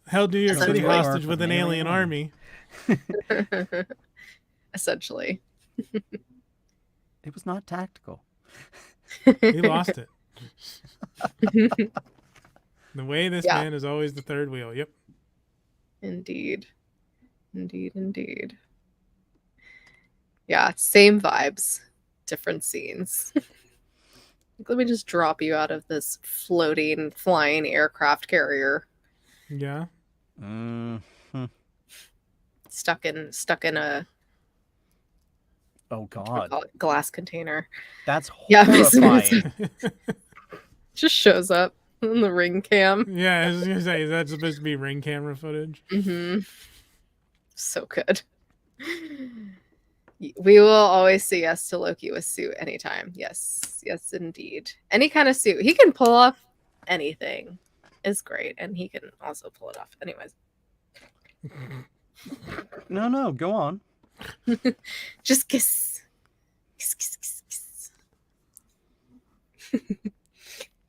Held New York So City you hostage are with from an alien army. Essentially. It was not tactical. He lost it. The way this Yeah. man is always the third wheel. Yep. Indeed. Indeed. Yeah, same vibes, different scenes. Let me just drop you out of this floating, flying aircraft carrier. Yeah. Stuck in a Oh God, glass container. that's Yeah, horrifying. Just shows up in the ring cam. Yeah, I was gonna say, is that supposed to be ring camera footage? So good. We will always say yes to Loki with suit anytime. Yes, indeed. Any kind of suit. He can pull off anything. Is great. And he can also pull it off. Anyways. No, go on. Just kiss. Kiss.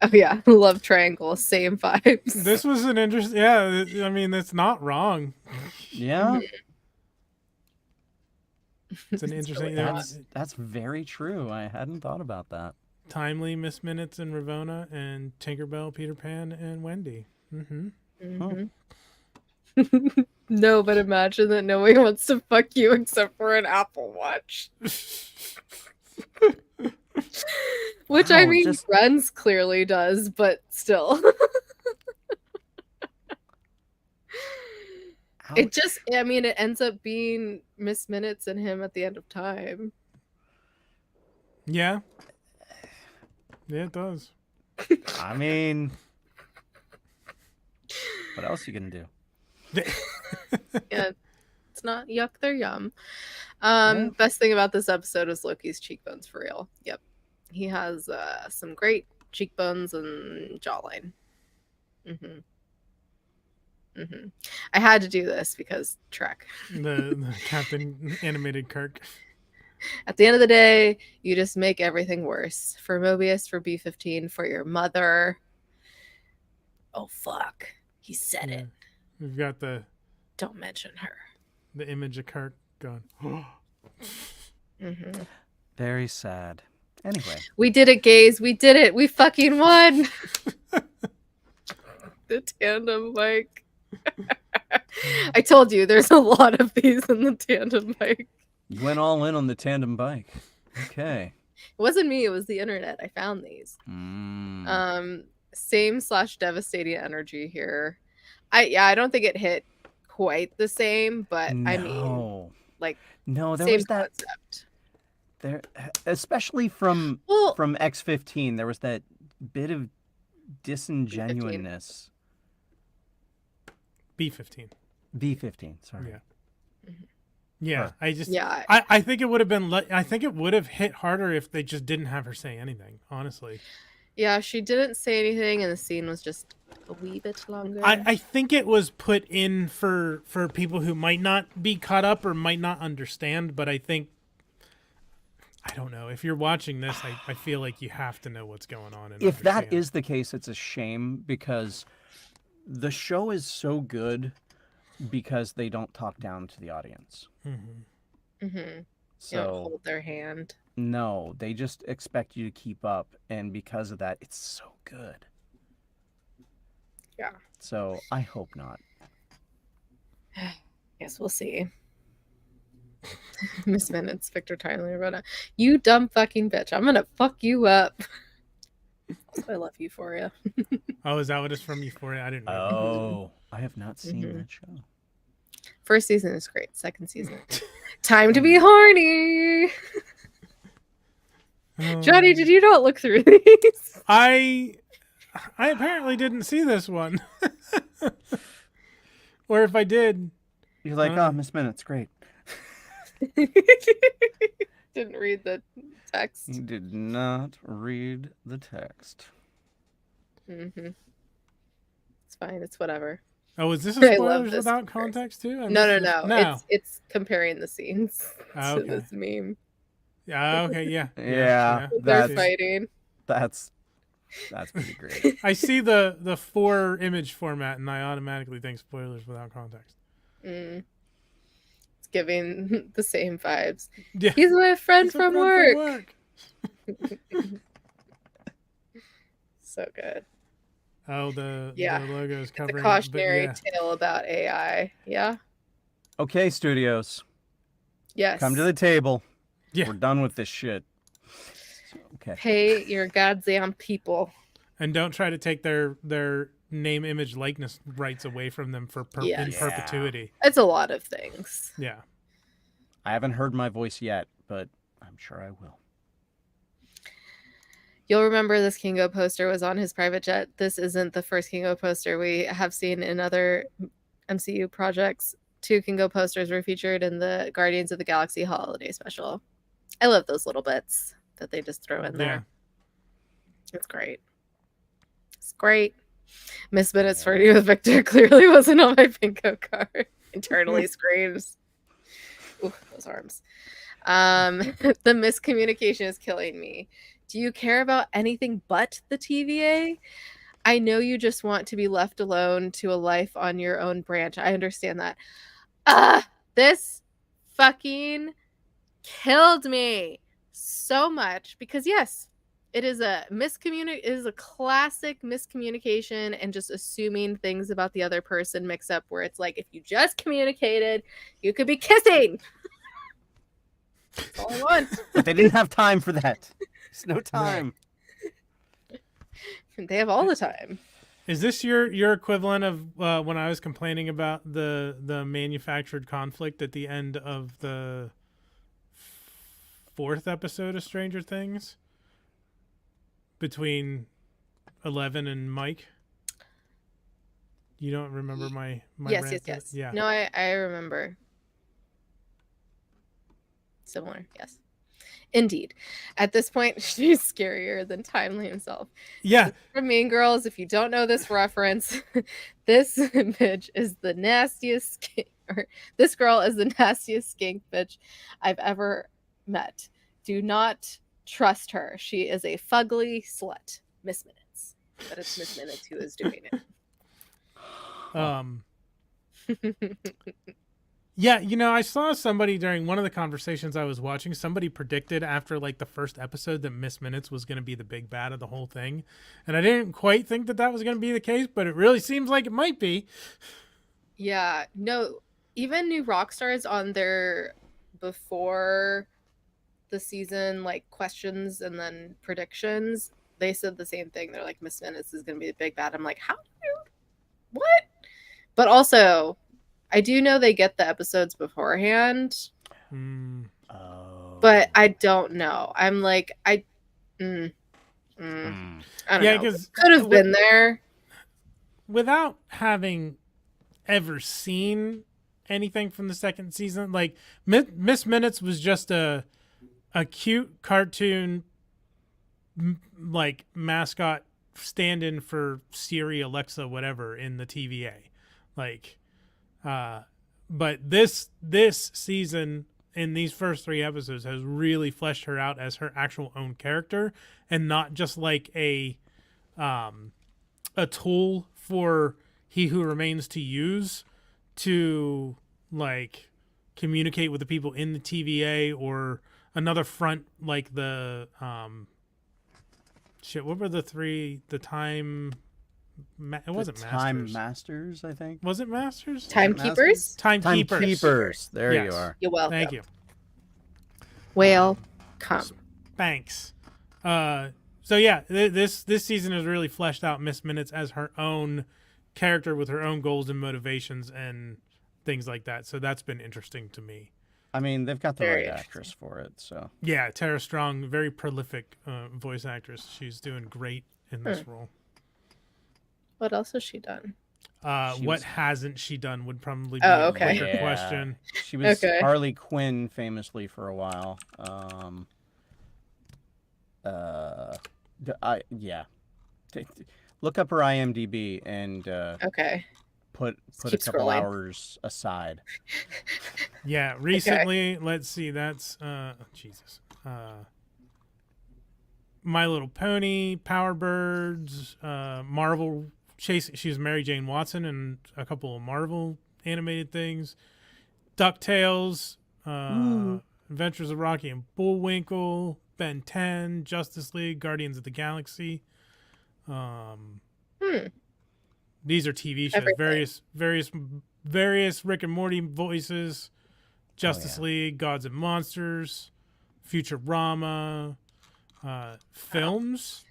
Oh yeah, love triangle, same vibes. This was an interesting. Yeah, I mean, that's not wrong. Yeah, It's an interesting. really that's very true. I hadn't thought about that. Timely, Miss Minutes and Ravonna, and Tinkerbell, Peter Pan, and Wendy. No, but imagine that nobody wants to fuck you except for an Apple Watch. Which I Wow, mean, just- Friends clearly does, but still. It Ouch. just, I mean, it ends up being Miss Minutes and him at the end of time. Yeah. Yeah, it does. I mean, what else you gonna do? Yeah, it's not yuck, they're yum. Yeah. Best thing about this episode is Loki's cheekbones for real. Yep. He has some great cheekbones and jawline. I had to do this because Trek. The Captain Animated Kirk. At the end of the day, you just make everything worse. For Mobius, for B-15, for your mother. Oh, fuck. He said it. We've got the Don't mention her. image of Kirk going. Very sad. Anyway, We did it, gays. We did it. We fucking won. The tandem bike. I told you there's a lot of these in the tandem bike. you went all in on the tandem bike. Okay. It wasn't me, it was the internet. I found these. Same/devastating energy here. I don't think it hit quite the same, but I mean, like, no, there same was that concept. there, especially from Well, X-15. There was that bit of disingenuousness. B-15. B-15. Sorry. Yeah. Yeah, Her. I just. yeah, I think it would have been. I think it would have hit harder if they just didn't have her say anything. Honestly. yeah, she didn't say anything, and the scene was just a wee bit longer. I think it was put in for people who might not be caught up or might not understand, but I think, I don't know, if you're watching this, I feel like you have to know what's going on. And If that understand. is the case, it's a shame because the show is so good because they don't talk down to the audience. You don't So hold their hand. no, they just expect you to keep up, and because of that, it's so good. Yeah. So I hope not. Yes, we'll see. Miss Minutes, Victor Timely wrote out, "You dumb fucking bitch. I'm gonna fuck you up." I love Euphoria. Oh, is that what it's from Euphoria? I didn't know. Oh, I have not seen Mhm. that show. First season is great. Second season, time to be horny. Johnny, did you not look through these? I apparently didn't see this one. Or if I did, You're like, oh, Miss Minutes, great. Didn't read the text. You did not read the text. Mm-hmm. It's fine. It's whatever. oh, is this a I love spoilers this without comparison. context too? I No. missed this. No. It's comparing the scenes Ah, to okay. this meme. Yeah. Okay. Yeah. Yeah, They're that's fighting. that's pretty great. I see the 4 image format, and I automatically think spoilers without context. Mm. It's giving the same vibes. Yeah. He's my friend It's a from friend work. So good. Oh, the logo's It's a covering. cautionary but tale about AI. Yeah. Okay, studios, Yes. come to the table. Yeah. We're done with this shit. Okay. Pay your goddamn people. And don't try to take their name, image, likeness rights away from them for in Yes. perpetuity. It's a lot of things. Yeah. I haven't heard my voice yet, but I'm sure I will. You'll remember this Kingo poster was on his private jet. This isn't the first Kingo poster we have seen in other MCU projects. 2 Kingo posters were featured in the Guardians of the Galaxy holiday special. I love those little bits that they just throw in there. It's great. It's great. Miss Minutes 40 with Victor clearly wasn't on my bingo card. Internally screams. Ooh, those arms. The miscommunication is killing me. Do you care about anything but the TVA? I know you just want to be left alone to a life on your own branch. I understand that. This fucking killed me so much because yes, it is a classic miscommunication and just assuming things about the other person mix up where it's like if you just communicated, you could be kissing. That's all I want. But they didn't have time for that. There's no time. They have all the time. Is this your equivalent of when I was complaining about the manufactured conflict at the end of the 4th episode of Stranger Things between Eleven and Mike? You don't remember my yes. rant? Yeah. No, I remember. Similar, yes. Indeed. At this point, she's scarier than Timely himself. Yeah. From Mean Girls, if you don't know this reference, this bitch is the nastiest this girl is the nastiest skank bitch I've ever met. Do not trust her. She is a fugly slut. Miss Minutes. But it's Miss Minutes who is doing it. Yeah, I saw somebody during one of the conversations I was watching, somebody predicted after like the first episode that Miss Minutes was going to be the big bad of the whole thing. And I didn't quite think that was going to be the case, but it really seems like it might be. Yeah, no, even New Rockstars on their before the season like questions and then predictions, they said the same thing. They're like, Miss Minutes is going to be the big bad. I'm like, what? But also, I do know they get the episodes beforehand. But I don't know. I'm like, I don't know. Because could have been there. Without having ever seen anything from the second season, like Miss Minutes was just a cute cartoon like mascot stand-in for Siri, Alexa, whatever in the TVA. Like but this season in these first 3 episodes has really fleshed her out as her actual own character and not just like a tool for He Who Remains to use to like communicate with the people in the TVA or another front like the what were the 3 the time It wasn't Time Masters. Masters, I think. Was it Masters? Timekeepers? Timekeepers. Timekeepers. There Yes. you are. You're welcome. Thank you. Whale, come. Thanks. So yeah, this season has really fleshed out Miss Minutes as her own character with her own goals and motivations and things like that. So that's been interesting to me. I mean, they've got the Very right actress for it, so. Yeah, Tara Strong, very prolific voice actress. She's doing great in this role. What else has she done? What hasn't she done would probably be Oh, a okay. quicker question. She was Okay. Harley Quinn famously for a while. Yeah. Look up her IMDb and Okay. put a keep couple scrolling. hours aside. Yeah, recently, let's see, that's Jesus. My Little Pony, Power Birds, Marvel Chase. She was Mary Jane Watson in a couple of Marvel animated things. DuckTales, Adventures of Rocky and Bullwinkle, Ben 10, Justice League, Guardians of the Galaxy. These are TV shows. Everything. Various Rick and Morty voices. Justice League, Gods and Monsters, Futurama, films,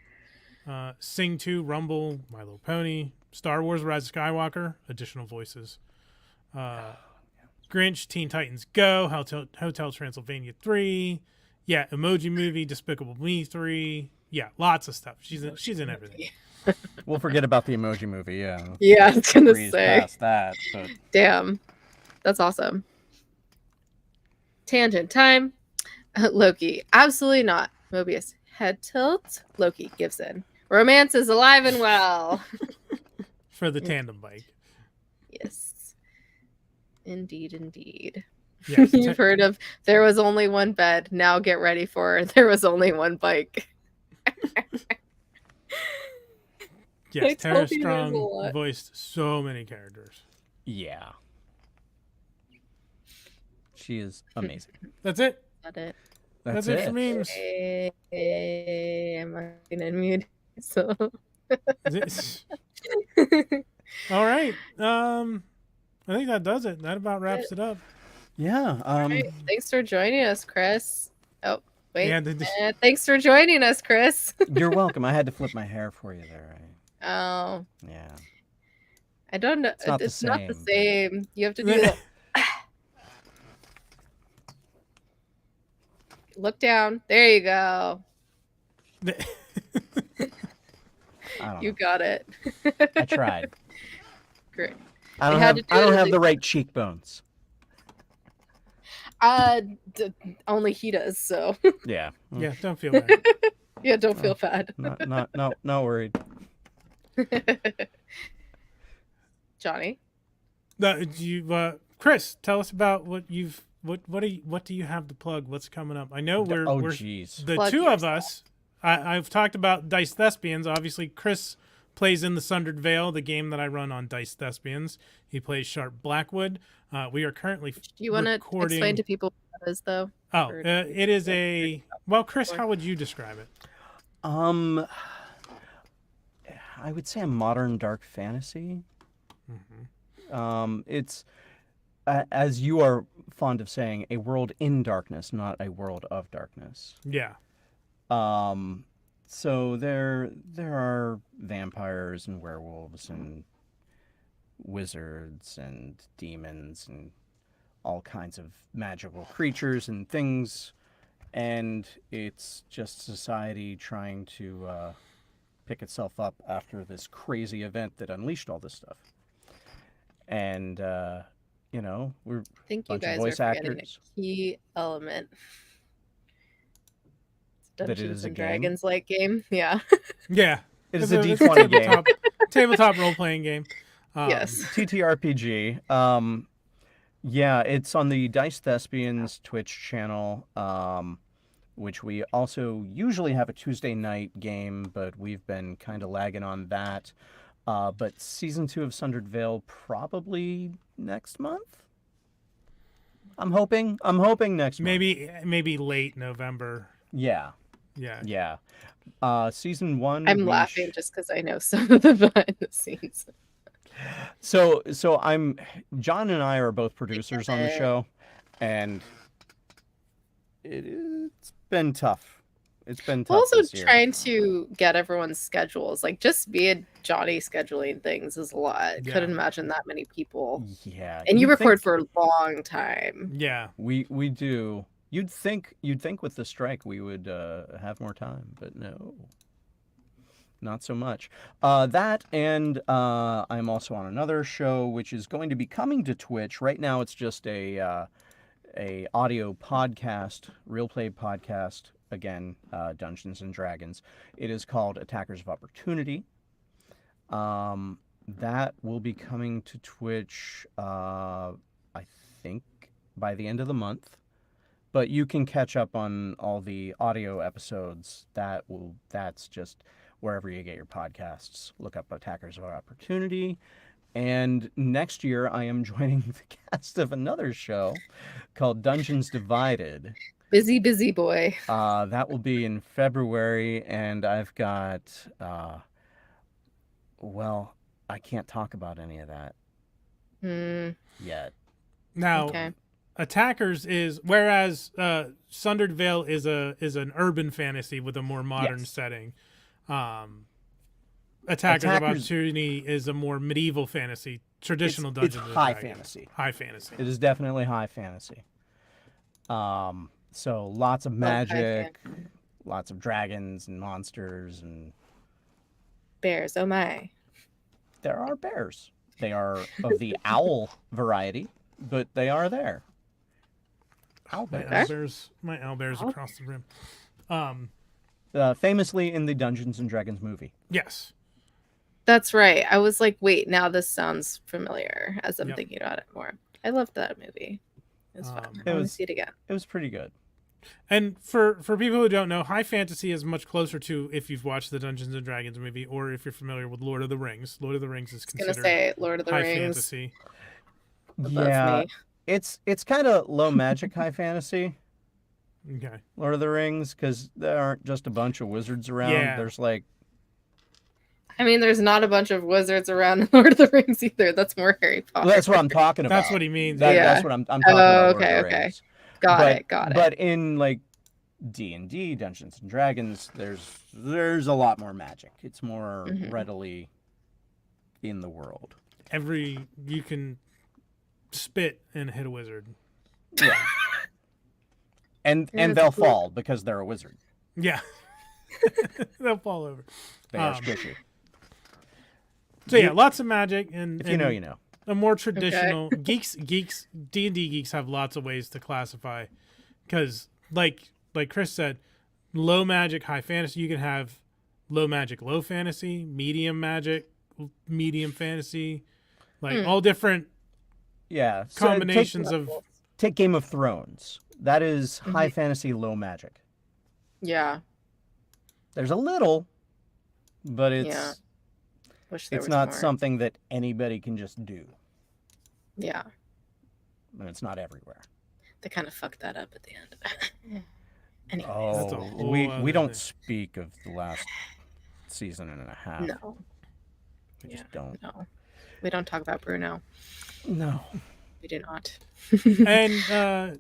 Sing 2, Rumble, My Little Pony, Star Wars: Rise of Skywalker, additional voices. Grinch, Teen Titans Go, Hotel Transylvania 3, yeah, Emoji Movie, Despicable Me 3, yeah, lots of stuff. She's in everything. We'll forget about the Emoji Movie, yeah. Yeah, I was gonna Breeze say. past that, but Damn. That's awesome. Tangent time. Loki. Absolutely not. Mobius. Head tilt. Loki gives in. Romance is alive and well. For the tandem bike. Yes. Indeed, indeed. Yes. You've heard of there was only one bed. Now get ready for there was only one bike. Yes, I Tara told you there's a Strong lot. voiced so many characters. yeah. She is amazing. That's it. Got it. That's it for memes. Hey, I'm not gonna mute. So All right. I think that does it. That about wraps it up. Yeah. Right. Thanks for joining us, Chris. Oh, wait. Yeah, Thanks for joining us, Chris. You're welcome. I had to flip my hair for you there. Oh, Yeah. I don't know. It's not the It's not the same, same. You have to do the look down. There you go. I don't You know. got it. I tried. Great. I don't had have to do I don't it have as the right cheekbones. Only he does. So Yeah. Yeah, don't feel bad. yeah, don't feel bad. Not worried. Johnny. Chris, tell us about what you've what do you have to plug? What's coming up? I know we're Jeez. the Plug two of yourself. us. I've talked about Dice Thespians. Obviously, Chris plays in the Sundered Veil, the game that I run on Dice Thespians. He plays Sharp Blackwood. We are currently Do you want to recording. explain to people what that is, though? Oh, or- it is a well, Chris. How would you describe it? I would say a modern dark fantasy. It's as you are fond of saying, a world in darkness, not a world of darkness. Yeah. So there are vampires and werewolves and wizards and demons and all kinds of magical creatures and things, and it's just society trying to pick itself up after this crazy event that unleashed all this stuff. And we're I think bunch you of guys voice are forgetting actors. a key element. It's That it Dungeons is a and game? Dragons like game. Yeah. Yeah. It is a It's D20 game. tabletop role playing game. Yes. TTRPG. Yeah, it's on the Dice Thespians Twitch channel, which we also usually have a Tuesday night game, but we've been kind of lagging on that. But season 2 of Sundered Veil probably next month. I'm hoping next month. Maybe late November. Yeah. Yeah. Yeah. Season 1. I'm laughing just because I know some of the behind the scenes. So John and I are both producers on the show, and it's been tough. It's been tough Also, this year. trying to get everyone's schedules, like just being Johnny scheduling things is a lot. Yeah. Couldn't imagine that many people. Yeah, And you you'd record think- for a long time. Yeah. We do. You'd think with the strike we would have more time, but no, not so much. That and I'm also on another show which is going to be coming to Twitch. Right now, it's just a audio podcast, real play podcast. Again, Dungeons and Dragons. It is called Attackers of Opportunity. That will be coming to Twitch, I think, by the end of the month. But you can catch up on all the audio episodes. That's just wherever you get your podcasts. Look up Attackers of Opportunity. And next year, I am joining the cast of another show called Dungeons Divided. Busy boy. That will be in February, and I've got, well, I can't talk about any of that yet. Now, Okay. Attackers is, whereas Sundered Vale is an urban fantasy with a more modern Yes. setting. Attackers of Attackers- Opportunity is a more medieval fantasy, traditional It's Dungeons and high Dragons. fantasy. High fantasy. It is definitely high fantasy. So lots of magic, lots of dragons and monsters, and Bears, oh my. there are bears. They are of the owl variety, but they are there. Owl My bears. owlbears Oh. across the room. Famously in the Dungeons and Dragons movie. Yes. That's right. I was like, wait, now this sounds familiar as I'm Yep. thinking about it more. I loved that movie. It was fun. It I want to was- see it again. It was pretty good. And for people who don't know, high fantasy is much closer to if you've watched the Dungeons and Dragons movie or if you're familiar with Lord of the Rings. Lord of the Rings is I was gonna considered say Lord of the high Rings fantasy. above Yeah, me. it's kind of low magic high fantasy. Okay. Lord of the Rings, because there aren't just a bunch of wizards around. Yeah. There's like, I mean, there's not a bunch of wizards around in Lord of the Rings either. That's more Harry Potter. well, that's what I'm talking about. That's what he means. That's what I'm talking about. Lord okay, of the okay. Rings. Got it. But in like D&D, Dungeons and Dragons, there's a lot more magic. It's more Mhm. readily in the world. You can spit and hit a wizard. Yeah. And Yeah, they'll that's cool. fall because they're a wizard. Yeah. They'll fall over. They are Um, squishy. So yeah, lots of magic and If you know, and you know. a more traditional geeks D&D geeks have lots of ways to classify because like Chris said, low magic, high fantasy. You can have low magic, low fantasy, medium magic, medium fantasy, like all different Yeah. So combinations of. take Game of Thrones. That is high Mm-hmm. fantasy, low magic. Yeah. There's a little, but Yeah. Wish there it's was not more. something that anybody can just do. Yeah. And it's not everywhere. They kind of fucked that up at the end. Anyways. That's a Oh, whole we other don't thing. speak of the last season and a half. No. We just Yeah. don't. No. We don't talk about Bruno. No. We do not. And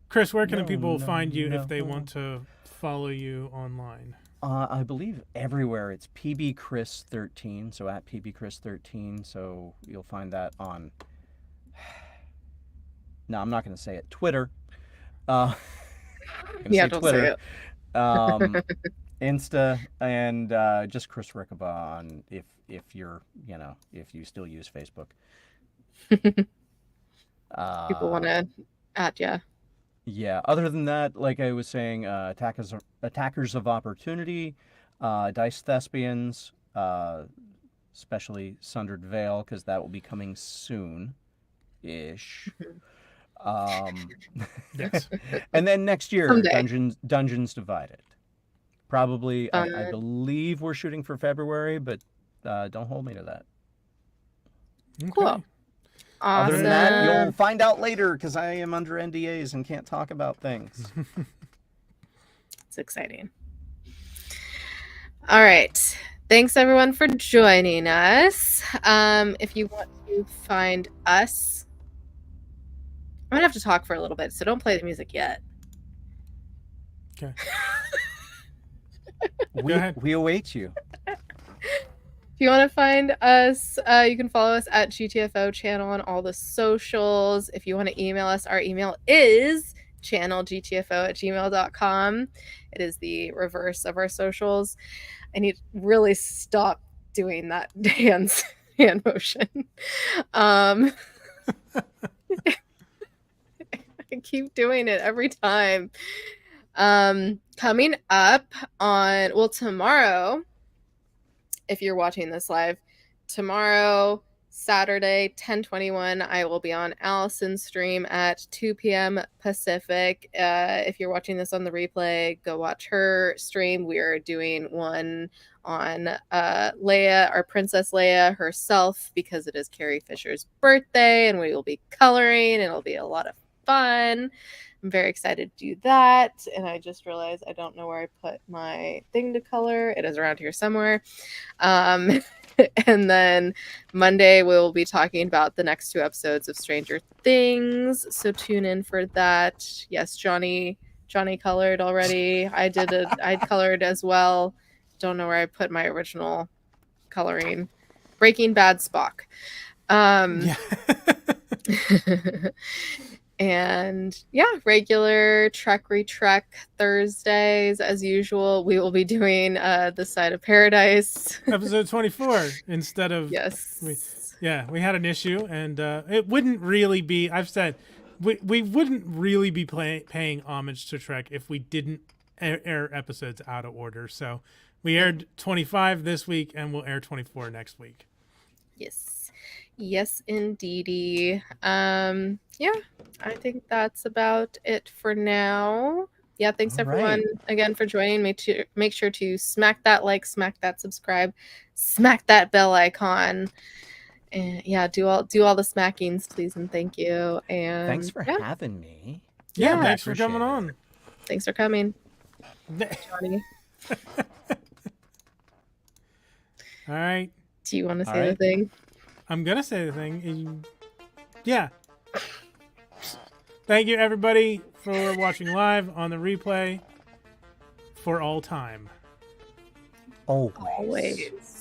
Chris, where can No, people no, find you if they no. want to follow you online? I believe everywhere it's PBChris13, so at PBChris13, so you'll find that on. No, I'm not going to say it. Twitter. I'm gonna Yeah, say don't Twitter. say it. Insta, and just Chris Rickaba on if you're if you still use Facebook. People want to at ya. Yeah. Other than that, like I was saying, attackers of opportunity, dice thespians, especially Sundered Vale, because that will be coming soon, ish. Yes. And then next year, Someday. Dungeons Divided. Probably, I Fun. believe we're shooting for February, but don't hold me to that. Cool. Okay. Other Awesome. than that, you'll find out later because I am under NDAs and can't talk about things. It's exciting. All right. Thanks everyone for joining us. If you want to find us, I'm gonna have to talk for a little bit, so don't play the music yet. Okay. We ahead. we await you. If you want to find us, you can follow us at GTFO channel on all the socials. If you want to email us, our email is channelgtfo@gmail.com. It is the reverse of our socials. I need to really stop doing that dance hand motion. I keep doing it every time. Coming up on, well, tomorrow, if you're watching this live, tomorrow, Saturday, 10/21, I will be on Allison's stream at 2 p.m. Pacific. If you're watching this on the replay, go watch her stream. We are doing one on Leia, our Princess Leia herself, because it is Carrie Fisher's birthday, and we will be coloring, and it'll be a lot of fun. I'm very excited to do that. And I just realized I don't know where I put my thing to color. It is around here somewhere. And then Monday we'll be talking about the next 2 episodes of Stranger Things. So tune in for that. Yes, Johnny colored already. I colored as well. Don't know where I put my original coloring. Breaking Bad Spock. Yeah. And yeah, regular Trek Retrek Thursdays as usual. We will be doing This Side of Paradise. Episode 24 instead of Yes. we had an issue, and it wouldn't really be. I've said we wouldn't really be paying homage to Trek if we didn't air episodes out of order. So we aired 25 this week, and we'll air 24 next week. Yes, indeedy. Yeah, I think that's about it for now. Yeah, thanks All everyone right. again for joining me. To make sure to smack that like, smack that subscribe, smack that bell icon, and yeah, do all the smackings, please and thank you. And Thanks for having me. Yeah, Yeah, thanks for appreciate coming it. on. thanks for coming, Johnny. All right. Do you want to All say the right. thing? I'm going to say the thing. Yeah. Thank you, everybody, for watching live on the replay for all time. Always. Always.